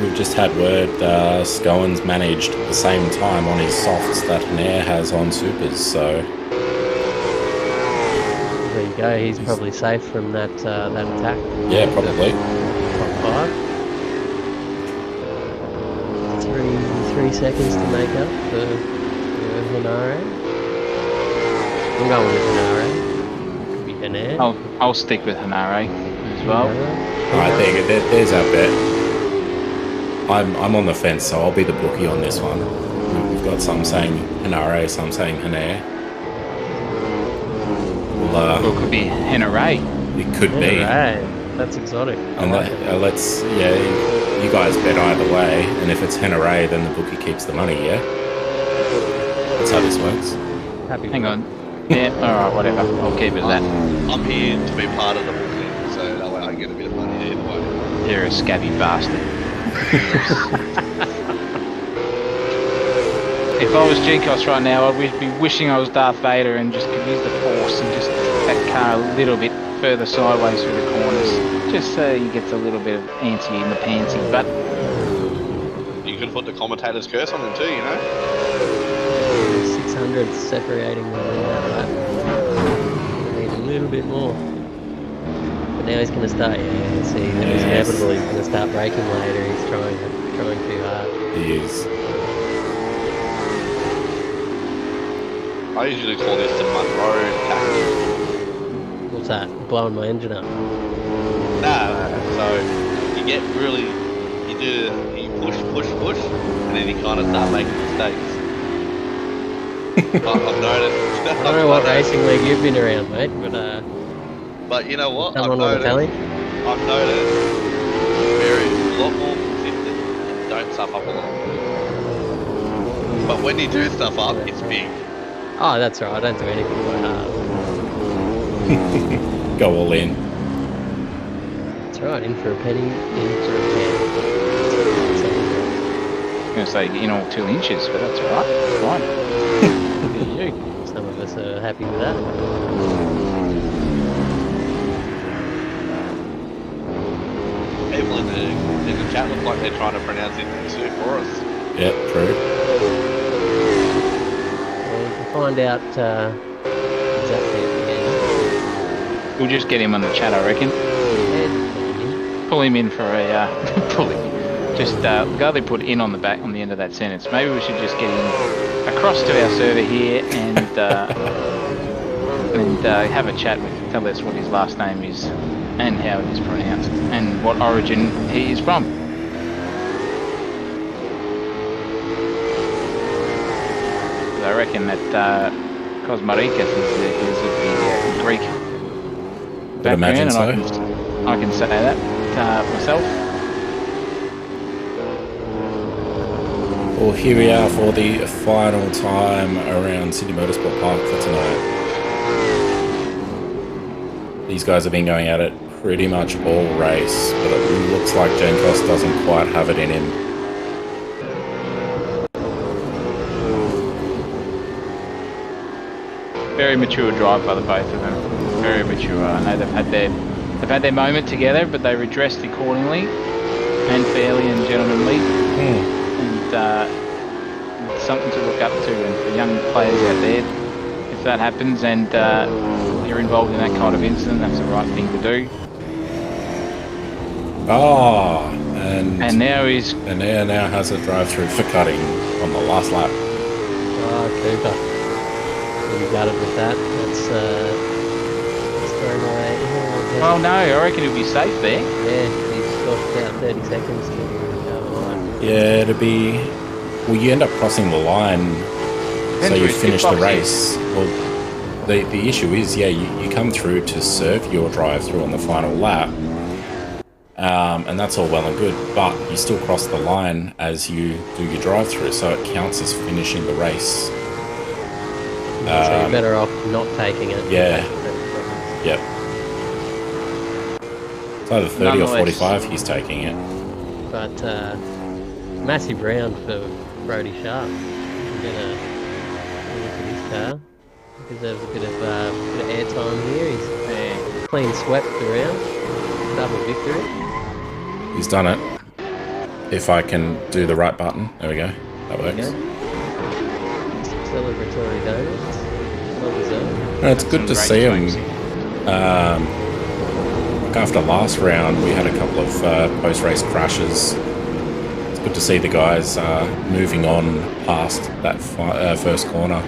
We've just had word Scowen's managed at the same time on his softs that Nair has on supers, so there you go. He's probably safe from that attack. Yeah, probably. Top 5. 3 seconds to make up for Hanare. I'm going with Hanare. Could be Hanare. I'll stick with Hanare as well. I think there's our bet. I'm on the fence, so I'll be the bookie on this one. We've got some saying Hanare, some saying Hanare. Or it could be Hanare. It could be. That's exotic. And you guys bet either way, and if it's Hanare, then the bookie keeps the money, yeah? That's how this works. Hang on. Yeah, alright, whatever. I'll keep it at that. I'm here to be part of the booking, so that way I get a bit of money either way. You're a scabby bastard. If I was Jenkos right now, I'd be wishing I was Darth Vader and just could use the Force and just that car a little bit further sideways through the corners, just so he gets a little bit of antsy in the pantsy. But you could put the commentator's curse on him too, 600 separating them in that lap. Need a little bit more. But now he's going to start. Yeah, see, it's inevitable. He's going to start braking later. He's trying too hard. He is. I usually call this the Monroe tactic. What's that? Blowing my engine up? No. So you get really, you push, and then you kind of start making mistakes. I've noticed. I don't know what racing league you've been around, mate, but you know what? I've noticed a lot more consistent and don't stuff up a lot. But when you do stuff up, it's big. Oh, that's right. I don't do anything by half. Go all in. That's right. In for a penny, in for a pound. I'm going to say in all 2 inches, but that's all right. Fine. Look at you. Some of us are happy with that. People in the chat look like they're trying to pronounce it too for us. Yep, true. Well, we can find out exactly at the end. We'll just get him on the chat, I reckon. Pull him in for a pull him. Just go they put in on the end of that sentence. Maybe we should just get him across to our server here and have a chat with him. Tell us what his last name is and how it is pronounced and what origin he is from. I reckon that Cosmarikas is of the Greek Would imagine background, so. and I can say that myself. Well, here we are for the final time around Sydney Motorsport Park for tonight. These guys have been going at it pretty much all race, but it looks like Jankos doesn't quite have it in him. Very mature drive by the both of them. Very mature. I know they've had their moment together, but they redressed accordingly and fairly and gentlemanly. And something to look up to, and for young players out there, if that happens and you're involved in that kind of incident, that's the right thing to do. Oh, and now he's now has a drive-through for cutting on the last lap. Oh, Cooper. You gutted with that. That's throwing away. Well, no, I reckon he'll be safe there. Yeah, he's got about 30 seconds to go on. Yeah, it'll be... Well, you end up crossing the line, so you finish the race. Well, the issue is, yeah, you come through to serve your drive-through on the final lap, and that's all well and good, but you still cross the line as you do your drive-through, so it counts as finishing the race. So you're better off not taking it. Yeah. Yep. It's either 30 or 45 he's taking it. But massive round for Brody Sharp. Get a look at his car. He deserves a bit of air time here. He's clean swept around. Double victory. He's done it. If I can do the right button. There we go. That works. Okay. Celebratory donuts. Well deserved. No, it's good to see him. After last round, we had a couple of post-race crashes. It's good to see the guys moving on past that first corner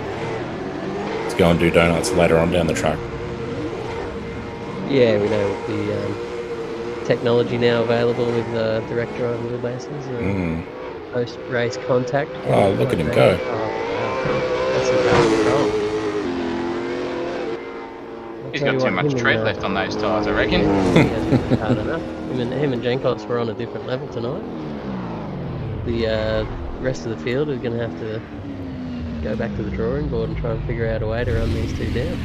to go and do donuts later on down the track. Yeah, we know with the technology now available with direct drive wheelbases and post-race contact. Oh, look at him go. Oh, wow. That's some power control. He's got too much tread left on those tyres, I reckon. Hard enough. Him and Jankos were on a different level tonight. The rest of the field is going to have to go back to the drawing board and try and figure out a way to run these two down.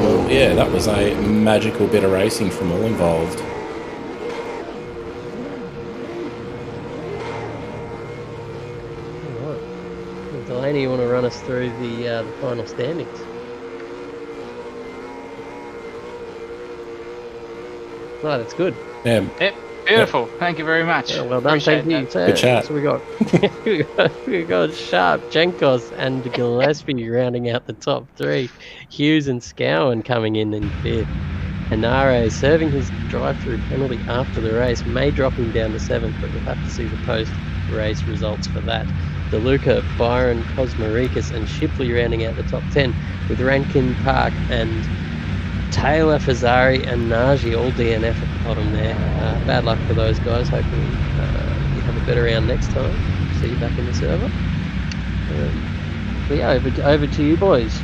Well, yeah, that was a magical bit of racing from all involved. Delaney, you want to run us through the final standings? Oh, that's good. Yeah. Yep, beautiful. Yep. Thank you very much. Yeah, well done, thank you. Good chat. So we got Sharp, Jankos, and Gillespie rounding out the top three. Hughes and Scowen coming in fifth. Henare serving his drive-through penalty after the race may drop him down to seventh, but we'll have to see the post-race results for that. DeLuca, Byron, Kosmarikis and Shipley rounding out the top 10, with Rankin, Park and Taylor, Fazari and Nagy all DNF at the bottom there. Bad luck for those guys. Hopefully you have a better round next time. See you back in the server. But yeah, over to you boys.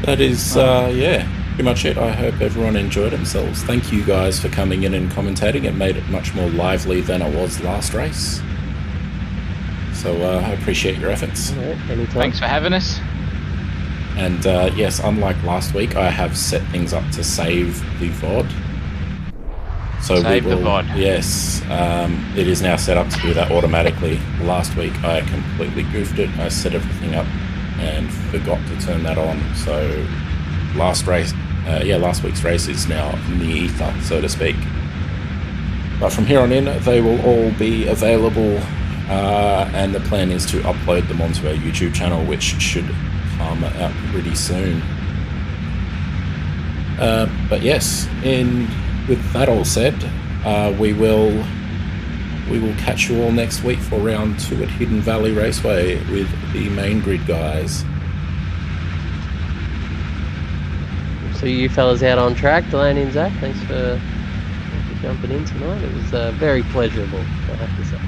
That is, yeah, pretty much it. I hope everyone enjoyed themselves. Thank you guys for coming in and commentating. It made it much more lively than it was last race. So I appreciate your efforts. All right, anytime. Thanks for having us. And yes, unlike last week, I have set things up to save the VOD. So save the VOD. Yes, it is now set up to do that automatically. Last week I completely goofed it. I set everything up and forgot to turn that on. So last week's race is now in the ether, so to speak. But from here on in, they will all be available, and the plan is to upload them onto our YouTube channel, which should come out pretty soon. But yes, with that all said, we will catch you all next week for round 2 at Hidden Valley Raceway with the main grid guys. See you fellas out on track. Delaney and Zach, thanks for jumping in tonight. It was very pleasurable, I have to say.